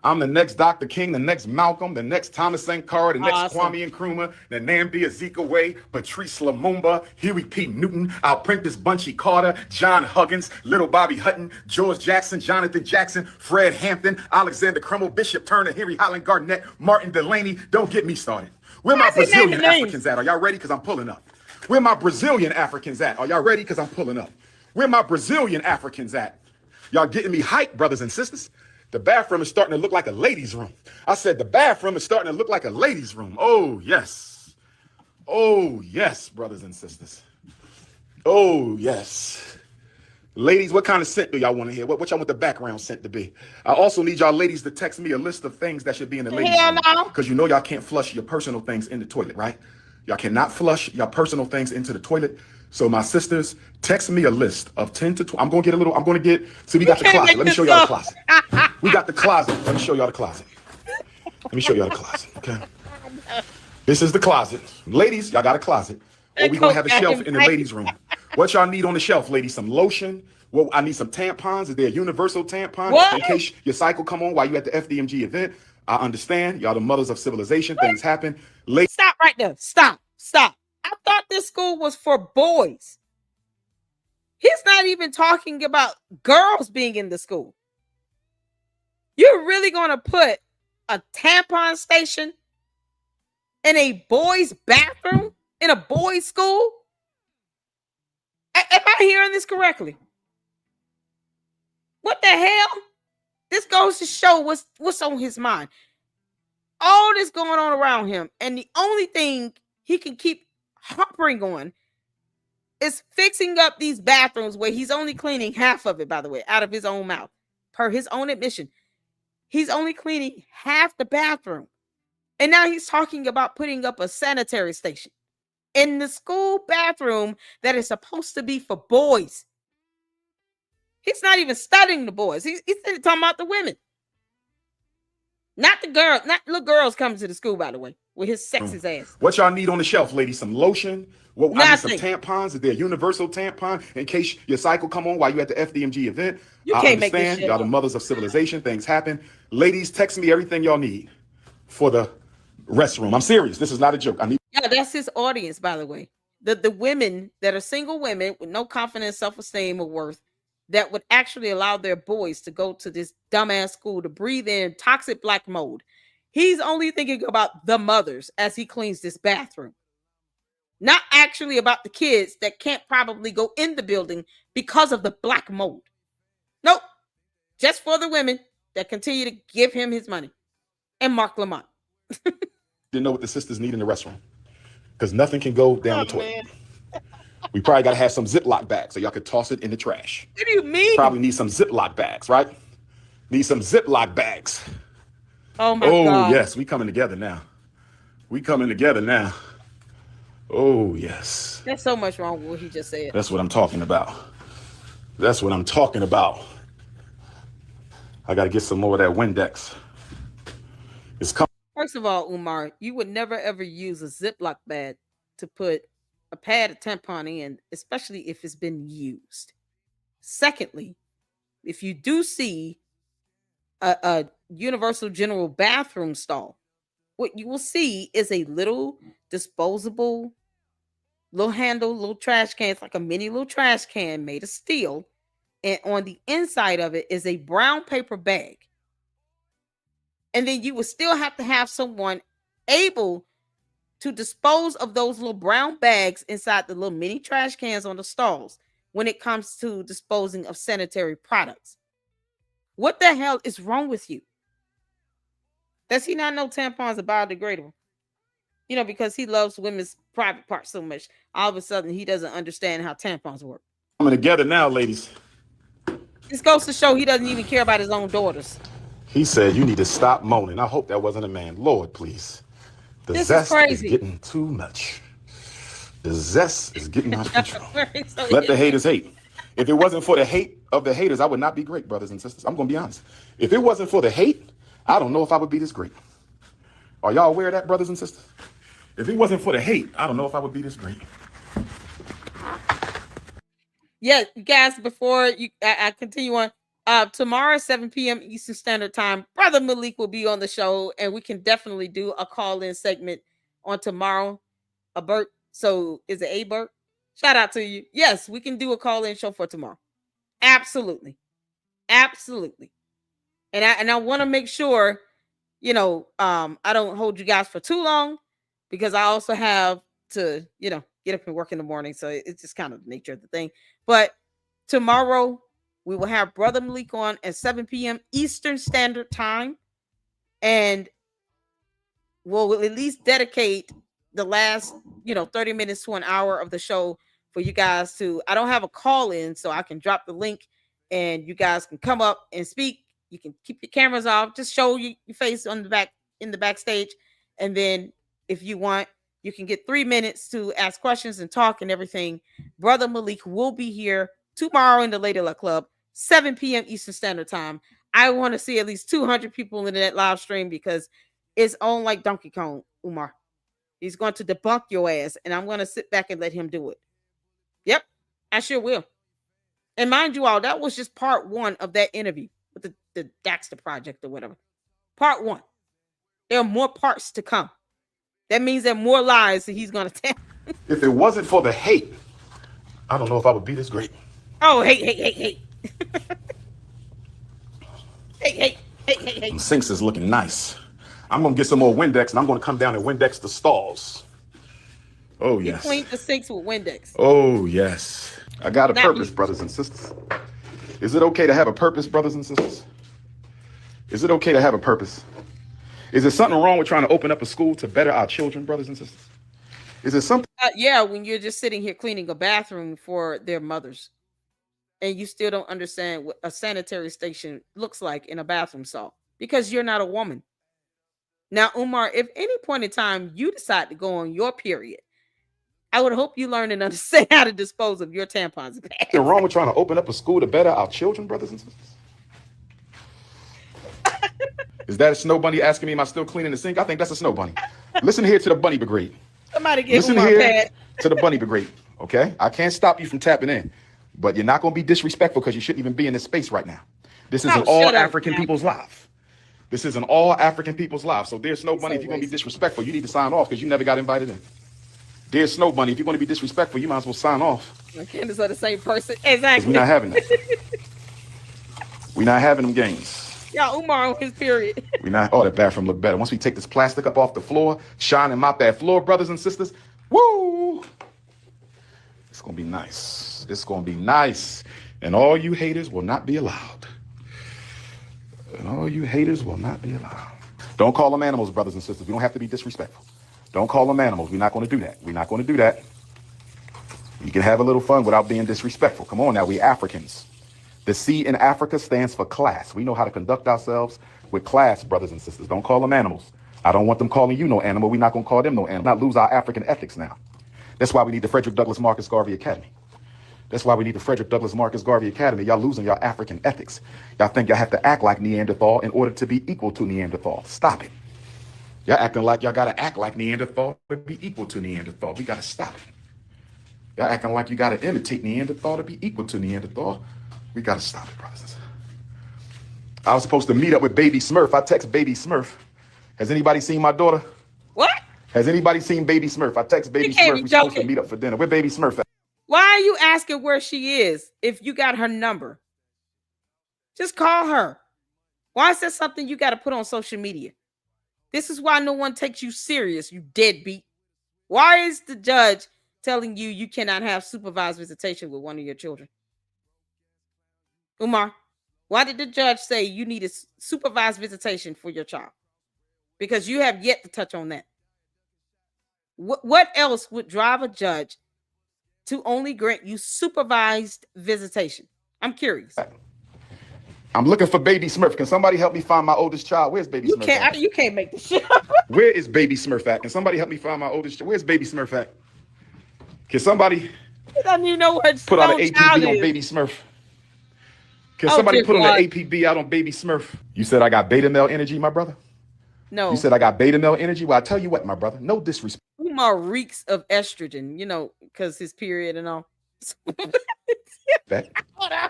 I'm the next Dr. King, the next Malcolm, the next Thomas Sankara, the next Kwame Nkrumah, the Nnamdi Azikiwe, Patrice Lumumba, Huey P. Newton, I'll print this Bunchy Carter, John Huggins, Little Bobby Hutton, George Jackson, Jonathan Jackson, Fred Hampton, Alexander Crummell, Bishop Turner, Henry Highland Garnett, Martin Delaney. Don't get me started. Where my Brazilian Africans at? Are y'all ready? Because I'm pulling up. Where my Brazilian Africans at? Are y'all ready? Because I'm pulling up. Where my Brazilian Africans at? Y'all getting me hyped, brothers and sisters? The bathroom is starting to look like a ladies' room. I said the bathroom is starting to look like a ladies' room. Oh, yes. Oh, yes, brothers and sisters. Oh, yes. Ladies, what kind of scent do y'all want to hear? What y'all want the background scent to be? I also need y'all ladies to text me a list of things that should be in the ladies' room. Because you know y'all can't flush your personal things in the toilet, right? Y'all cannot flush your personal things into the toilet. So my sisters, text me a list of 10 to 12. See, we got the closet. Let me show y'all the closet. We got the closet. Let me show y'all the closet. Let me show y'all the closet, okay? This is the closet. Ladies, y'all got a closet. Or we gonna have a shelf in the ladies' room. What y'all need on the shelf, ladies? Some lotion. Well, I need some tampons. Is there a universal tampon? What? In case your cycle come on while you at the FDMG event. I understand. Y'all the mothers of civilization. Things happen. Stop right there. Stop. I thought this school was for boys. He's not even talking about girls being in the school. You're really going to put a tampon station in a boys' bathroom in a boys' school? Am I hearing this correctly? What the hell? This goes to show what's on his mind. All this going on around him, and the only thing he can keep harping on is fixing up these bathrooms where he's only cleaning half of it, by the way, out of his own mouth. Per his own admission, he's only cleaning half the bathroom. And now he's talking about putting up a sanitary station in the school bathroom that is supposed to be for boys. He's not even studying the boys. He's talking about the women. Not the girl, not little girls coming to the school, by the way, with his sexist ass. What y'all need on the shelf, ladies? Some lotion. Well, I need some Nothing. tampons. Is there a universal tampon in case your cycle come on while you at the FDMG event? You I can't make this understand. shit Y'all the up. mothers of civilization. Things happen. Ladies, text me everything y'all need for the restroom. I'm serious. This is not a joke. I need. Yeah, that's his audience, by the way. The women that are single women with no confidence, self-esteem, or worth that would actually allow their boys to go to this dumbass school to breathe in toxic black mold. He's only thinking about the mothers as he cleans this bathroom. Not actually about the kids that can't probably go in the building because of the black mold. Nope. Just for the women that continue to give him his money. And Mark Lamont. You know what the sisters need in the restroom? Because nothing can go down the toilet. We probably got to have some Ziploc bags so y'all could toss it in the trash. What do you mean? Probably need some Ziploc bags, right? Need some Ziploc bags. Oh my God. Oh, yes. We coming together now. We coming together now. Oh, yes. There's so much wrong with what he just said. That's what I'm talking about. That's what I'm talking about. I got to get some more of that Windex. It's coming. First of all, Umar, you would never ever use a Ziploc bag to put a pad of tampon in, especially if it's been used. Secondly, if you do see a universal general bathroom stall, what you will see is a little disposable, little handle, little trash can. It's like a mini little trash can made of steel. And on the inside of it is a brown paper bag. And then you would still have to have someone able to dispose of those little brown bags inside the little mini trash cans on the stalls when it comes to disposing of sanitary products. What the hell is wrong with you? Does he not know tampons are biodegradable? You know, because he loves women's private parts so much, all of a sudden he doesn't understand how tampons work. Coming together now, ladies. This goes to show he doesn't even care about his own daughters. He said, you need to stop moaning. I hope that wasn't a man. Lord, please. The zest is getting too much. The zest is getting out of control. Let the haters hate. If it wasn't for the hate of the haters, I would not be great, brothers and sisters. I'm going to be honest. If it wasn't for the hate, I don't know if I would be this great. Are y'all aware of that, brothers and sisters? If it wasn't for the hate, I don't know if I would be this great. Yeah, guys, before I continue on, tomorrow, 7 p.m. Eastern Standard Time, Brother Malik will be on the show, and we can definitely do a call-in segment on tomorrow. A Bert, so is it a Bert? Shout out to you. Yes, we can do a call-in show for tomorrow. Absolutely. Absolutely. And I want to make sure, I don't hold you guys for too long, because I also have to, get up and work in the morning. So it's just kind of the nature of the thing. But tomorrow we will have Brother Malik on at 7 p.m. Eastern Standard Time. And we'll at least dedicate the last, 30 minutes to an hour of the show for you guys to, I don't have a call in, so I can drop the link and you guys can come up and speak. You can keep your cameras off, just show your face on the back, in the backstage. And then if you want, you can get 3 minutes to ask questions and talk and everything. Brother Malik will be here tomorrow in the Lady Luck Club, 7 p.m. Eastern Standard Time. I want to see at least 200 people in that live stream, because it's on like Donkey Kong, Umar. He's going to debunk your ass, and I'm going to sit back and let him do it. Yep, I sure will. And mind you all, that was just part one of that interview with the Daxter Project or whatever. Part one. There are more parts to come. That means there are more lies that he's going to tell. If it wasn't for the hate, I don't know if I would be this great. Oh, hate. Hey. The sinks is looking nice. I'm going to get some more Windex, and I'm going to come down and Windex the stalls. Oh, yes. You cleaned the sinks with Windex. Oh, yes. I got a purpose, brothers and sisters. Is it okay to have a purpose, brothers and sisters? Is it okay to have a purpose? Is there something wrong with trying to open up a school to better our children, brothers and sisters? Is it something? Yeah, when you're just sitting here cleaning a bathroom for their mothers, and you still don't understand what a sanitary station looks like in a bathroom stall, because you're not a woman. Now, Umar, if any point in time you decide to go on your period, I would hope you learn and understand how to dispose of your tampons and pads. Something wrong with trying to open up a school to better our children, brothers and sisters? Is that a snow bunny asking me, am I still cleaning the sink? I think that's a snow bunny. Listen here to the bunny brigade. Somebody get Listen here to the bunny brigade, okay? I can't stop you from tapping in, but you're not going to be disrespectful, because you shouldn't even be in this space right now. This is an all African people's life. This is an all African people's life. So, dear Snow Bunny, if you're going to be disrespectful, you need to sign off, because you never got invited in. Dear Snow Bunny, if you're going to be disrespectful, you might as well sign off. Candace are the same person. Exactly. We're not having that. We're not having them games. Yeah, Umar on his period. We not. Oh, that bathroom look better. Once we take this plastic up off the floor, shine and mop that floor, brothers and sisters. Woo! It's gonna be nice. It's gonna be nice, and all you haters will not be allowed. And all you haters will not be allowed. Don't call them animals, brothers and sisters. We don't have to be disrespectful. Don't call them animals. We're not going to do that. We're not going to do that. You can have a little fun without being disrespectful. Come on now, we Africans. The C in Africa stands for class. We know how to conduct ourselves with class, brothers and sisters. Don't call them animals. I don't want them calling you no animal. We're not going to call them no animal. Not lose our African ethics now. That's why we need the Frederick Douglass Marcus Garvey Academy. That's why we need the Frederick Douglass Marcus Garvey Academy. Y'all losing your African ethics. Y'all think y'all have to act like Neanderthal in order to be equal to Neanderthal. Stop it. Y'all acting like y'all got to act like Neanderthal to be equal to Neanderthal. We got to stop it. Y'all acting like you got to imitate Neanderthal to be equal to Neanderthal. We got to stop it, brothers. I was supposed to meet up with Baby Smurf. I text Baby Smurf. Has anybody seen my daughter? What? Has anybody seen Baby Smurf? I text Baby Smurf. We're supposed to meet up for dinner. Where Baby Smurf at? Why are you asking where she is if you got her number? Just call her. Why is that something you got to put on social media? This is why no one takes you serious, you deadbeat. Why is the judge telling you you cannot have supervised visitation with one of your children? Umar, why did the judge say you need a supervised visitation for your child? Because you have yet to touch on that. What else would drive a judge to only grant you supervised visitation? I'm curious. I'm looking for Baby Smurf. Can somebody help me find my oldest child? Where's Baby Smurf at? You can't make this shit up. Where is Baby Smurf at? Can somebody help me find my oldest child? Where's Baby Smurf at? Can somebody don't even know what put on an APB on Baby Smurf? Can somebody put on an APB out on Baby Smurf? You said I got beta male energy, my brother? No. You said I got beta male energy? Well, I tell you what, my brother, no disrespect. Umar reeks of estrogen, because his period and all.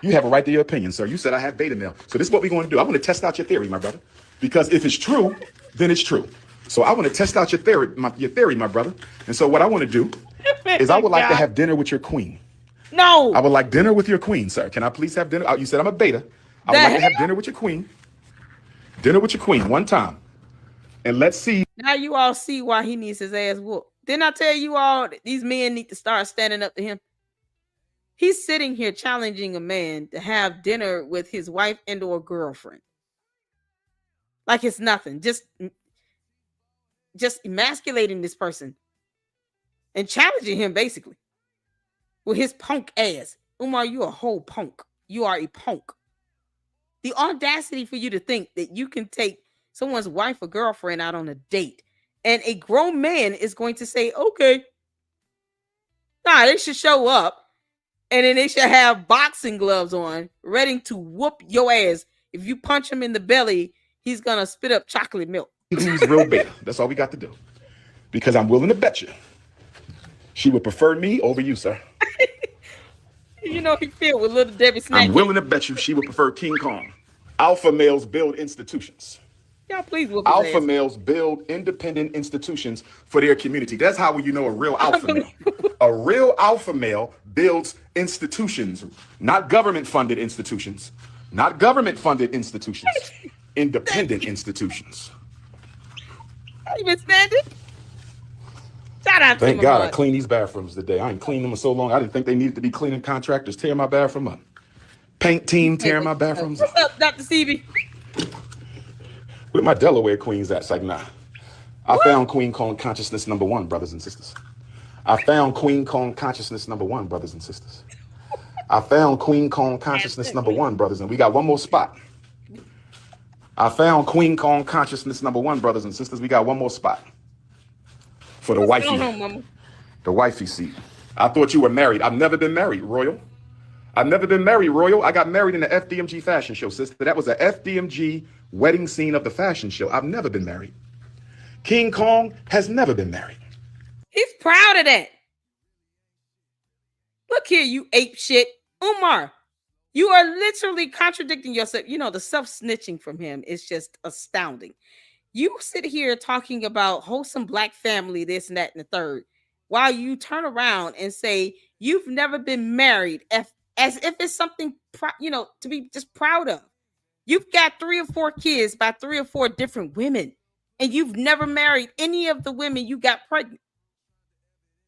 You have a right to your opinion, sir. You said I have beta male. So this is what we're going to do. I want to test out your theory, my brother. Because if it's true, then it's true. So I want to test out your theory, my brother. And so what I want to do is I would like to have dinner with your queen. No. I would like dinner with your queen, sir. Can I please have dinner? You said I'm a beta. I would like to have dinner with your queen. Dinner with your queen one time. And let's see. Now you all see why he needs his ass whooped. Didn't I tell you all that these men need to start standing up to him? He's sitting here challenging a man to have dinner with his wife and or girlfriend. Like it's nothing. Just emasculating this person and challenging him basically with his punk ass. Umar, you a whole punk. You are a punk. The audacity for you to think that you can take someone's wife or girlfriend out on a date and a grown man is going to say, okay. Nah, they should show up. And then they should have boxing gloves on, ready to whoop your ass. If you punch him in the belly, he's going to spit up chocolate milk. Who's real beta. That's all we got to do. Because I'm willing to bet you she would prefer me over you, sir. He filled with little Debbie Snatch. I'm willing to bet you she would prefer King Kong. Alpha males build institutions. Y'all please whoop his Alpha ass. males build independent institutions for their community. That's how you know a real alpha male. A real alpha male builds institutions, not government-funded institutions, independent institutions. How you been standing? Shout out to Thank him, God Umar. I cleaned these bathrooms today. I ain't cleaned them in so long. I didn't think they needed to be cleaning contractors tearing my bathroom up. Paint team tearing my bathrooms up. What's up, Dr. Stevie? Where my Delaware queens at? It's like, nah. I found Queen Kong consciousness number 1, brothers and sisters. I found Queen Kong consciousness number 1, brothers and sisters. I found Queen Kong consciousness number 1, brothers, and we got one more spot. I found Queen Kong consciousness number 1, brothers and sisters. We got one more spot for the wifey. The wifey seat. I thought you were married. I've never been married, Royal. I've never been married, Royal. I got married in the FDMG fashion show, sister. That was a FDMG wedding scene of the fashion show. I've never been married. King Kong has never been married. He's proud of that. Look here, you ape shit. Umar, you are literally contradicting yourself. The self-snitching from him is just astounding. You sit here talking about wholesome black family, this and that and the third, while you turn around and say you've never been married as if it's something, to be just proud of. You've got 3 or 4 kids by 3 or 4 different women, and you've never married any of the women you got pregnant.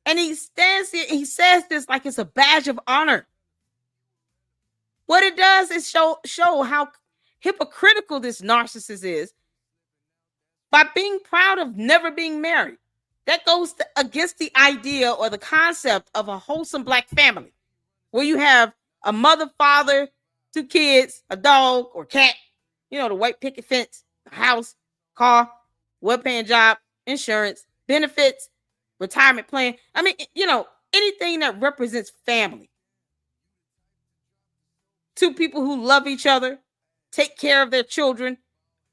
And he stands here and he says this like it's a badge of honor. What it does is show how hypocritical this narcissist is by being proud of never being married. That goes against the idea or the concept of a wholesome black family where you have a mother, father, 2 kids, a dog or cat, the white picket fence, house, car, well-paying job, insurance, benefits, retirement plan. I mean, anything that represents family. 2 people who love each other, take care of their children,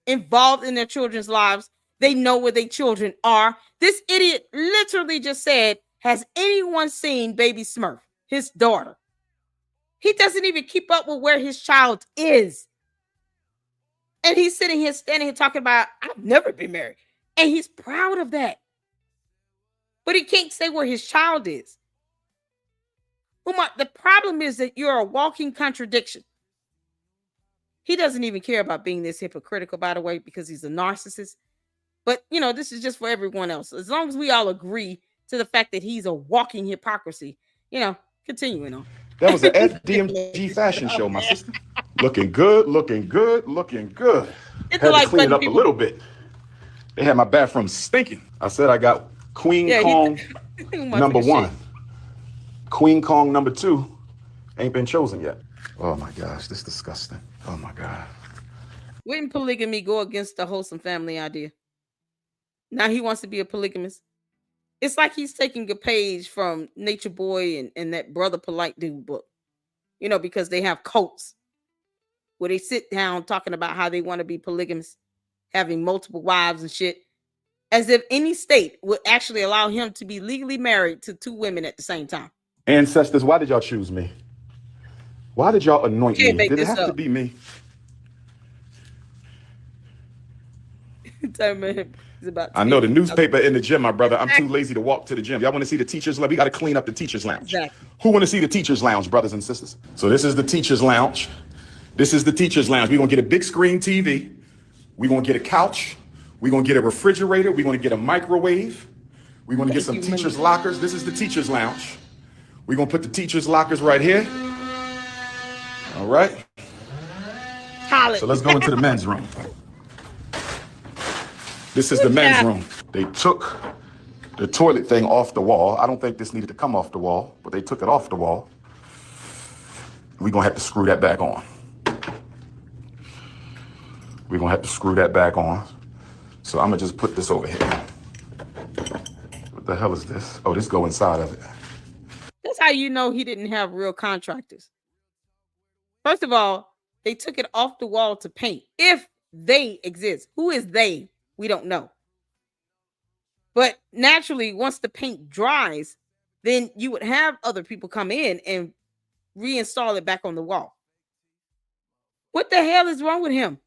involved in their children's lives. They know where their children are. This idiot literally just said, has anyone seen Baby Smurf, his daughter? He doesn't even keep up with where his child is. And he's standing here talking about, I've never been married. And he's proud of that. But he can't say where his child is. Umar, the problem is that you're a walking contradiction. He doesn't even care about being this hypocritical, by the way, because he's a narcissist. But, this is just for everyone else. As long as we all agree to the fact that he's a walking hypocrisy, continuing on. That was an FDMG fashion show, my sister. Looking good, looking good, looking good. Had to clean it up a little bit. They had my bathroom stinking. I said I got Queen Kong number 1. Queen Kong number 2 ain't been chosen yet. Oh my gosh, this is disgusting. Oh my God. Wouldn't polygamy go against the wholesome family idea? Now he wants to be a polygamist. It's like he's taking a page from Nature Boy and that Brother Polite Dude book. Because they have cults where they sit down talking about how they want to be polygamous, having multiple wives and shit, as if any state would actually allow him to be legally married to 2 women at the same time. Ancestors, why did y'all choose me? Why did y'all anoint me? Did it have to be me? I know the newspaper in the gym, my brother. I'm too lazy to walk to the gym. Y'all want to see the teachers' lounge? We got to clean up the teachers' lounge. Exactly. Who want to see the teachers' lounge, brothers and sisters? So this is the teachers' lounge. This is the teachers' lounge. We're going to get a big screen TV. We're going to get a couch. We're going to get a refrigerator. We're going to get a microwave. We're going to get some teachers' lockers. This is the teachers' lounge. We're going to put the teachers' lockers right here. All right. So let's go into the men's room. This is the men's room. They took the toilet thing off the wall. I don't think this needed to come off the wall, but they took it off the wall. We're going to have to screw that back on. We're going to have to screw that back on. So I'm going to just put this over here. What the hell is this? Oh, this go inside of it. That's how you know he didn't have real contractors. First of all, they took it off the wall to paint. If they exist. Who is they? We don't know. But naturally, once the paint dries, then you would have other people come in and reinstall it back on the wall. What the hell is wrong with him?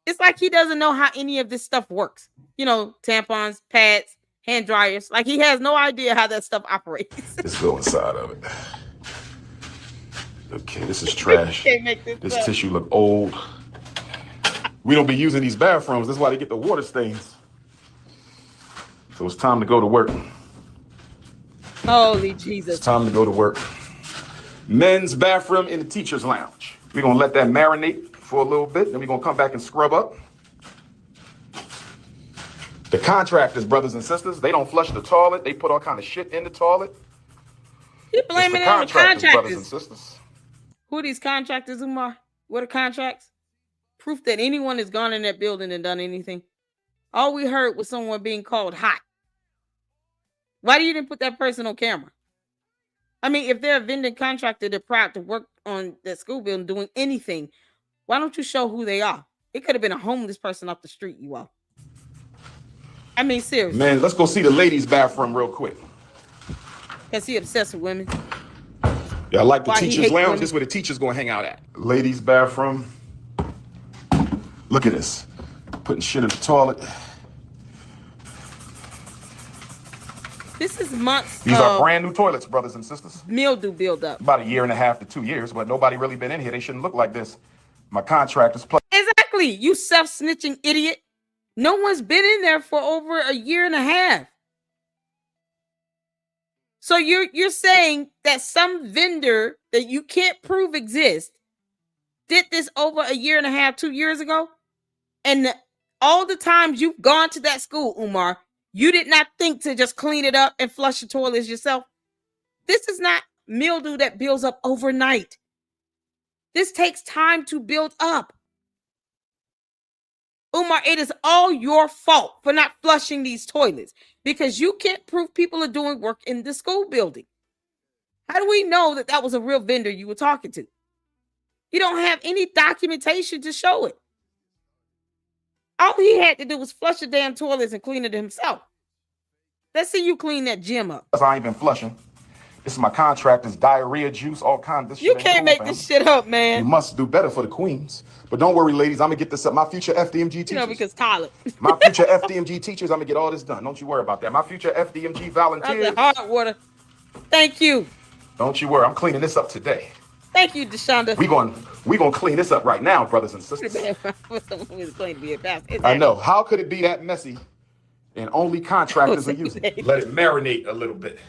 It's like he doesn't know how any of this stuff works. Tampons, pads, hand dryers. Like he has no idea how that stuff operates. Let's go inside of it. Okay, this is trash. This tissue look old. We don't be using these bathrooms. That's why they get the water stains. So it's time to go to work. Holy Jesus. It's time to go to work. Men's bathroom in the teacher's lounge. We're going to let that marinate for a little bit. Then we're going to come back and scrub up. The contractors, brothers and sisters, they don't flush the toilet. They put all kind of shit in the toilet. You're blaming it on the contractors. Brothers and sisters. Who are these contractors, Umar? What are contracts? Proof that anyone has gone in that building and done anything. All we heard was someone being called hot. Why you didn't put that person on camera? I mean, if they're a vending contractor, they're proud to work on that school building doing anything. Why don't you show who they are? It could have been a homeless person off the street, you all. I mean, seriously. Man, let's go see the ladies' bathroom real quick. Because he obsessed with women. Yeah, I like the teacher's lounge. Women. This is where the teacher's going to hang out at. Ladies' bathroom. Look at this. Putting shit in the toilet. This is months. These are brand new toilets, brothers and sisters. Mildew buildup. About 1.5 years to 2 years, but nobody really been in here. They shouldn't look like this. My contractors play. Exactly. You self-snitching idiot. No one's been in there for over 1.5 years. So you're saying that some vendor that you can't prove exists did this over 1.5 years, 2 years ago? And all the times you've gone to that school, Umar, you did not think to just clean it up and flush the toilets yourself. This is not mildew that builds up overnight. This takes time to build up. Umar, it is all your fault for not flushing these toilets because you can't prove people are doing work in the school building. How do we know that that was a real vendor you were talking to? You don't have any documentation to show it. All he had to do was flush the damn toilets and clean it himself. Let's see you clean that gym up. I ain't been flushing. This is my contractor's diarrhea juice, all kinds of shit. You can't make this shit up, man. You must do better for the queens. But don't worry, ladies, I'm going to get this up. My future FDMG teachers. You know, because college. My future FDMG teachers, I'm going to get all this done. Don't you worry about that. My future FDMG volunteers. That's hard water. Thank you. Don't you worry. I'm cleaning this up today. Thank you, Deshonda. We gonna clean this up right now, brothers and sisters. I know. How could it be that messy and only contractors are using it? Let it marinate a little bit.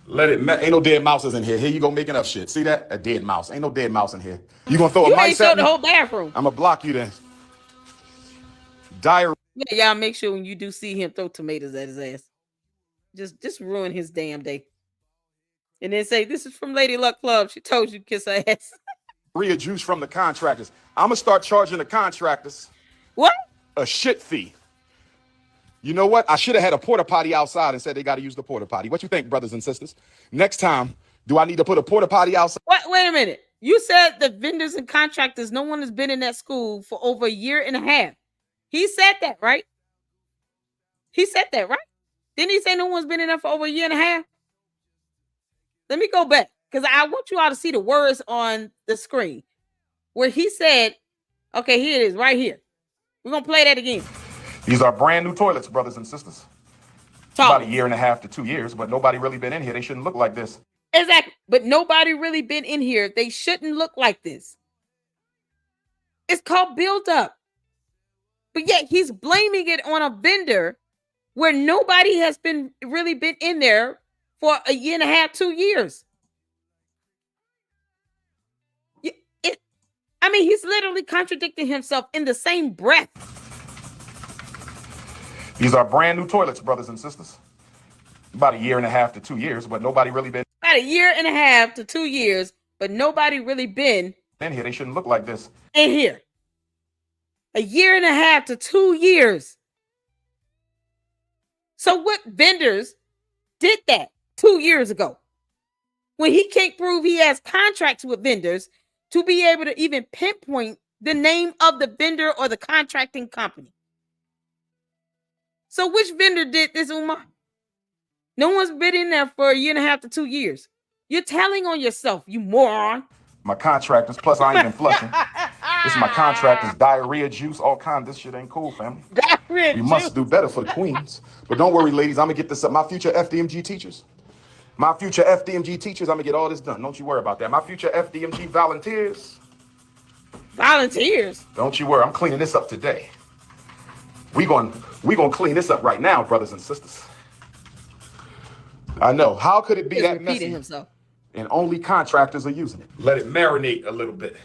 Ain't no dead mouses in here. Here you go making up shit. See that? A dead mouse. Ain't no dead mouse in here. You gonna throw a mice at me? The whole bathroom. I'm gonna block you then. Diarrhea. Yeah, y'all make sure when you do see him throw tomatoes at his ass. Just ruin his damn day. And then say, this is from Lady Luck Club. She told you to kiss her ass. juice from the contractors. I'm gonna start charging the contractors What? a shit fee. You know what? I should have had a porta potty outside and said they got to use the porta potty. What you think, brothers and sisters? Next time, do I need to put a porta potty outside? What? Wait a minute. You said the vendors and contractors, no one has been in that school for over a year and a half. He said that, right? He said that, right? Didn't he say no one's been in there for over a year and a half? Let me go back because I want you all to see the words on the screen where he said, okay, here it is right here. We're going to play that again. These are brand new toilets, brothers and sisters. About a year and a half to 2 years, but nobody really been in here. They shouldn't look like this. Exactly. But nobody really been in here. They shouldn't look like this. It's called build up. But yet he's blaming it on a vendor where nobody has been really been in there for a year and a half, 2 years. I mean, he's literally contradicting himself in the same breath. These are brand new toilets, brothers and sisters. About a year and a half to 2 years, but nobody really been. About a year and a half to 2 years, but nobody really been in here. They shouldn't look like this. In here. A year and a half to 2 years. So what vendors did that 2 years ago? When he can't prove he has contracts with vendors to be able to even pinpoint the name of the vendor or the contracting company. So which vendor did this, Umar? No one's been in there for a year and a half to 2 years. You're telling on yourself, you moron. My contractors, plus I ain't even flushing. This is my contractors, diarrhea juice, all kinds. This shit ain't cool, family. Diarrhea we juice. Must do better for the queens. But don't worry, ladies, I'm gonna get this up. My future FDMG teachers, I'm gonna get all this done. Don't you worry about that. My future FDMG volunteers. Volunteers? Don't you worry, I'm cleaning this up today. We gonna clean this up right now, brothers and sisters. I know. How could it be that messy? Himself. And only contractors are using it. Let it marinate a little bit.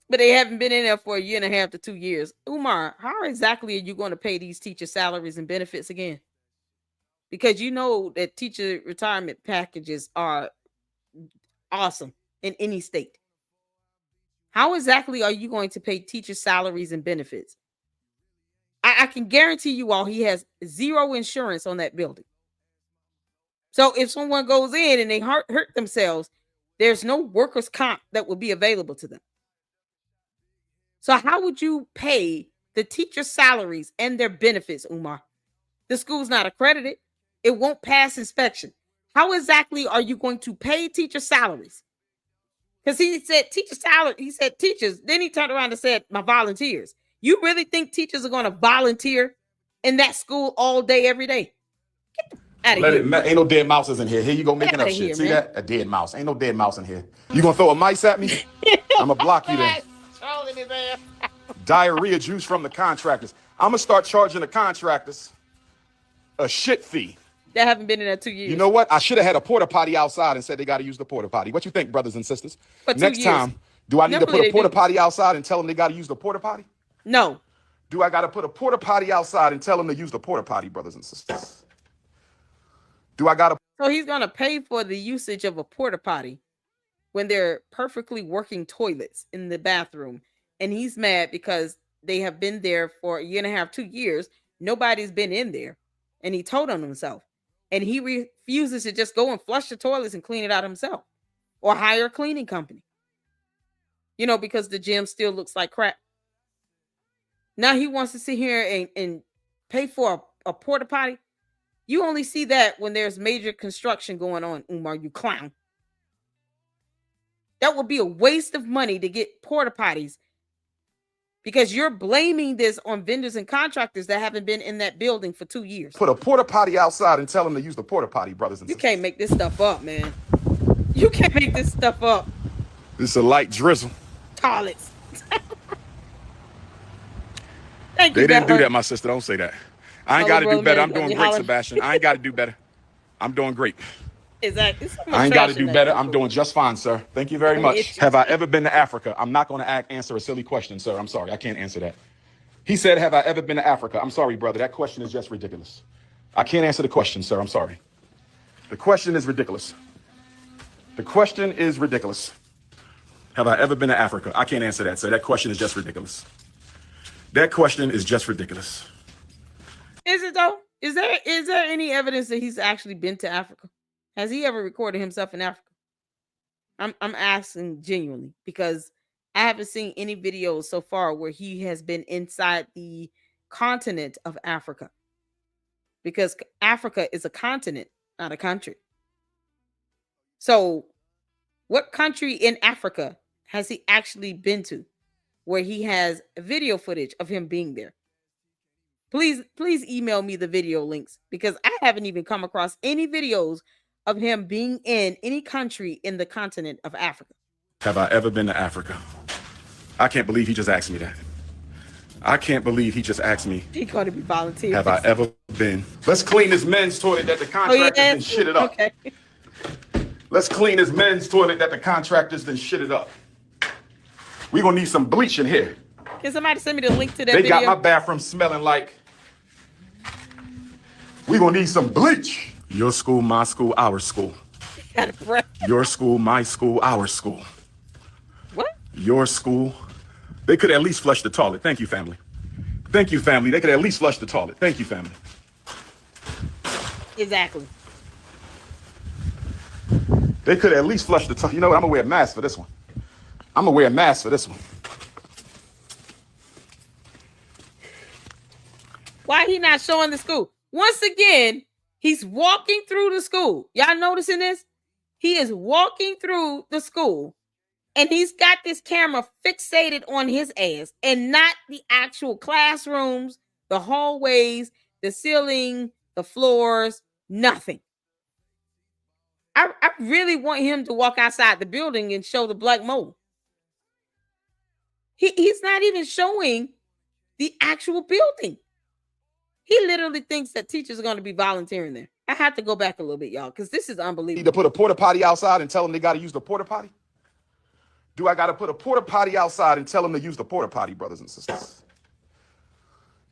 But they haven't been in there for a year and a half to 2 years. Umar, how exactly are you going to pay these teacher salaries and benefits again? Because you know that teacher retirement packages are awesome in any state. How exactly are you going to pay teacher salaries and benefits? I can guarantee you all he has zero insurance on that building. So if someone goes in and they hurt themselves, there's no workers' comp that will be available to them. So how would you pay the teacher salaries and their benefits, Umar? The school's not accredited. It won't pass inspection. How exactly are you going to pay teacher salaries? Because he said teacher salary. He said teachers. Then he turned around and said my volunteers. You really think teachers are going to volunteer in that school all day, every day? Get out of here. Ain't no dead mouses in here. Here you go making up shit. Here, see man. that? A dead mouse. Ain't no dead mouse in here. You gonna throw a mice at me? I'm gonna block you then. Diarrhea juice from the contractors. I'm gonna start charging the contractors a shit fee. That haven't been in there 2 years. You know what? I should have had a porta potty outside and said they got to use the porta potty. What you think, brothers and sisters? For 2 Next years. time, do I need to put a porta potty outside and tell them they got to use the porta potty? No. Do I got to put a porta potty outside and tell them to use the porta potty, brothers and sisters? Do I got to? So he's going to pay for the usage of a porta potty when they're perfectly working toilets in the bathroom. And he's mad because they have been there for a year and a half, 2 years. Nobody's been in there. And he told on himself. And he refuses to just go and flush the toilets and clean it out himself or hire a cleaning company. You know, because the gym still looks like crap. Now he wants to sit here and pay for a porta potty. You only see that when there's major construction going on, Umar, you clown. That would be a waste of money to get porta potties because you're blaming this on vendors and contractors that haven't been in that building for 2 years. Put a porta potty outside and tell them to use the porta potty, brothers and sisters. You can't make this stuff up, man. You can't make this stuff up. It's a light drizzle. Toilets. Thank you. They didn't do that, my sister. Don't say that. I ain't got to do better. I'm doing great, Sebastian. I ain't got to do better. I'm doing great. Exactly. I ain't got to do better. I'm doing just fine, sir. Thank you very much. Have I ever been to Africa? I'm not going to answer a silly question, sir. I'm sorry. I can't answer that. He said, have I ever been to Africa? I'm sorry, brother. That question is just ridiculous. I can't answer the question, sir. I'm sorry. The question is ridiculous. The question is ridiculous. Have I ever been to Africa? I can't answer that, sir. That question is just ridiculous. That question is just ridiculous. Is it though? Is there any evidence that he's actually been to Africa? Has he ever recorded himself in Africa? I'm asking genuinely because I haven't seen any videos so far where he has been inside the continent of Africa. Because Africa is a continent, not a country. So, what country in Africa has he actually been to where he has video footage of him being there? Please email me the video links because I haven't even come across any videos of him being in any country in the continent of Africa. Have I ever been to Africa? I can't believe he just asked me that. I can't believe he just asked me. He got to be volunteering. Have I ever been? Let's clean this men's toilet that the contractors then shit it up. Okay. Let's clean this men's toilet that the contractors then shit it up. We're going to need some bleach in here. Can somebody send me the link to that They video? got my bathroom smelling like. We're going to need some bleach. Your school, my school, our school. Your school, my school, our school. What? Your school. They could at least flush the toilet. Thank you, family. Thank you, family. They could at least flush the toilet. Thank you, family. Exactly. They could at least flush the toilet. You know what? I'm going to wear a mask for this one. I'm going to wear a mask for this one. Why he not showing the school? Once again, he's walking through the school. Y'all noticing this? He is walking through the school. And he's got this camera fixated on his ass and not the actual classrooms, the hallways, the ceiling, the floors, nothing. I really want him to walk outside the building and show the black mold. He's not even showing the actual building. He literally thinks that teachers are going to be volunteering there. I have to go back a little bit, y'all, because this is unbelievable. Need to put a porta potty outside and tell them they got to use the porta potty? Do I got to put a porta potty outside and tell them to use the porta potty, brothers and sisters?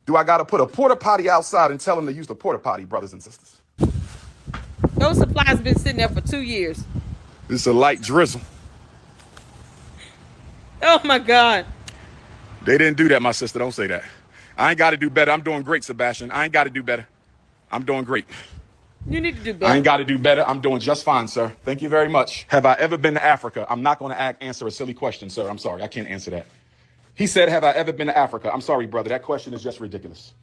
Do I got to put a porta potty outside and tell them to use the porta potty, brothers and sisters? Those supplies have been sitting there for 2 years. It's a light drizzle. Oh, my God. They didn't do that, my sister. Don't say that. I ain't got to do better. I'm doing great, Sebastian. I ain't got to do better. I'm doing great. You need to do better. I ain't got to do better. I'm doing just fine, sir. Thank you very much. Have I ever been to Africa? I'm not going to answer a silly question, sir. I'm sorry. I can't answer that. He said, have I ever been to Africa? I'm sorry, brother. That question is just ridiculous.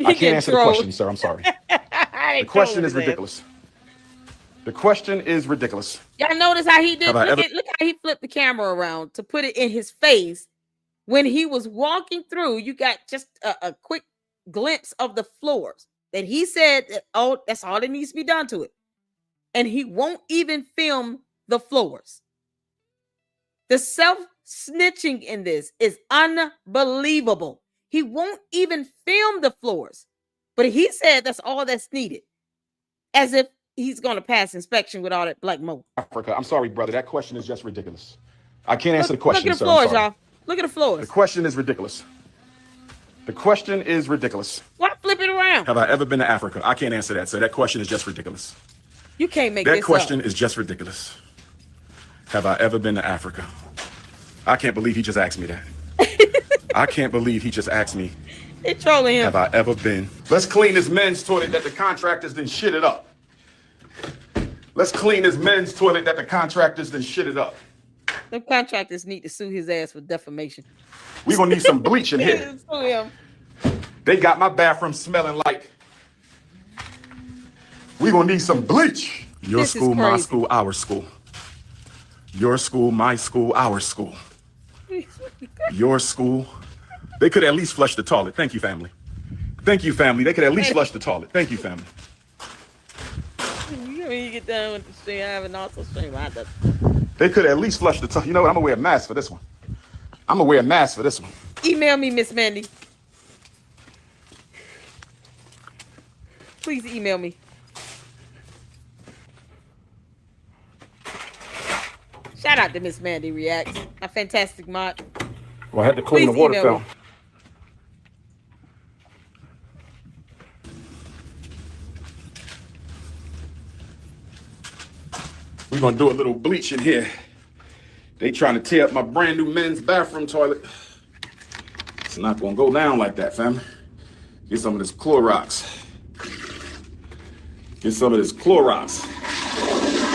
I can't answer the question, sir. I'm sorry. The question is ridiculous. The question is ridiculous. Y'all notice how he did? Look how he flipped the camera around to put it in his face. When he was walking through, you got just a quick glimpse of the floors that he said, that, oh, that's all that needs to be done to it. And he won't even film the floors. The self-snitching in this is unbelievable. He won't even film the floors. But he said that's all that's needed. As if he's going to pass inspection with all that black mold. Africa. I'm sorry, brother. That question is just ridiculous. I can't answer the question, look at the sir. floors, y'all. Look at the floors. The question is ridiculous. The question is ridiculous. Why flip it around? Have I ever been to Africa? I can't answer that, sir. That question is just ridiculous. You can't make this up. That question is just ridiculous. Have I ever been to Africa? I can't believe he just asked me that. I can't believe he just asked me. They're trolling him. Have I ever been? Let's clean this men's toilet that the contractors then shit it up. Let's clean this men's toilet that the contractors then shit it up. The contractors need to sue his ass for defamation. We're going to need some bleach in here. Sue him. They got my bathroom smelling like. We're going to need some bleach. Your This is school, my crazy. school, our school. Your school, my school, our school. Your school. They could at least flush the toilet. Thank you, family. Thank you, family. They could at least flush the toilet. Thank you, family. When you get done with the stream, I have an also stream. They could at least flush the toilet. You know what? I'm going to wear a mask for this one. I'm going to wear a mask for this one. Email me, Miss Mandy. Please email me. Shout out to Miss Mandy Reacts, a fantastic mod. Well, I had to clean Please the water email me. fountain. We're going to do a little bleach in here. They trying to tear up my brand new men's bathroom toilet. It's not gonna go down like that, family. Get some of this Clorox. Get some of this Clorox.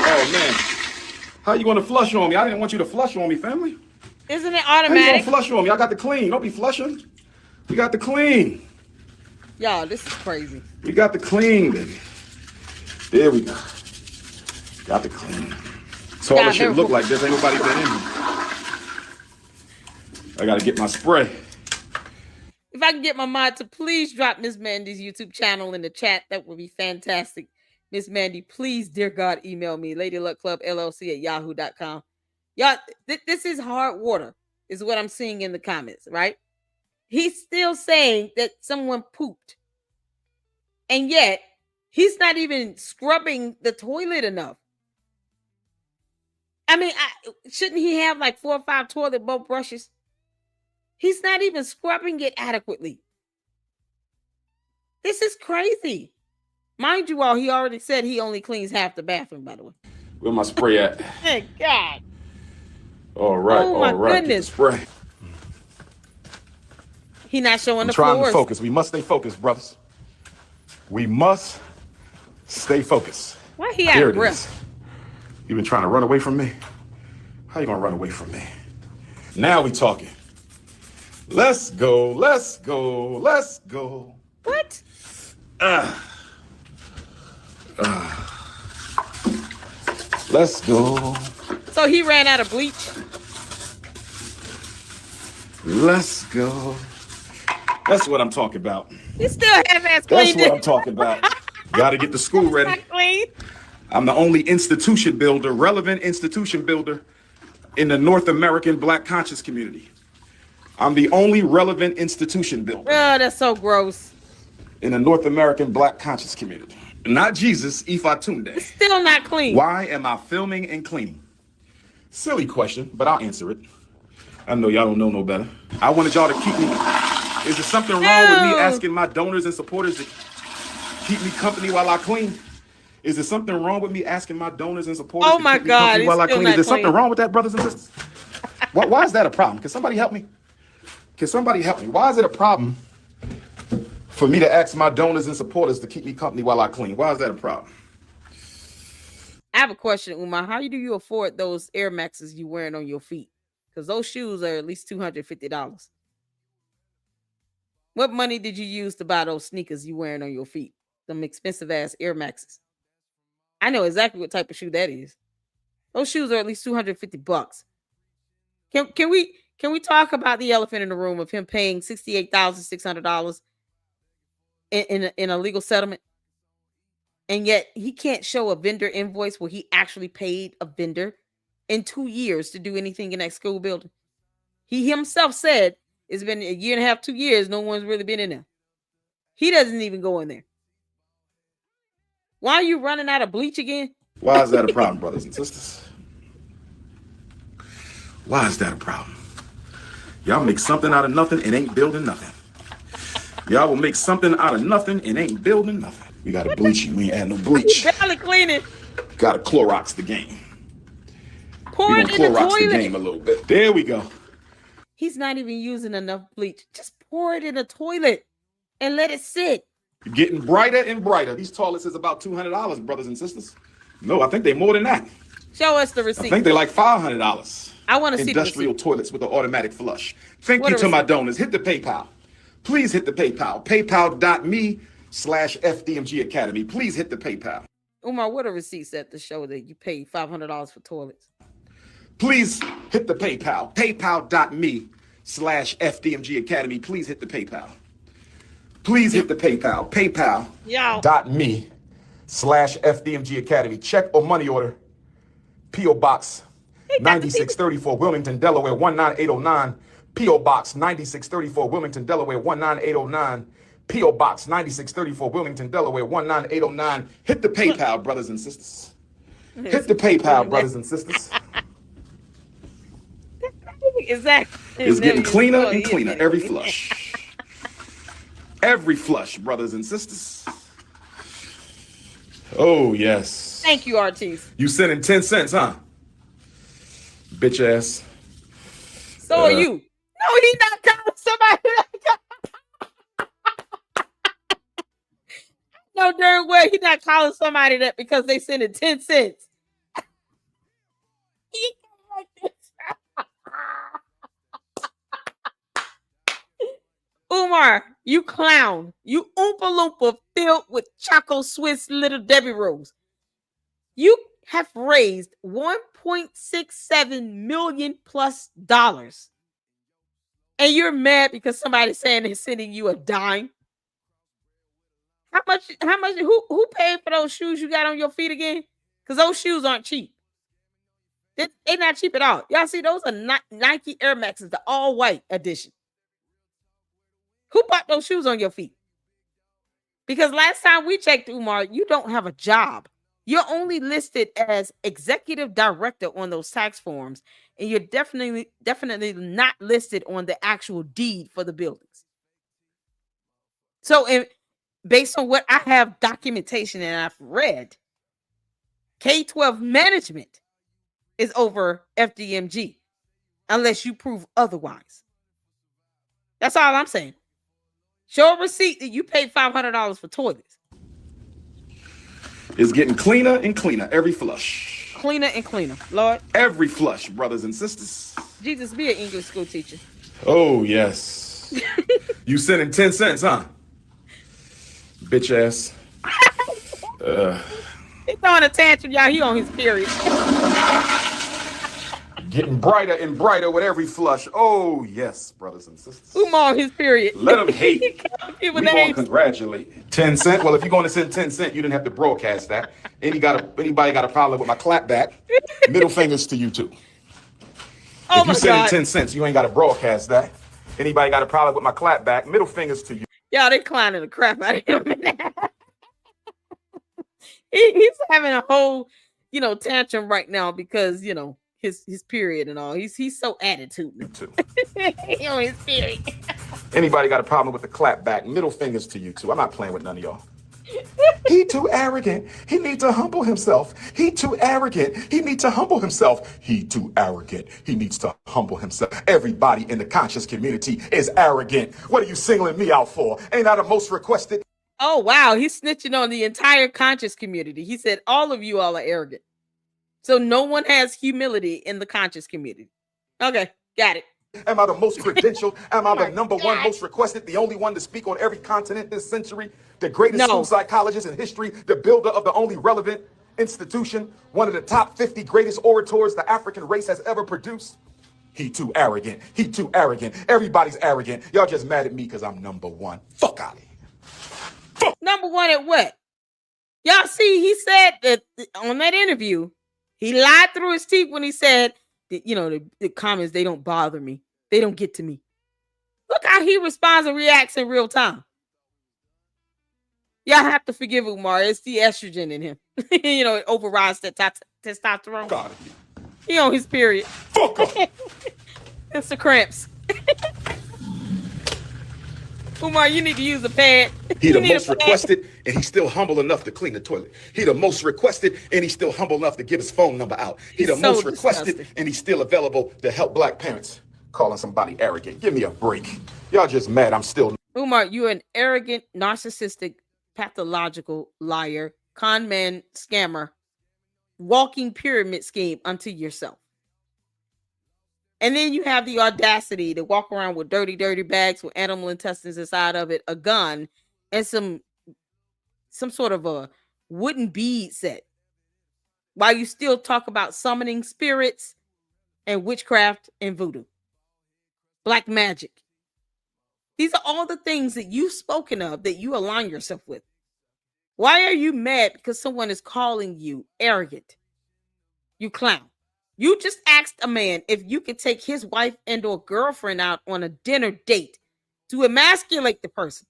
Oh man, how you gonna flush on me? I didn't want you to flush on me, family. Isn't it How you automatic? gonna flush on me? I got the clean. Don't be flushing. We got the clean. Y'all, this is crazy. We got the clean, baby. There we go. Got the clean. Toilet should look like this. Ain't nobody been in here. I gotta get my spray. If I can get my mod to please drop Miss Mandy's YouTube channel in the chat, that would be fantastic. Miss Mandy, please, dear God, email me, LadyLuckClubLLC@yahoo.com. Y'all, this is hard water, is what I'm seeing in the comments, right? He's still saying that someone pooped. And yet, he's not even scrubbing the toilet enough. I mean, shouldn't he have like 4 or 5 toilet bowl brushes? He's not even scrubbing it adequately. This is crazy. Mind you all, he already said he only cleans half the bathroom, by the way. Where my spray at? Thank God. All right, Oh, my all right. goodness. Get the spray. He not showing the Trying floors. to focus. We must stay focused, brothers. We must stay focused. Why he out There of it breath? is. You been trying to run away from me? How you gonna run away from me? Now we talking. Let's go, let's go, let's go. What? Let's go. So he ran out of bleach? Let's go. That's what I'm talking about. He still half-ass That's cleaned what it. I'm talking about. Gotta get the school ready. Not clean. I'm the only institution builder, relevant institution builder in the North American Black conscious community. I'm the only relevant institution builder Oh, that's so gross. in the North American Black conscious community. Not Jesus, Ifatunde. Still not clean. Why am I filming and cleaning? Silly question, but I'll answer it. I know y'all don't know no better. I wanted y'all to keep me. Is there something wrong with me asking my donors and supporters to keep me company while I clean? Is there something wrong with me asking my donors and supporters Oh to my keep me God, company it's while I still clean? not Is there something clean. wrong with that, brothers and sisters? Why is that a problem? Can somebody help me? Can somebody help me? Why is it a problem for me to ask my donors and supporters to keep me company while I clean? Why is that a problem? I have a question, Umar. How do you afford those Air Maxes you wearing on your feet? Because those shoes are at least $250. What money did you use to buy those sneakers you wearing on your feet? Them expensive ass Air Maxes. I know exactly what type of shoe that is. Those shoes are at least $250. Can we talk about the elephant in the room of him paying $68,600 in a legal settlement? And yet he can't show a vendor invoice where he actually paid a vendor in 2 years to do anything in that school building. He himself said it's been a year and a half, 2 years, no one's really been in there. He doesn't even go in there. Why are you running out of bleach again? Why is that a problem, brothers and sisters? Why is that a problem? Y'all make something out of nothing and ain't building nothing. Y'all will make something out of nothing and ain't building nothing. We gotta bleach you. We ain't add no bleach. Barely cleaning. Gotta Clorox the game. Pour We it gonna in the Clorox the toilet. game a little bit. There we go. He's not even using enough bleach. Just pour it in the toilet and let it sit. You're getting brighter and brighter. These toilets is about $200, brothers and sisters. No, I think they more than that. Show us the I receipt. think they like $500. I want to see the Industrial receipt. toilets with an automatic flush. Thank What you a to my receipt. donors. Hit the PayPal. Please hit the PayPal. PayPal.me/FDMG Academy. Please hit the PayPal. Umar, what are receipts at to show that you paid $500 for toilets? Please hit the PayPal. PayPal.me/FDMG Academy. Please hit the PayPal. Please hit the PayPal. PayPal.me/FDMG Academy. Check or money order. P.O. Box 9634 Wilmington, Delaware 19809. P.O. Box 9634 Wilmington, Delaware 19809. P.O. Box 9634 Wilmington, Delaware 19809. Hit the PayPal, brothers and sisters. Hit the PayPal, brothers and sisters. Exactly. It's getting cleaner and cleaner every flush. Every flush, brothers and sisters. Oh, yes. Thank you, Artis. You sending 10 cents, huh? Bitch ass. So are you. No, he's not calling somebody. No, darn well, he's not calling somebody that because they sent it 10 cents. He like this. Umar, you clown. You Oompa Loompa filled with Choco Swiss Little Debbie Rolls. You have raised $1.67 million plus. And you're mad because somebody's saying they're sending you a dime. How much, who paid for those shoes you got on your feet again? Because those shoes aren't cheap. They're not cheap at all. Y'all see, those are Nike Air Maxes, the all white edition. Who bought those shoes on your feet? Because last time we checked, Umar, you don't have a job. You're only listed as executive director on those tax forms, and you're definitely not listed on the actual deed for the buildings. So, based on what I have documentation and I've read, K-12 management is over FDMG, unless you prove otherwise. That's all I'm saying. Show a receipt that you paid $500 for toilets. It's getting cleaner and cleaner every flush. Cleaner and cleaner, Lord. Every flush, brothers and sisters. Jesus, be an English school teacher. Oh, yes. You sending 10 cents, huh? Bitch ass. He's throwing a tantrum, y'all. He on his period. Getting brighter and brighter with every flush. Oh, yes, brothers and sisters. Umar on his period. Let them hate. People We gonna congratulate. 10 cents. Well, if you're going to send 10 cents, you didn't have to broadcast that. Anybody got a problem with my clapback? Middle fingers to you too. Oh if you my send God. 10 cents, you ain't got to broadcast that. Anybody got a problem with my clapback? Middle fingers to you. Y'all, they clowning the crap out of him. He's having a whole, tantrum right now because, his period and all. He's so attitudinal. He on his period. Anybody got a problem with the clapback? Middle fingers to you too. I'm not playing with none of y'all. He too arrogant. He needs to humble himself. He too arrogant. He needs to humble himself. He too arrogant. He needs to humble himself. Everybody in the conscious community is arrogant. What are you singling me out for? Ain't I the most requested? Oh, wow. He's snitching on the entire conscious community. He said all of you all are arrogant. So no one has humility in the conscious community. Okay, got it. Am I the most credentialed? Am I the number one most requested? The only one to speak on every continent this century? The greatest school psychologist in history? The builder of the only relevant institution? One of the top 50 greatest orators the African race has ever produced? He too arrogant. He too arrogant. Everybody's arrogant. Y'all just mad at me because I'm number one. Fuck out of here. Fuck. Number one at what? Y'all see, he said that on that interview, he lied through his teeth when he said that, the comments, they don't bother me. They don't get to me. Look how he responds and reacts in real time. Y'all have to forgive Umar. It's the estrogen in him. It overrides that testosterone. God. He on his period. Fuck off. It's the cramps. Umar, you need to use a pad. He the most requested, and he's still humble enough to clean the toilet. He the most requested, and he's still humble enough to give his phone number out. He the most requested, and he's still available to help black parents. Calling somebody arrogant. Give me a break. Y'all just mad I'm still. Umar, you're an arrogant, narcissistic, pathological liar, con man, scammer, walking pyramid scheme unto yourself. And then you have the audacity to walk around with dirty bags with animal intestines inside of it, a gun, and some sort of a wooden bead set. While you still talk about summoning spirits and witchcraft and voodoo. Black magic. These are all the things that you've spoken of that you align yourself with. Why are you mad because someone is calling you arrogant? You clown. You just asked a man if you could take his wife and or girlfriend out on a dinner date to emasculate the person.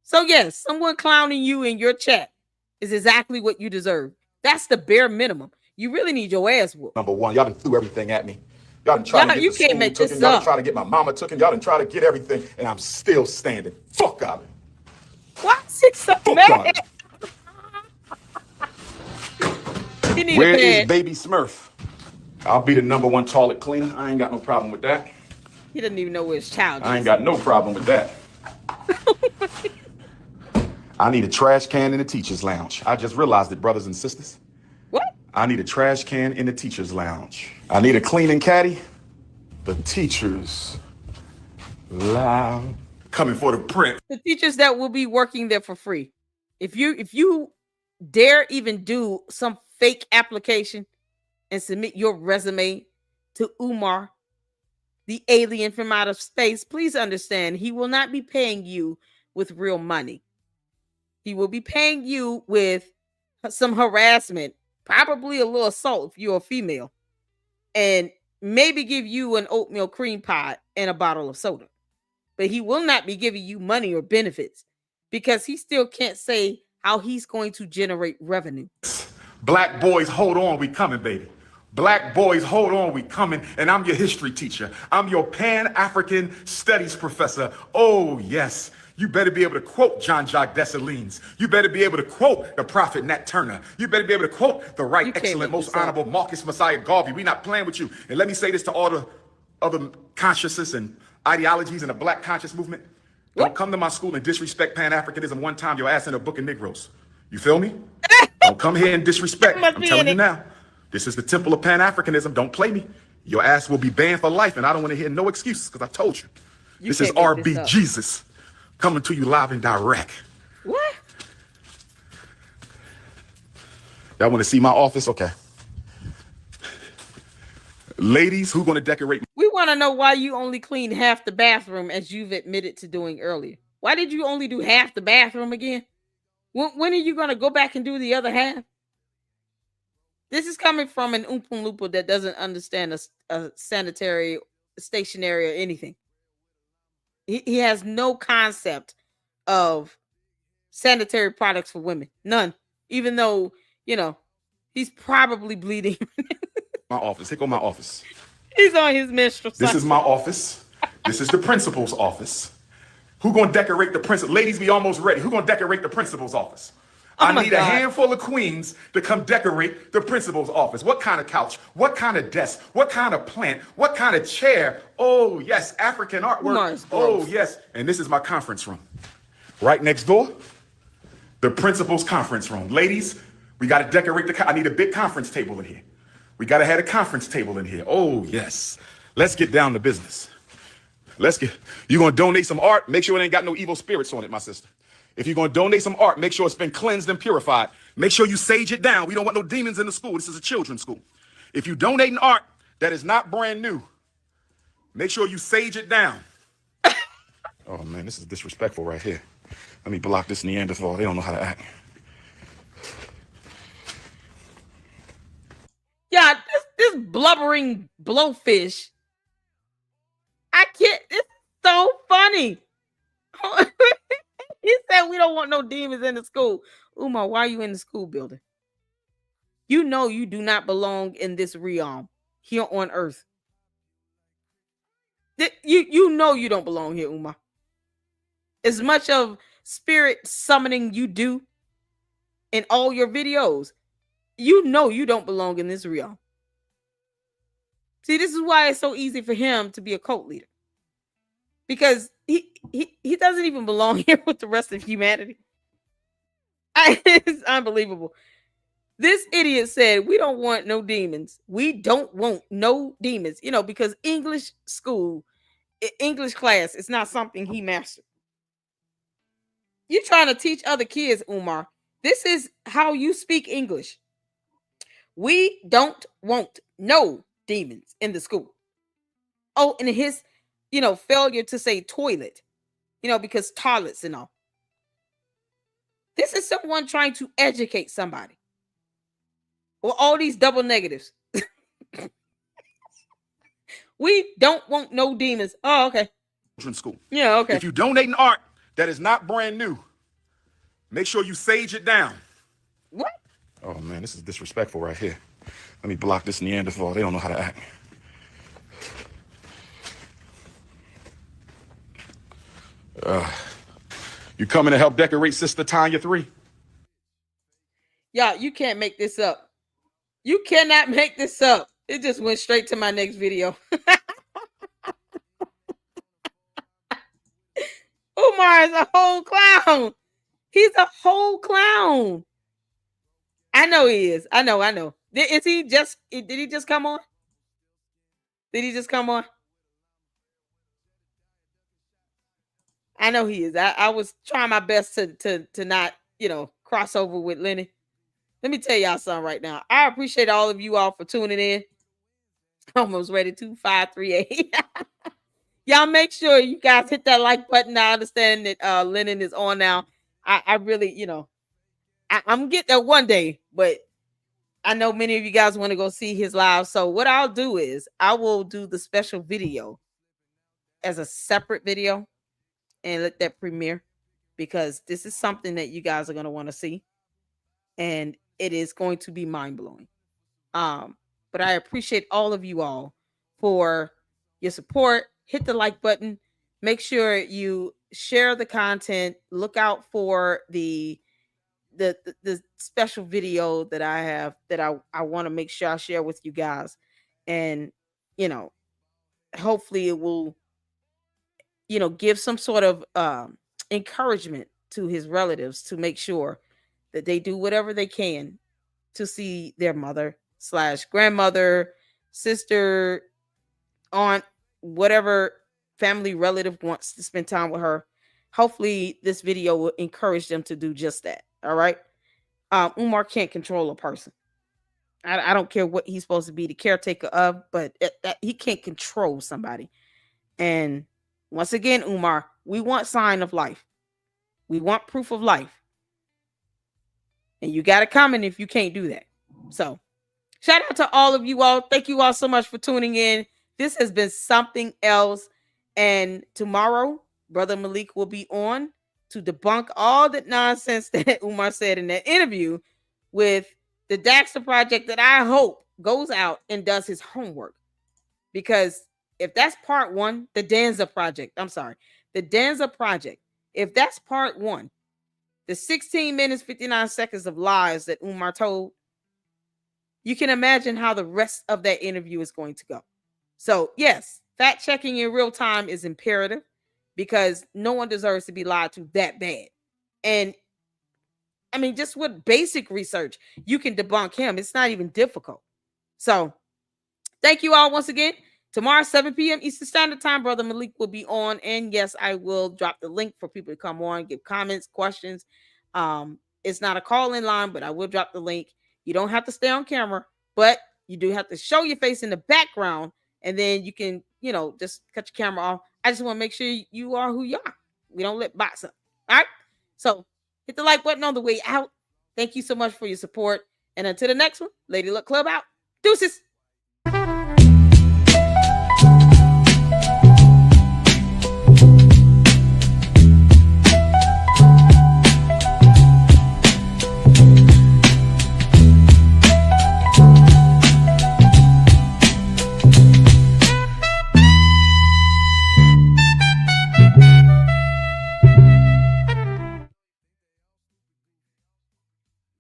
So yes, someone clowning you in your chat is exactly what you deserve. That's the bare minimum. You really need your ass whooped. Number one, y'all done threw everything at me. Y'all done tried to get you the can't school make taken. this Y'all done up. tried to get my mama taken. Y'all done tried to get everything, and I'm still standing. Fuck out of it. Why is he so mad? He need Where a pad. is Baby Smurf? I'll be the #1 toilet cleaner. I ain't got no problem with that. He doesn't even know where his child is. I ain't got no problem with that. I need a trash can in the teacher's lounge. I just realized it, brothers and sisters. What? I need a trash can in the teacher's lounge. I need a cleaning caddy. The teacher's lounge. Coming for the print. The teachers that will be working there for free. If you dare even do some fake application and submit your resume to Umar, the alien from outer space, please understand he will not be paying you with real money. He will be paying you with some harassment, probably a little assault if you're a female, and maybe give you an oatmeal cream pie and a bottle of soda. But he will not be giving you money or benefits because he still can't say how he's going to generate revenue. Black boys, hold on, we coming, baby. Black boys, hold on, we coming. And I'm your history teacher. I'm your Pan-African Studies professor. Oh, yes. You better be able to quote Jean-Jacques Dessalines. You better be able to quote the prophet Nat Turner. You better be able to quote the right, excellent, most honorable Marcus Messiah Garvey. We're not playing with you. And let me say this to all the other consciousness and ideologies in the black conscious movement. Don't come to my school and disrespect Pan-Africanism one time, your ass in a book of Negroes. You feel me? Don't come here and disrespect. I'm telling you now. This is the temple of Pan-Africanism. Don't play me. Your ass will be banned for life, and I don't want to hear no excuses because I told you. This is RB Jesus coming to you live and direct. What? Y'all want to see my office? Okay. Ladies, who going to decorate? We want to know why you only cleaned half the bathroom as you've admitted to doing earlier. Why did you only do half the bathroom again? When are you going to go back and do the other half? This is coming from an Oompa Loompa that doesn't understand a sanitary, stationary, or anything. He has no concept of sanitary products for women. None. Even though, he's probably bleeding. My office. Here go my office. He's on his menstrual cycle. This is my office. This is the principal's office. Who gonna decorate the principal? Ladies, we almost ready. Who gonna decorate the principal's office? I need a handful of queens to come decorate the principal's office. What kind of couch? What kind of desk? What kind of plant? What kind of chair? Oh, yes, African artwork. Oh, yes. And this is my conference room. Right next door, the principal's conference room. Ladies, we got to decorate I need a big conference table in here. We got to have a conference table in here. Oh, yes. Let's get down to business. You going to donate some art? Make sure it ain't got no evil spirits on it, my sister. If you're going to donate some art, make sure it's been cleansed and purified. Make sure you sage it down. We don't want no demons in the school. This is a children's school. If you donate an art that is not brand new, make sure you sage it down. Oh, man, this is disrespectful right here. Let me block this Neanderthal. They don't know how to act. Yeah, this blubbering blowfish. I can't. It's so funny. He said we don't want no demons in the school. Umar, why are you in the school building? You know you do not belong in this realm here on earth. You know you don't belong here, Umar. As much of spirit summoning you do in all your videos, you know you don't belong in this realm. See, this is why it's so easy for him to be a cult leader. Because he doesn't even belong here with the rest of humanity. It's unbelievable. This idiot said, we don't want no demons. We don't want no demons. Because English school, English class is not something he mastered. You're trying to teach other kids, Umar. This is how you speak English. We don't want no demons in the school. Oh, and his, failure to say toilet, because toilets and all. This is someone trying to educate somebody. Well, all these double negatives. We don't want no demons. Oh, okay. School. Yeah, okay. If you donate an art that is not brand new, make sure you sage it down. What? Oh, man, this is disrespectful right here. Let me block this Neanderthal. They don't know how to act. You coming to help decorate Sister Tanya 3? Yeah, you can't make this up. You cannot make this up. It just went straight to my next video. Umar is a whole clown. He's a whole clown. I know he is. I know. Did he just come on? Did he just come on? I know he is. I was trying my best to not, cross over with Lenny. Let me tell y'all something right now. I appreciate all of you all for tuning in. Almost ready 2538. Y'all make sure you guys hit that like button. I understand that Lennon is on now. I really, I'm getting there one day, but I know many of you guys want to go see his live. So what I'll do is I will do the special video as a separate video and let that premiere, because this is something that you guys are going to want to see, and it is going to be mind-blowing. But I appreciate all of you all for your support. Hit the like button. Make sure you share the content. Look out for the special video that I have that I want to make sure I share with you guys. And, hopefully it will, give some sort of encouragement to his relatives to make sure that they do whatever they can to see their mother / grandmother, sister, aunt, whatever family relative wants to spend time with her. Hopefully this video will encourage them to do just that. All right. Umar can't control a person. I don't care what he's supposed to be the caretaker of, but he can't control somebody. And once again, Umar, we want sign of life. We want proof of life. And you got to comment if you can't do that. So shout out to all of you all. Thank you all so much for tuning in. This has been something else. And tomorrow, Brother Malik will be on to debunk all that nonsense that Umar said in that interview with the Daxter Project, that I hope goes out and does his homework. Because if that's part one, the Danza Project, if that's part one, the 16 minutes, 59 seconds of lies that Umar told, you can imagine how the rest of that interview is going to go. So yes, fact checking in real time is imperative, because no one deserves to be lied to that bad. And I mean, just with basic research, you can debunk him. It's not even difficult. So thank you all once again. Tomorrow, 7 p.m. Eastern Standard Time, Brother Malik will be on. And yes, I will drop the link for people to come on, give comments, questions. It's not a call-in line, but I will drop the link. You don't have to stay on camera, but you do have to show your face in the background, and then you can, just cut your camera off. I just want to make sure you are who you are. We don't let bots up. All right? So hit the like button on the way out. Thank you so much for your support. And until the next one, Lady Luck Club out. Deuces.